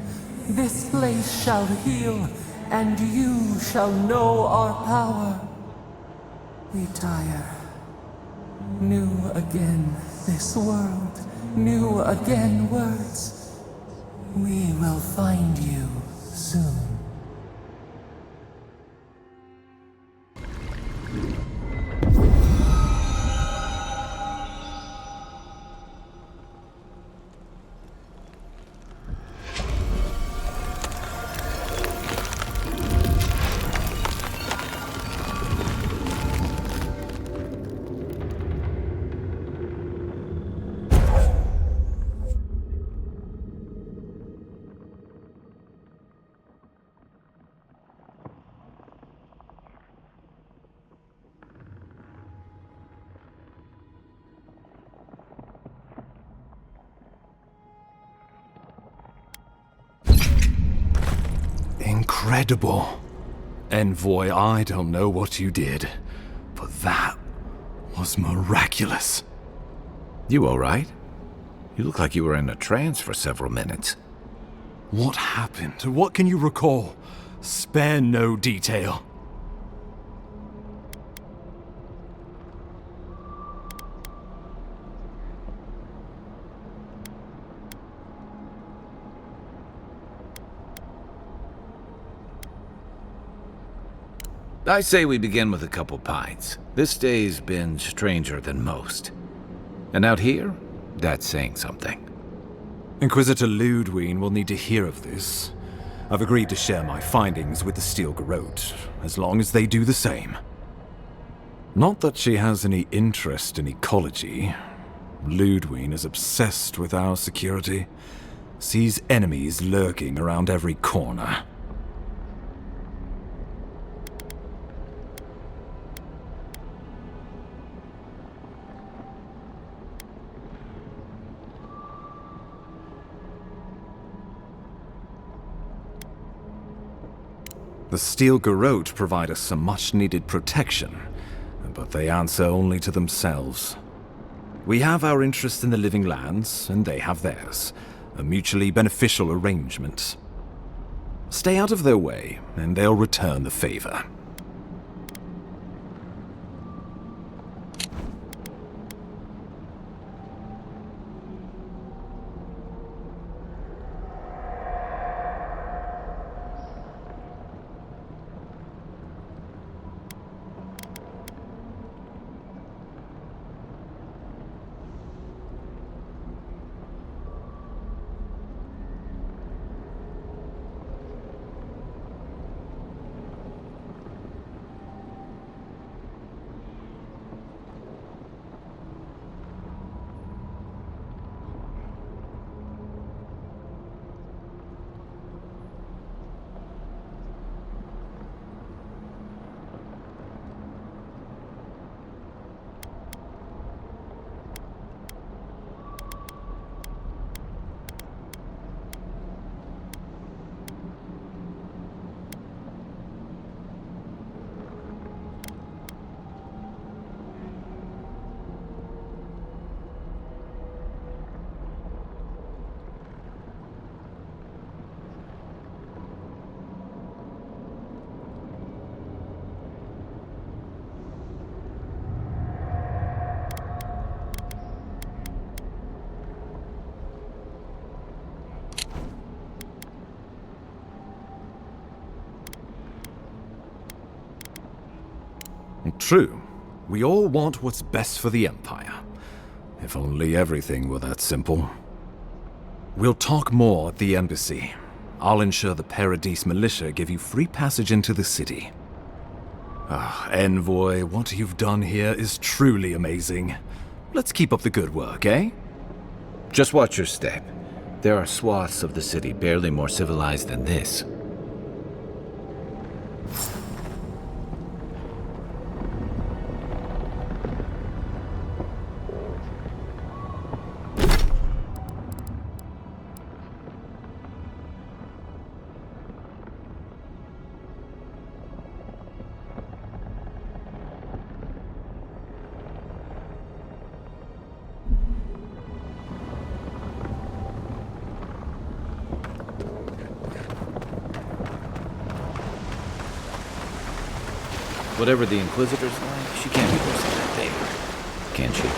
This place shall heal, and you shall know our power. We tire. New again this world, new again words. We will find you soon. Incredible. Envoy, I don't know what you did, but that was miraculous. You all right? You look like you were in a trance for several minutes. What happened? What can you recall? Spare no detail. I say we begin with a couple pints. This day's been stranger than most. And out here, that's saying something. Inquisitor Ludwine will need to hear of this. I've agreed to share my findings with the Steel Garrote, as long as they do the same. Not that she has any interest in ecology. Ludwine is obsessed with our security, sees enemies lurking around every corner. The Steel Garrote provide us some much-needed protection, but they answer only to themselves. We have our interest in the living lands, and they have theirs. A mutually beneficial arrangement. Stay out of their way, and they'll return the favor. True. We all want what's best for the Empire. If only everything were that simple. We'll talk more at the embassy. I'll ensure the Paradise militia give you free passage into the city. Envoy, what you've done here is truly amazing. Let's keep up the good work, eh? Just watch your step. There are swaths of the city barely more civilized than this. Whatever the Inquisitor's like, she can't be worse than that there, can she?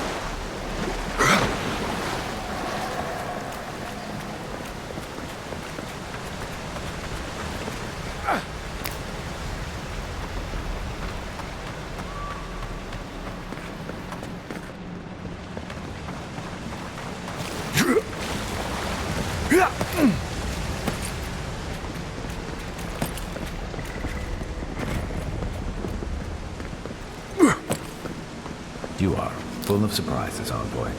You are full of surprises, Envoy.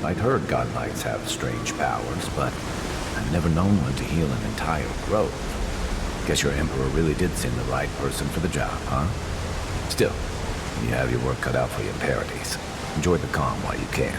I'd heard godlights have strange powers, but I've never known one to heal an entire grove. Guess your Emperor really did send the right person for the job, huh? Still, you have your work cut out for you in Paradise. Enjoy the calm while you can.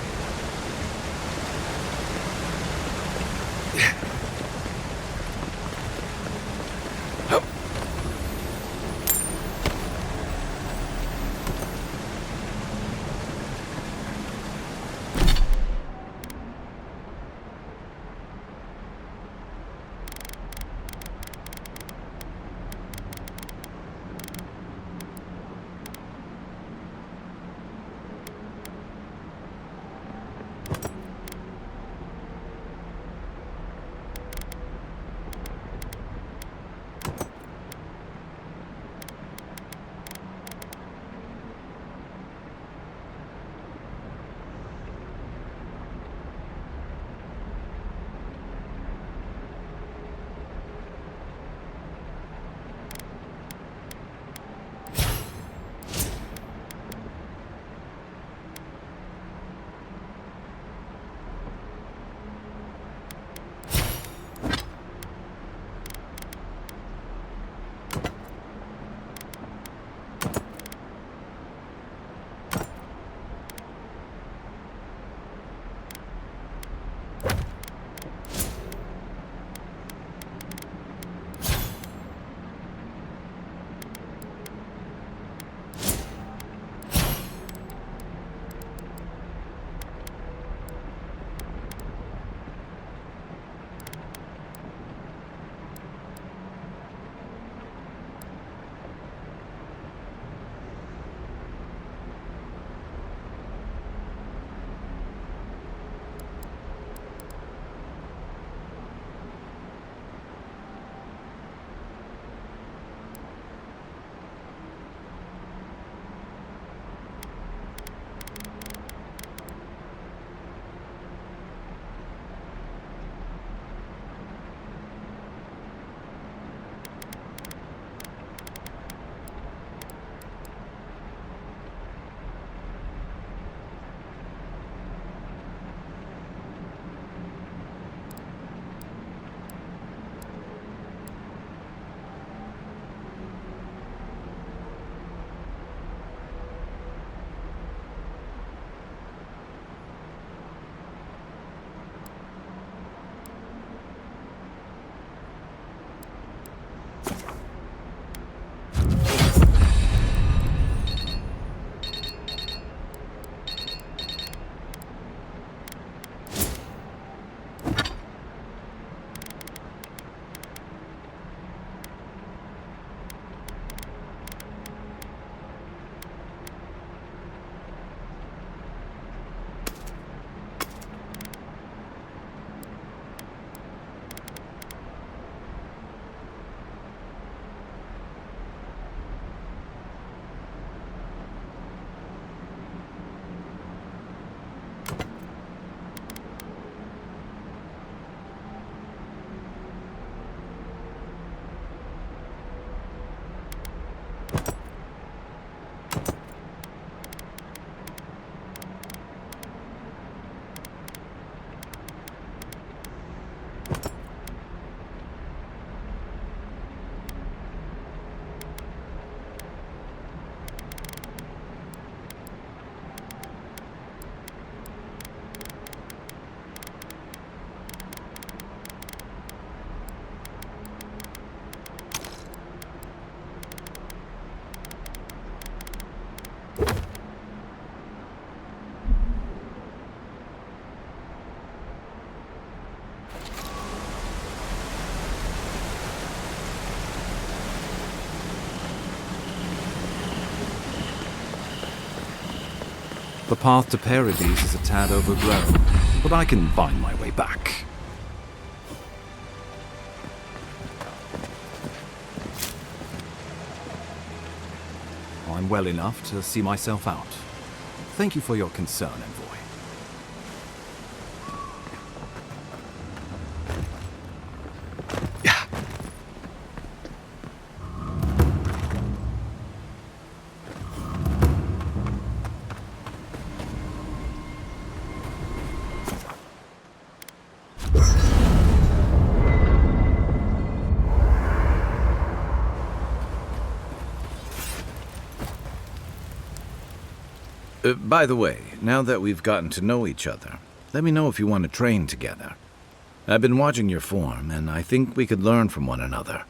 The path to Paradise is a tad overgrown, but I can find my way back. I'm well enough to see myself out. Thank you for your concern, Envoy. By the way, now that we've gotten to know each other, let me know if you want to train together. I've been watching your form, and I think we could learn from one another.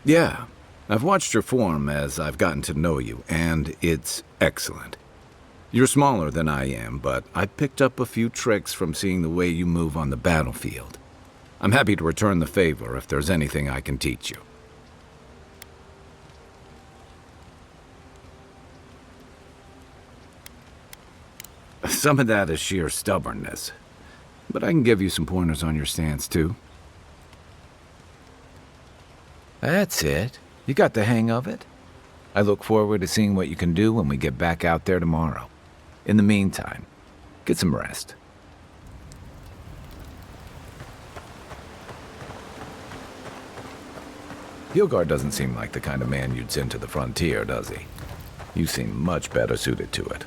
Yeah, I've watched your form as I've gotten to know you, and it's excellent. You're smaller than I am, but I picked up a few tricks from seeing the way you move on the battlefield. I'm happy to return the favor if there's anything I can teach you. Some of that is sheer stubbornness, but I can give you some pointers on your stance, too. That's it. You got the hang of it. I look forward to seeing what you can do when we get back out there tomorrow. In the meantime, get some rest. Hilgard doesn't seem like the kind of man you'd send to the frontier, does he? You seem much better suited to it.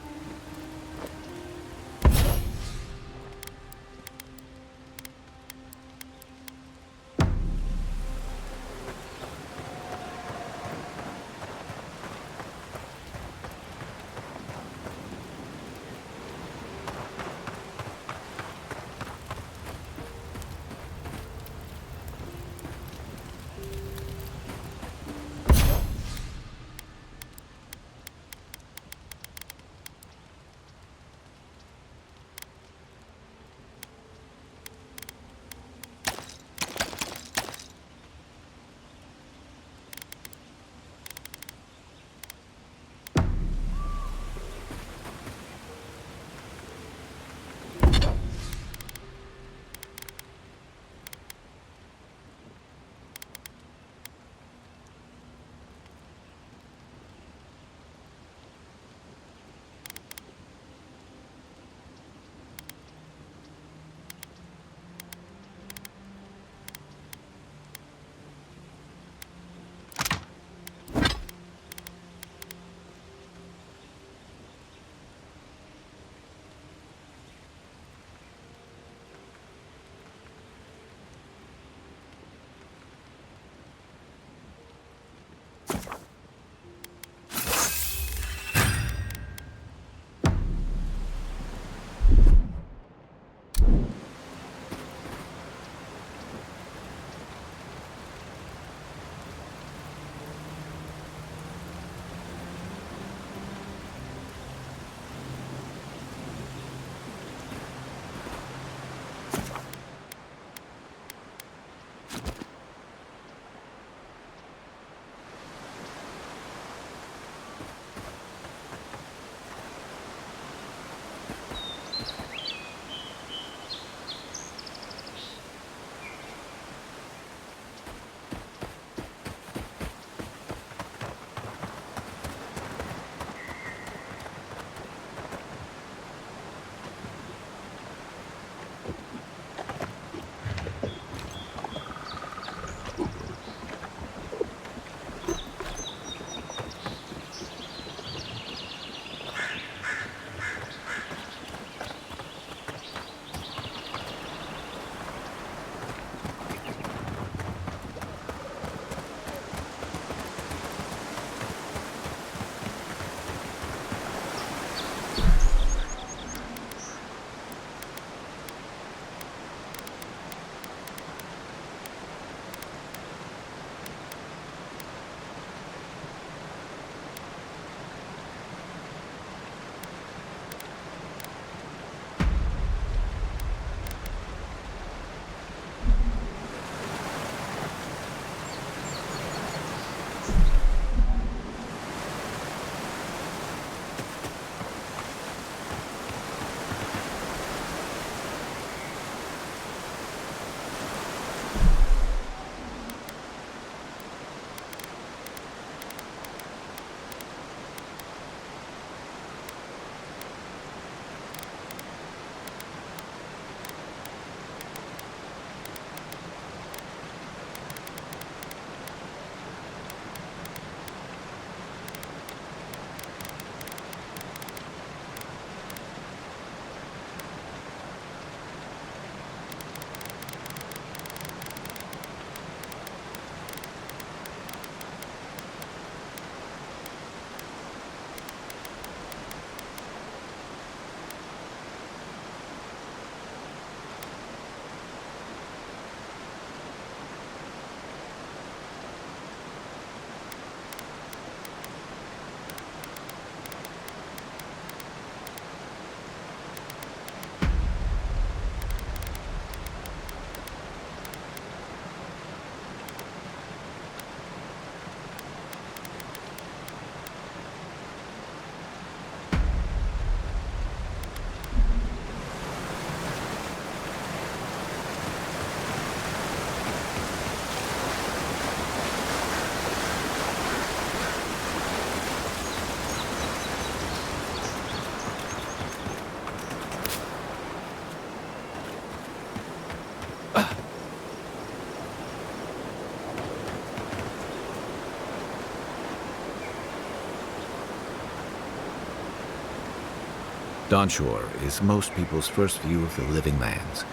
Dawnshore is most people's first view of the living lands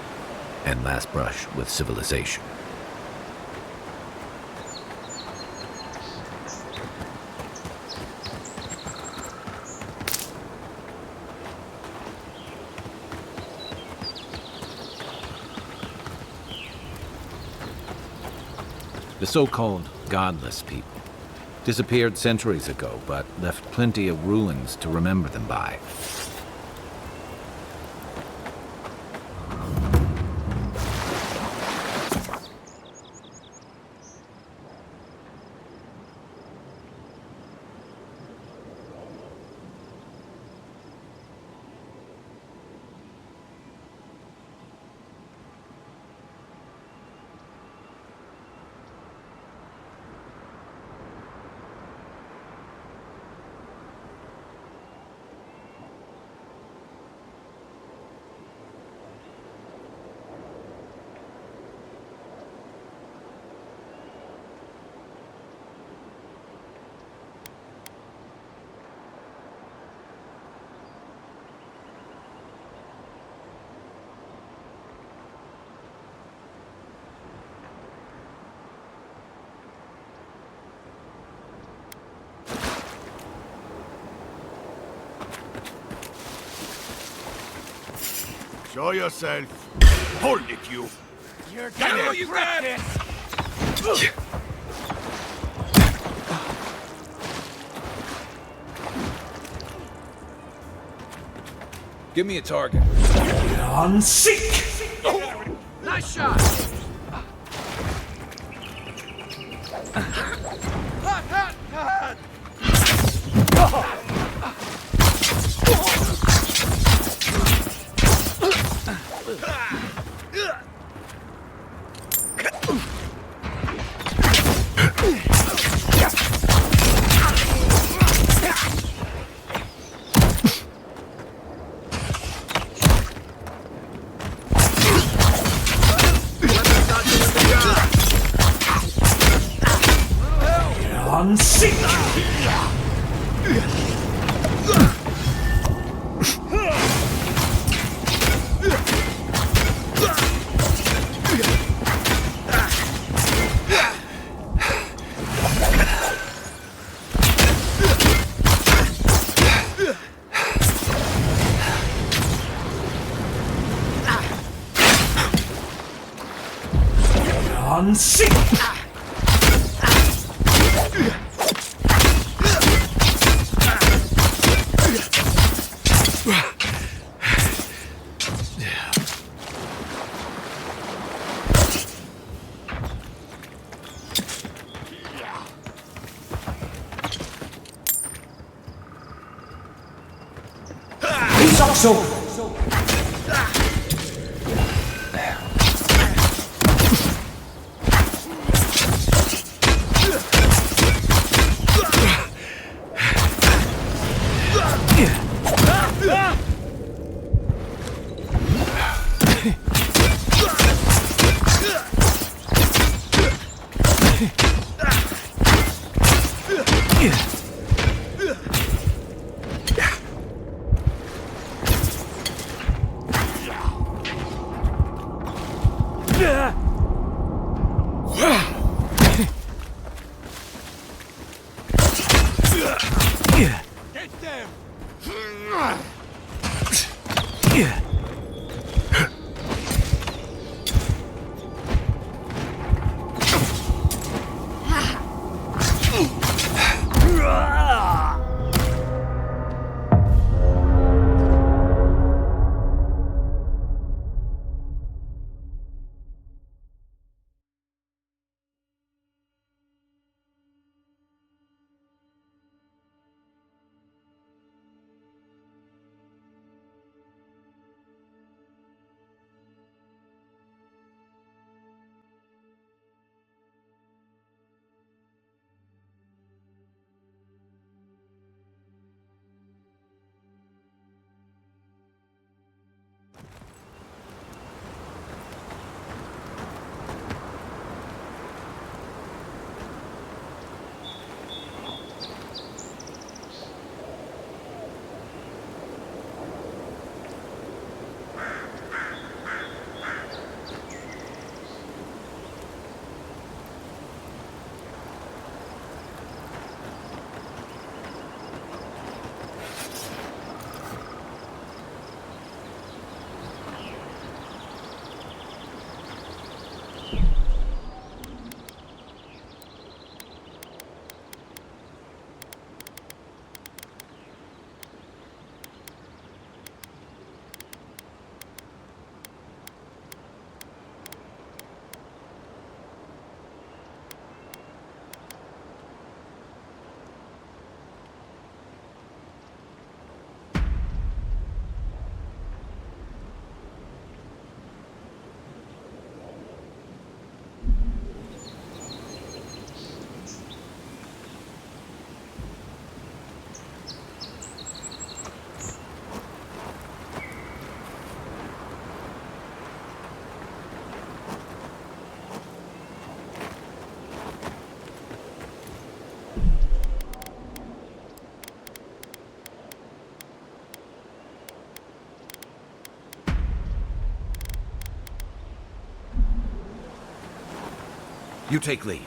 and last brush with civilization. The so-called godless people disappeared centuries ago, but left plenty of ruins to remember them by. Show yourself. Hold it, you. You're gonna regret this. Give me a target. On seek. Nice shot. Hot, hot, hot. On seek. On seek. He's also... Get them. You take lead.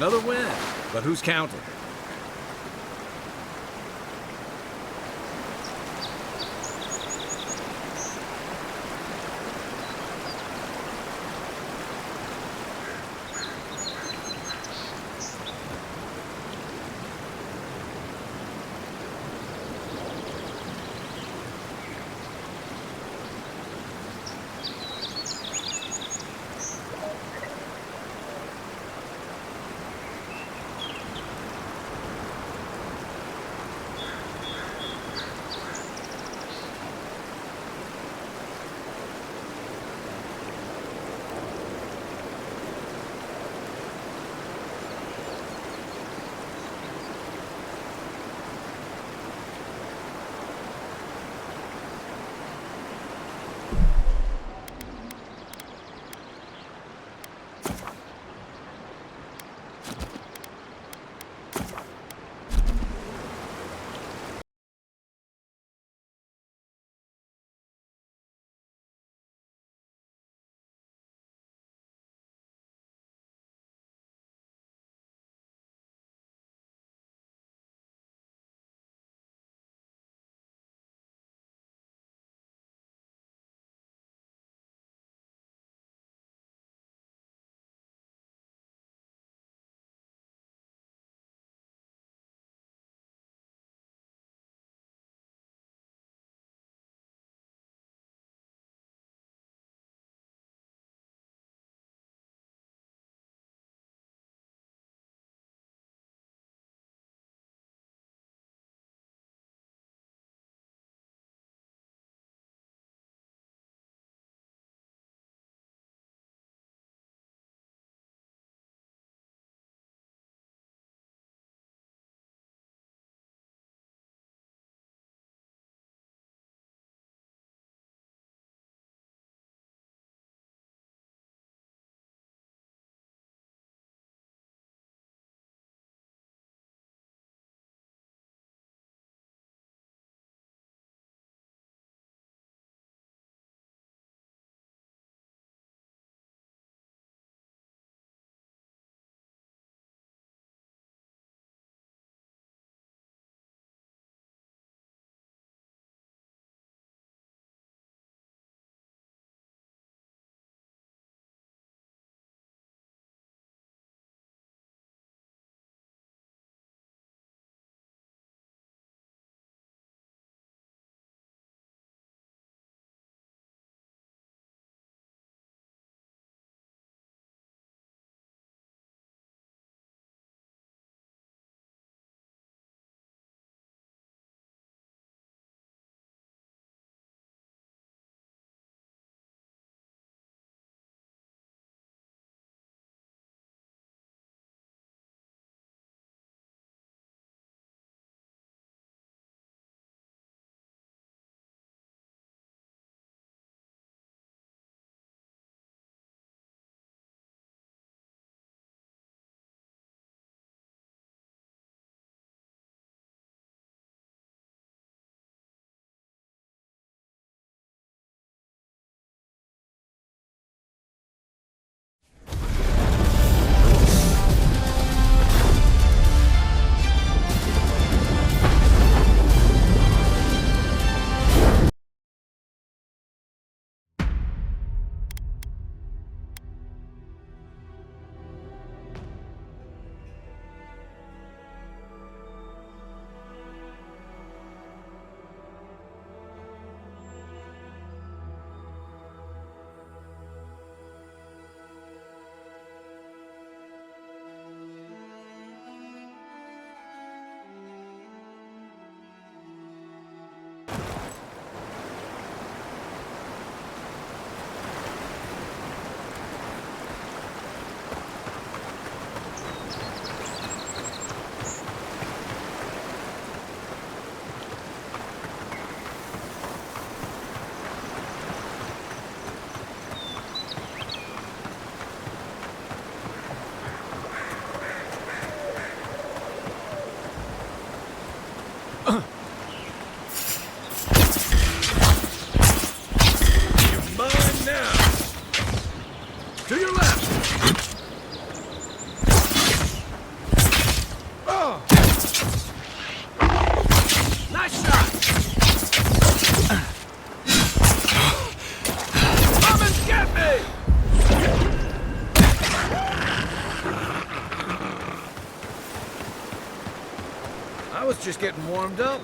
Another win. But who's counting? both just getting warmed up.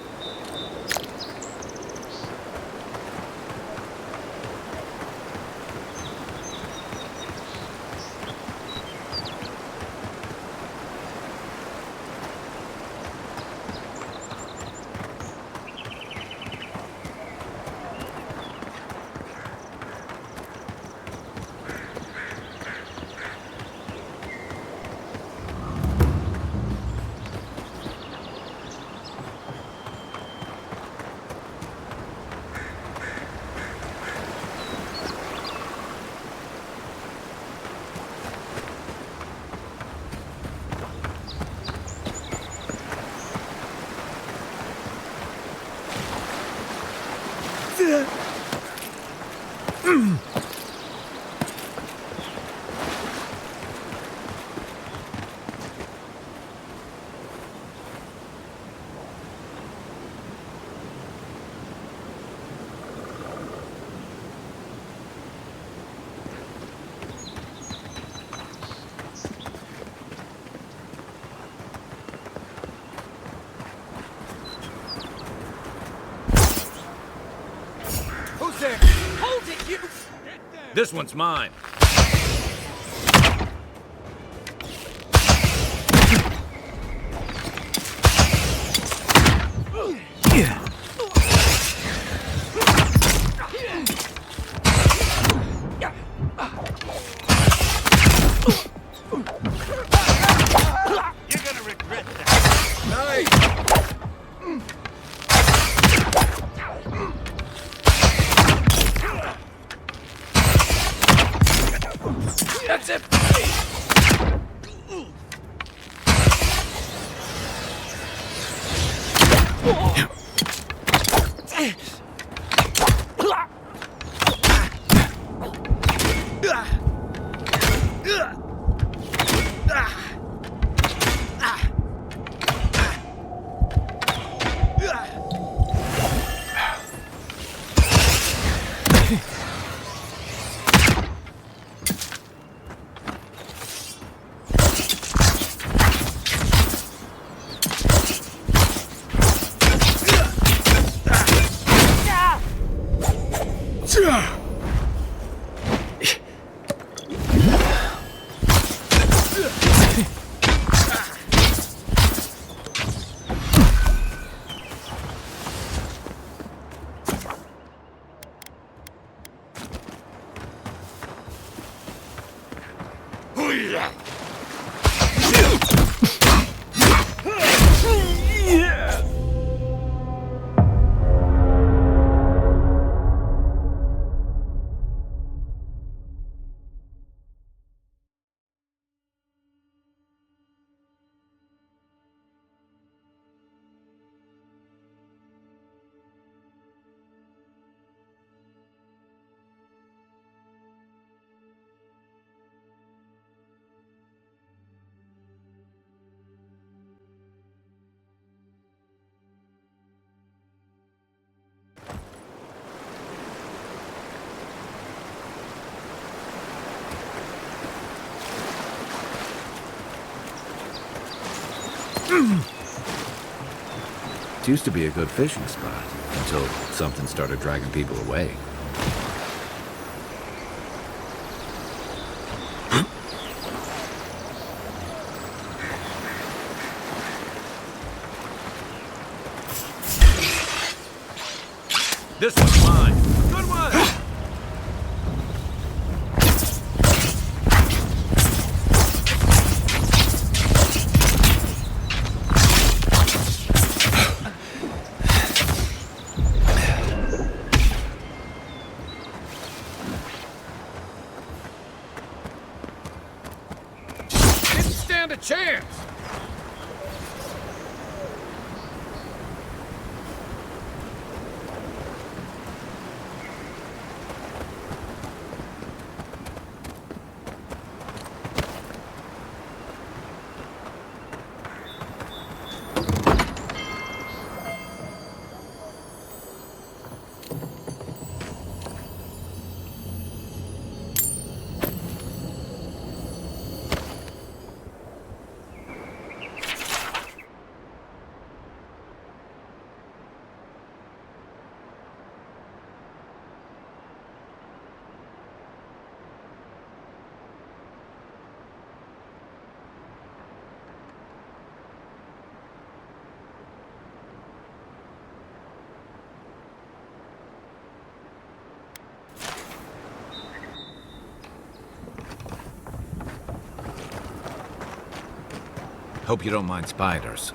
Who's there? Hold it, you! This one's mine. You're gonna regret that. Nice! That's it! It used to be a good fishing spot until something started dragging people away. This one's mine. Good one! Didn't stand a chance! Hope you don't mind spiders.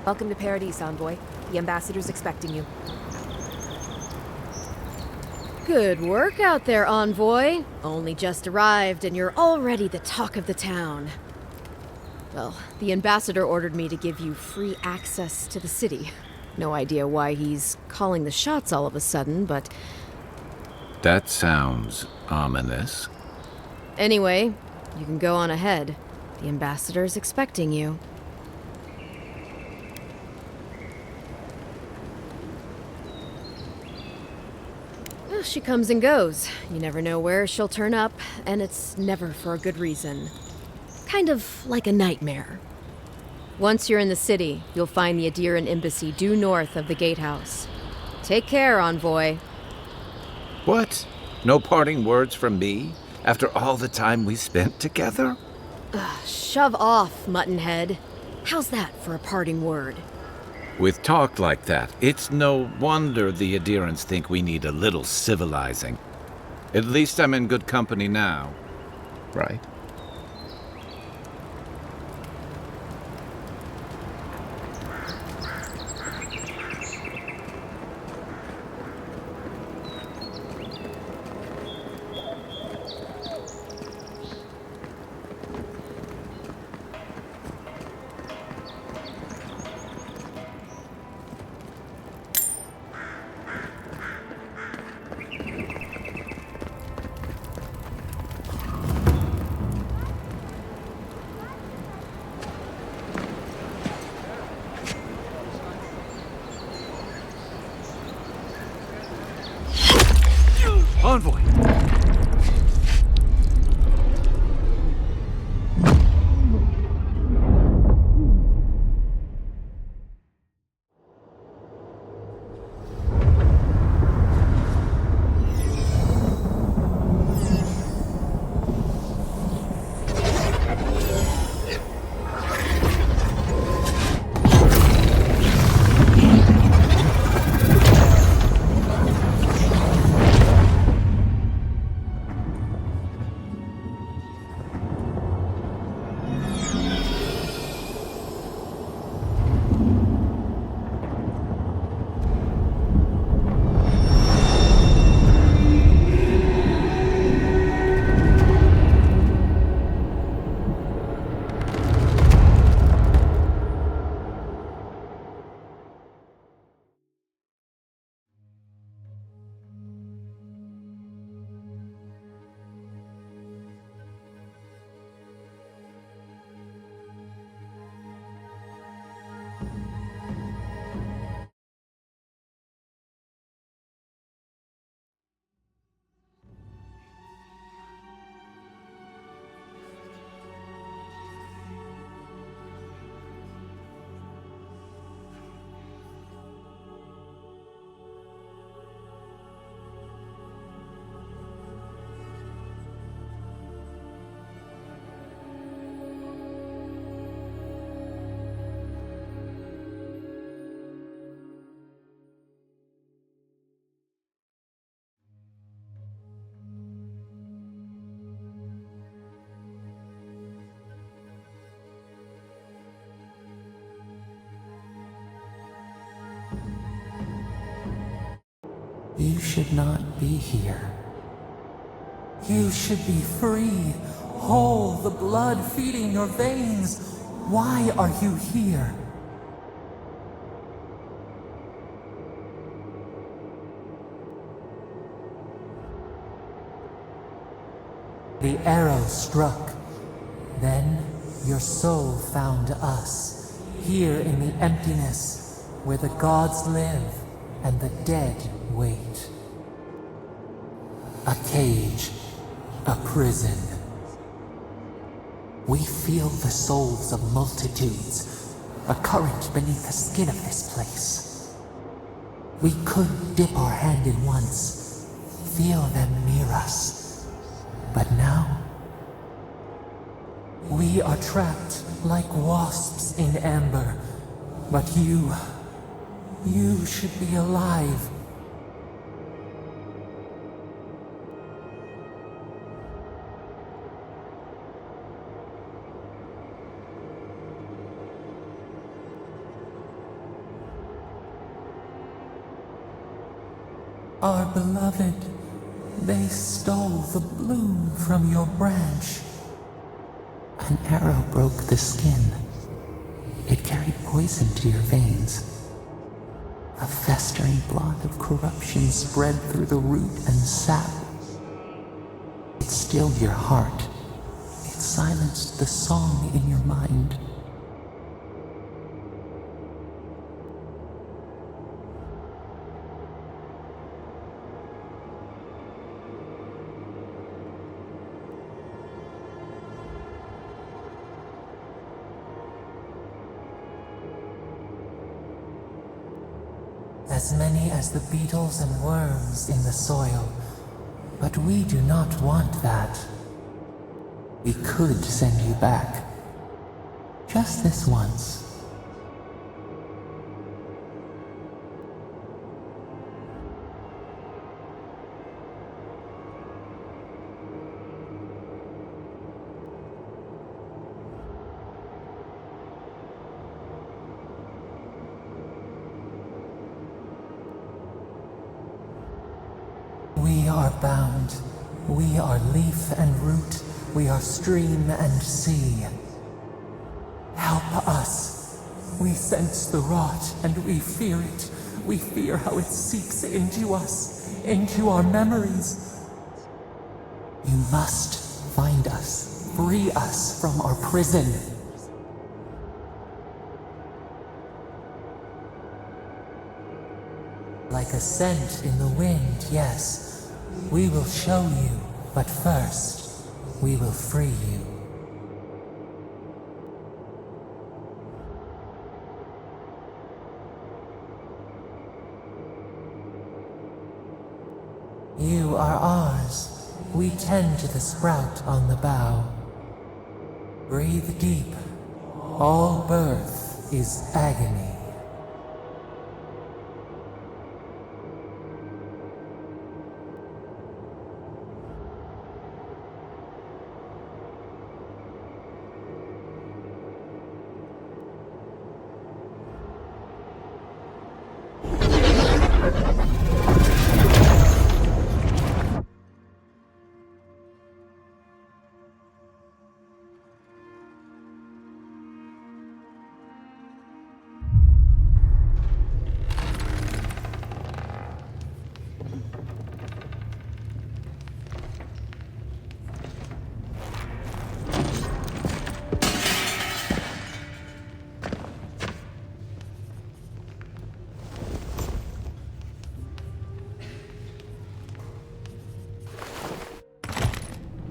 Welcome to Paradise, Envoy. The ambassador's expecting you. Good work out there, Envoy. Only just arrived and you're already the talk of the town. Well, the ambassador ordered me to give you free access to the city. No idea why he's calling the shots all of a sudden, but... That sounds ominous. Anyway, you can go on ahead. The ambassador's expecting you. Well, she comes and goes. You never know where she'll turn up, and it's never for a good reason. Kind of like a nightmare. Once you're in the city, you'll find the Adiran embassy due north of the gatehouse. Take care, Envoy. What? No parting words from me? After all the time we spent together? Shove off, Muttonhead. How's that for a parting word? With talk like that, it's no wonder the Adirans think we need a little civilizing. At least I'm in good company now, right? Envoy! You should not be here. You should be free, whole, the blood feeding your veins. Why are you here? The arrow struck. Then your soul found us, here in the emptiness, where the gods live and the dead wait. A cage, a prison. We feel the souls of multitudes, a current beneath the skin of this place. We could dip our hand in once, feel them near us. But now, we are trapped like wasps in amber. But you should be alive. Our beloved, they stole the bloom from your branch. An arrow broke the skin. It carried poison to your veins. A festering blot of corruption spread through the root and sap. It stilled your heart. It silenced the song in your mind. As many as the beetles and worms in the soil. But we do not want that. We could send you back. Just this once. We are bound. We are leaf and root. We are stream and sea. Help us. We sense the rot and we fear it. We fear how it seeps into us, into our memories. You must find us, free us from our prison. Like a scent in the wind, yes. We will show you, but first, we will free you. You are ours. We tend to the sprout on the bough. Breathe deep. All birth is agony.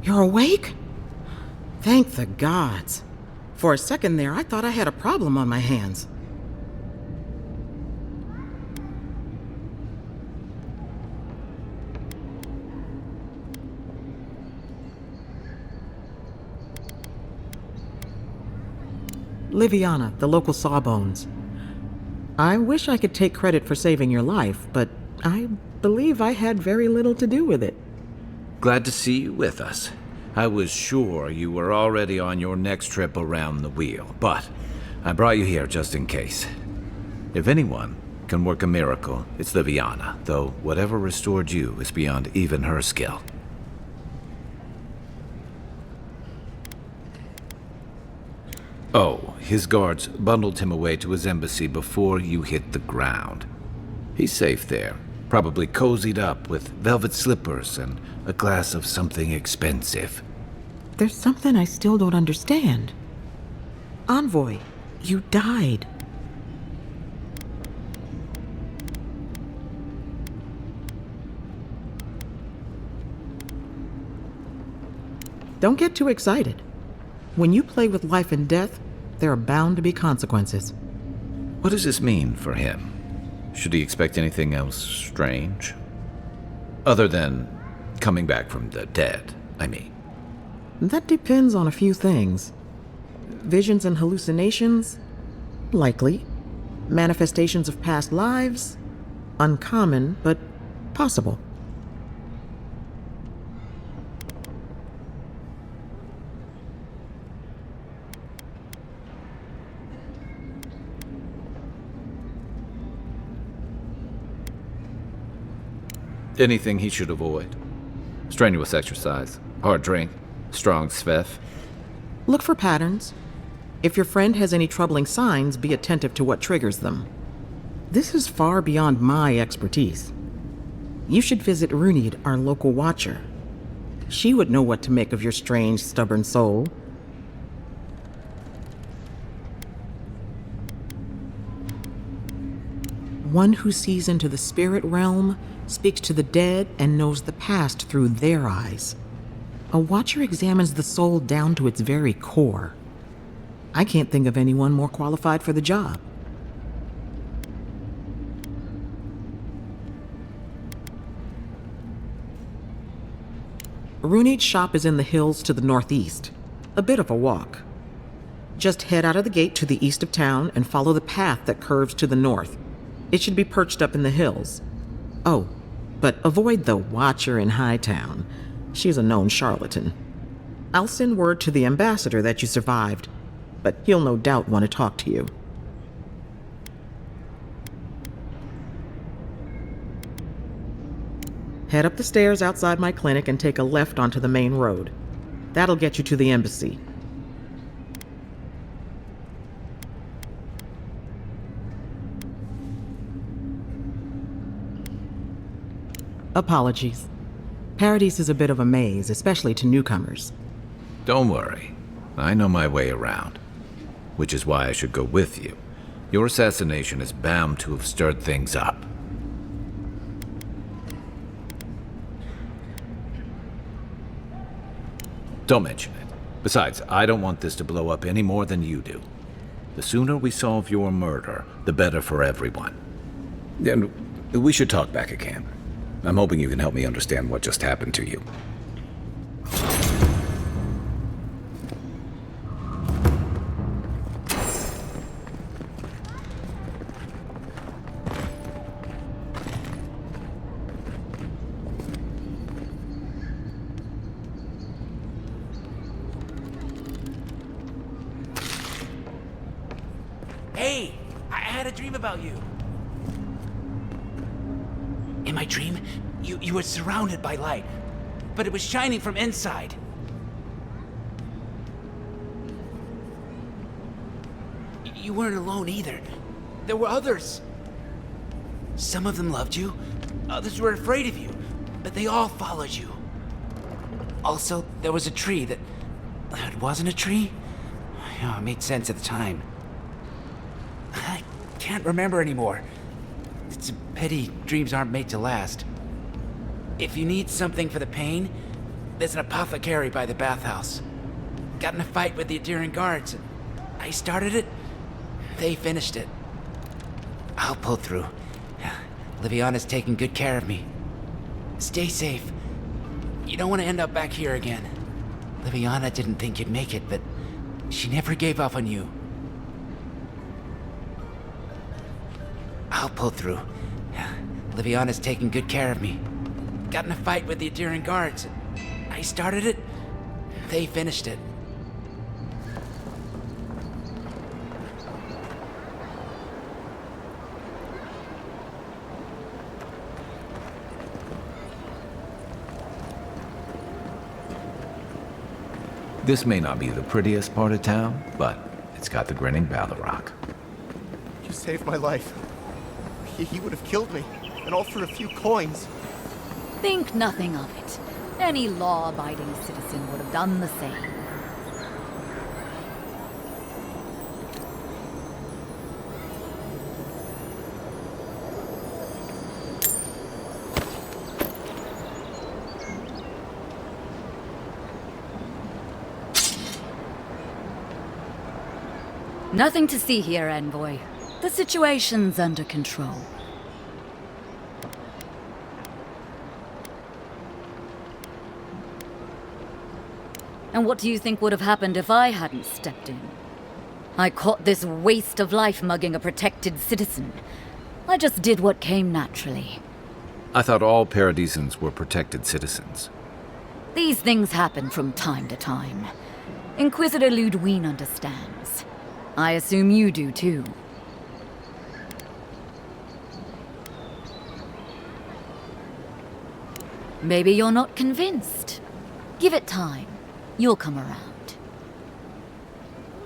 You're awake? Thank the gods. For a second there, I thought I had a problem on my hands. Liviana, the local Sawbones. I wish I could take credit for saving your life, but I believe I had very little to do with it. Glad to see you with us. I was sure you were already on your next trip around the wheel, but I brought you here just in case. If anyone can work a miracle, it's Liviana, though whatever restored you is beyond even her skill. Oh, his guards bundled him away to his embassy before you hit the ground. He's safe there, probably cozied up with velvet slippers and a glass of something expensive. There's something I still don't understand. Envoy, you died. Don't get too excited. When you play with life and death, there are bound to be consequences. What does this mean for him? Should he expect anything else strange? Other than coming back from the dead, I mean. That depends on a few things. Visions and hallucinations? Likely. Manifestations of past lives? Uncommon, but possible. Anything he should avoid? Strenuous exercise, hard drink, strong sveff. Look for patterns. If your friend has any troubling signs, be attentive to what triggers them. This is far beyond my expertise. You should visit Runid, our local watcher. She would know what to make of your strange, stubborn soul. One who sees into the spirit realm, speaks to the dead, and knows the past through their eyes. A watcher examines the soul down to its very core. I can't think of anyone more qualified for the job. Runid's shop is in the hills to the northeast. A bit of a walk. Just head out of the gate to the east of town and follow the path that curves to the north. It should be perched up in the hills. Oh, but avoid the Watcher in Hightown. She's a known charlatan. I'll send word to the ambassador that you survived, but he'll no doubt want to talk to you. Head up the stairs outside my clinic and take a left onto the main road. That'll get you to the embassy. Apologies. Paradise is a bit of a maze, especially to newcomers. Don't worry. I know my way around. Which is why I should go with you. Your assassination is bound to have stirred things up. Don't mention it. Besides, I don't want this to blow up any more than you do. The sooner we solve your murder, the better for everyone. And we should talk back at camp. I'm hoping you can help me understand what just happened to you. Hey, I had a dream about you. In my dream, you were surrounded by light, but it was shining from inside. You weren't alone either. There were others. Some of them loved you, others were afraid of you, but they all followed you. Also, there was a tree that... It wasn't a tree? It made sense at the time. I can't remember anymore. It's a pity dreams aren't made to last. If you need something for the pain, there's an apothecary by the bathhouse. Got in a fight with the Adirian guards. I started it, they finished it. I'll pull through. Liviana's taking good care of me. Stay safe. You don't want to end up back here again. Liviana didn't think you'd make it, but she never gave up on you. I'll pull through. Liviana's taking good care of me. Got in a fight with the Adirian guards. I started it, they finished it. This may not be the prettiest part of town, but it's got the grinning Balrog. You saved my life. He would have killed me, and all for a few coins. Think nothing of it. Any law-abiding citizen would have done the same. Nothing to see here, Envoy. The situation's under control. And what do you think would have happened if I hadn't stepped in? I caught this waste of life mugging a protected citizen. I just did what came naturally. I thought all Paradisans were protected citizens. These things happen from time to time. Inquisitor Ludwine understands. I assume you do too. Maybe you're not convinced. Give it time. You'll come around.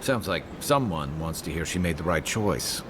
Sounds like someone wants to hear she made the right choice.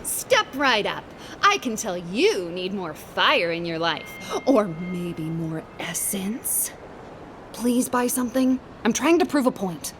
Step right up. I can tell you need more fire in your life. Or maybe more essence. Please buy something. I'm trying to prove a point.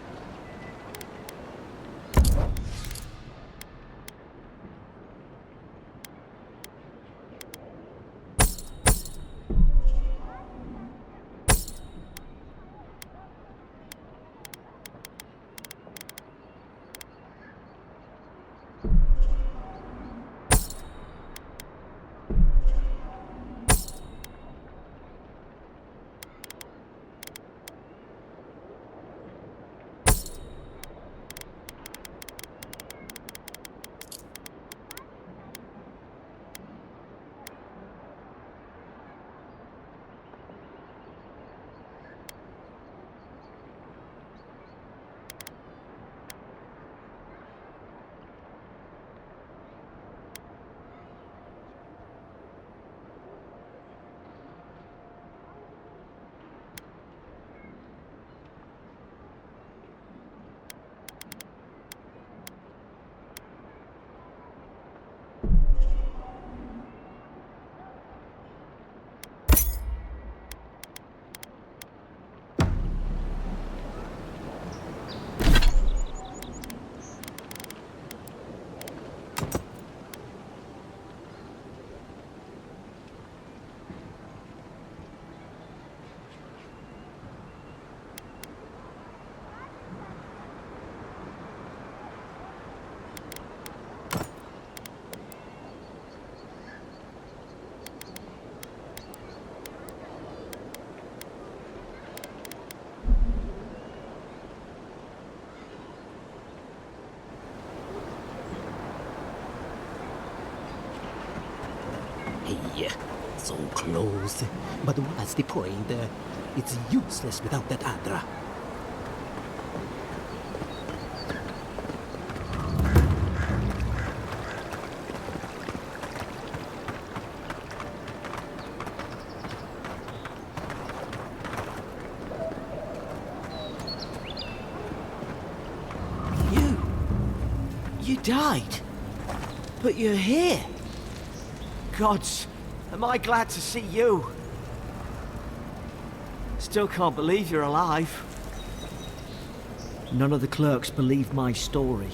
close. But what's the point? It's useless without that Adra. You died. But you're here. Gods, am I glad to see you. Still can't believe you're alive. None of the clerks believed my story.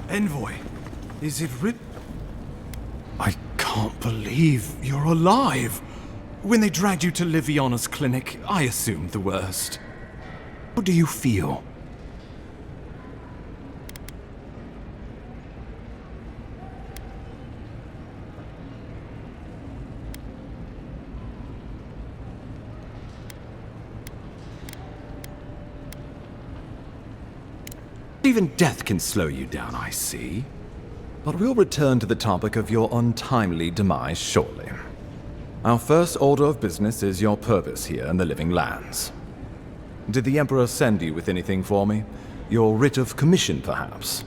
Envoy, is it I can't believe you're alive. When they dragged you to Liviana's clinic, I assumed the worst. How do you feel? Even death can slow you down, I see. But we'll return to the topic of your untimely demise shortly. Our first order of business is your purpose here in the Living Lands. Did the Emperor send you with anything for me? Your writ of commission, perhaps?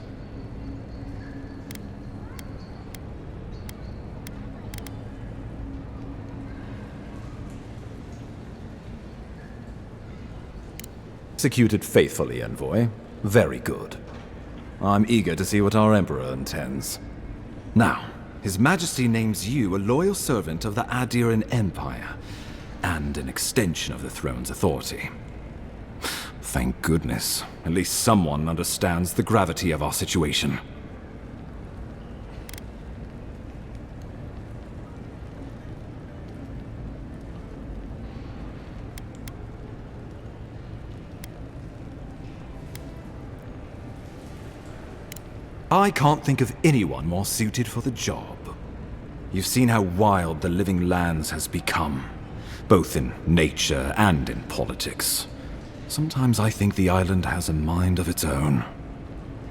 Executed faithfully, Envoy. Very good. I'm eager to see what our Emperor intends. Now, His Majesty names you a loyal servant of the Adiran Empire, and an extension of the throne's authority. Thank goodness. At least someone understands the gravity of our situation. I can't think of anyone more suited for the job. You've seen how wild the Living Lands has become, both in nature and in politics. Sometimes I think the island has a mind of its own.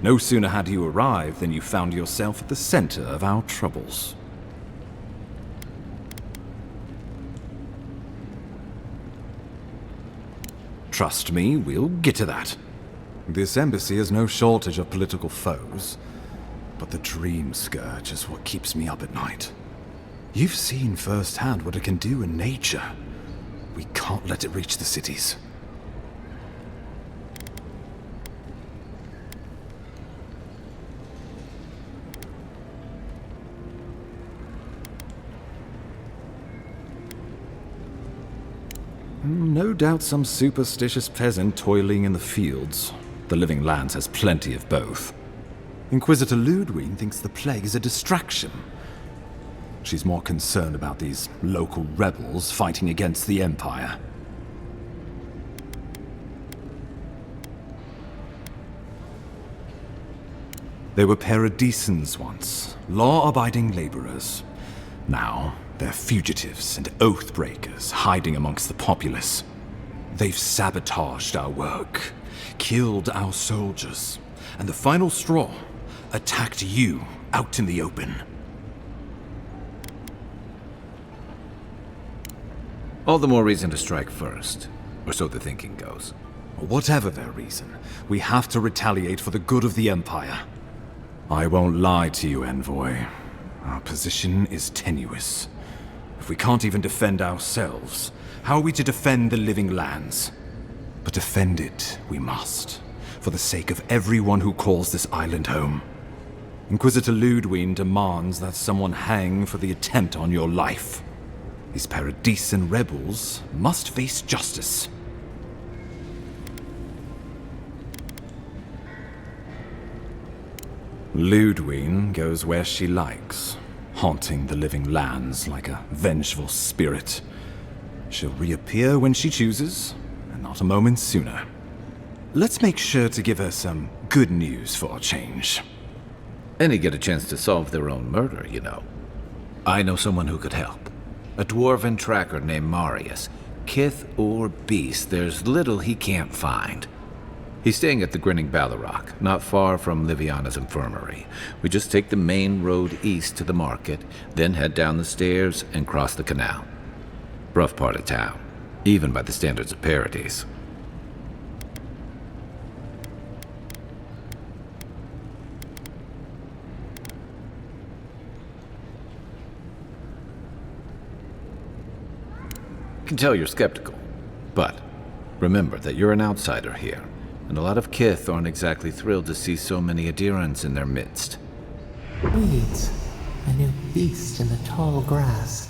No sooner had you arrived than you found yourself at the center of our troubles. Trust me, we'll get to that. This embassy has no shortage of political foes, but the Dream Scourge is what keeps me up at night. You've seen firsthand what it can do in nature. We can't let it reach the cities. No doubt some superstitious peasant toiling in the fields. The Living Lands has plenty of both. Inquisitor Ludwig thinks the plague is a distraction. She's more concerned about these local rebels fighting against the Empire. They were paradisans once, law-abiding laborers. Now, they're fugitives and oath-breakers hiding amongst the populace. They've sabotaged our work, killed our soldiers, and the final straw, attacked you out in the open. All the more reason to strike first, or so the thinking goes. Whatever their reason, we have to retaliate for the good of the Empire. I won't lie to you, Envoy. Our position is tenuous. If we can't even defend ourselves, How are we to defend the living lands? But defend it we must, for the sake of everyone who calls this island home. Inquisitor Ludwine demands that someone hang for the attempt on your life. These Paradisian rebels must face justice. Ludwine goes where she likes, haunting the living lands like a vengeful spirit. She'll reappear when she chooses, and not a moment sooner. Let's make sure to give her some good news for a change. Any get a chance to solve their own murder, you know. I know someone who could help. A dwarven tracker named Marius. Kith or beast, there's little he can't find. He's staying at the Grinning Ballarrock, not far from Liviana's infirmary. We just take the main road east to the market, then head down the stairs and cross the canal. Rough part of town, even by the standards of Paradise. I can tell you're skeptical, but remember that you're an outsider here. And a lot of Kith aren't exactly thrilled to see so many adherents in their midst. Weeds. A new beast in the tall grass.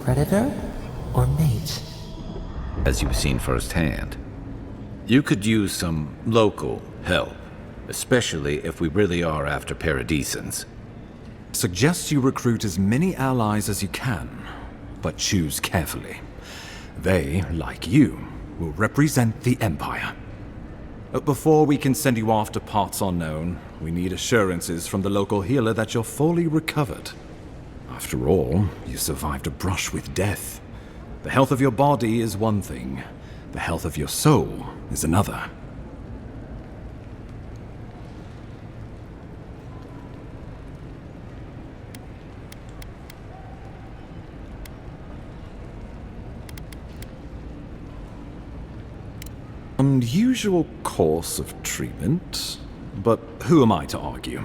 Predator or mate? As you've seen firsthand. You could use some local help, especially if we really are after Paradisans. Suggest you recruit as many allies as you can, but choose carefully. They, like you, will represent the Empire. But before we can send you off to parts unknown, we need assurances from the local healer that you're fully recovered. After all, you survived a brush with death. The health of your body is one thing. The health of your soul is another. Unusual course of treatment, but who am I to argue?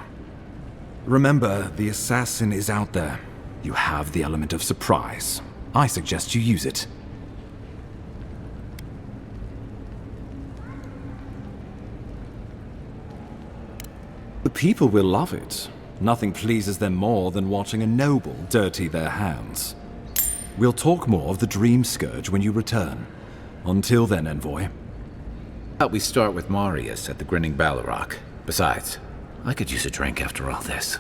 Remember, the assassin is out there. You have the element of surprise. I suggest you use it. The people will love it. Nothing pleases them more than watching a noble dirty their hands. We'll talk more of the Dream Scourge when you return. Until then, Envoy. Thought we start with Marius at the Grinning Ballarrock. Besides, I could use a drink after all this.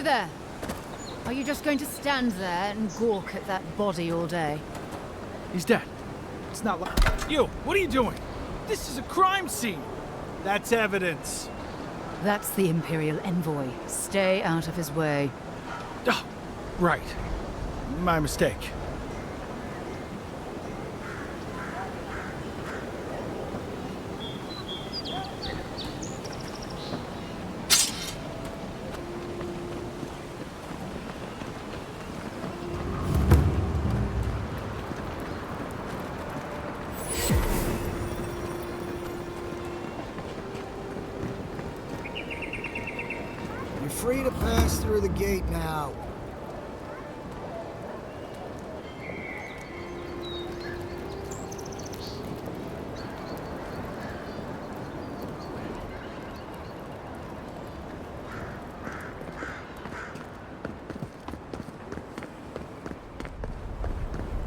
there! Are you just going to stand there and gawk at that body all day? He's dead. It's not like... You, what are you doing? This is a crime scene. That's evidence. That's the Imperial envoy. Stay out of his way. Oh, right. My mistake. You're free to pass through the gate now.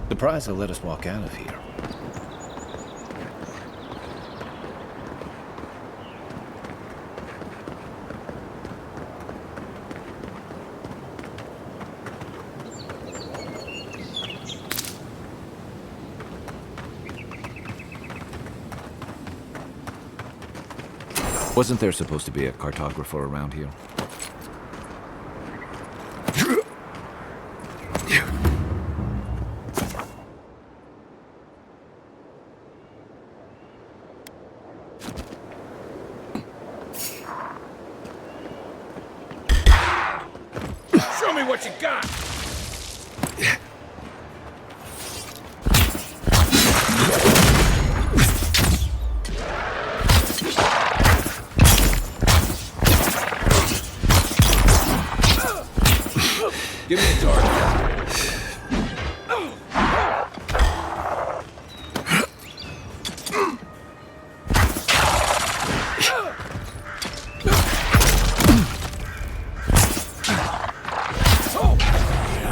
Surprised they'll let us walk out of here. Wasn't there supposed to be a cartographer around here? Show me what you got! Give me a target.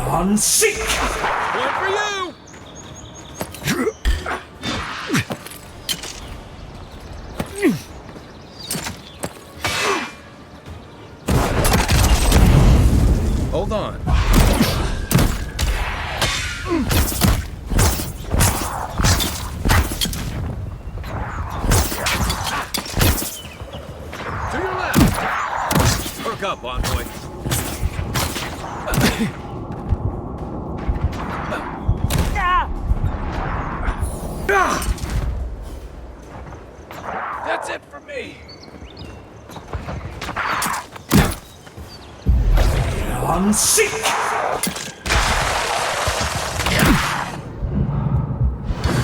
On seek! One for you! Hold on. To your left! Perk up, envoy. That's it for me! On seek!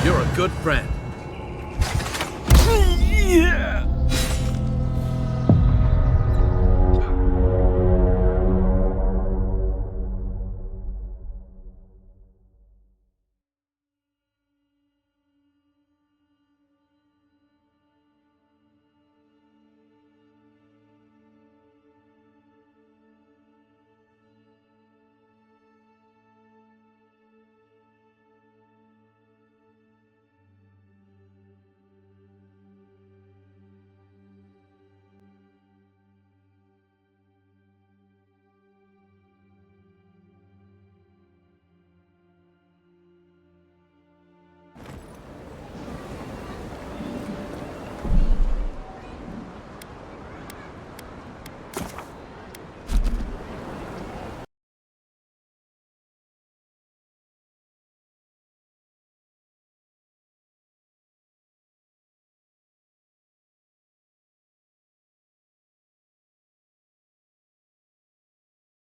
You're a good friend. Yeah!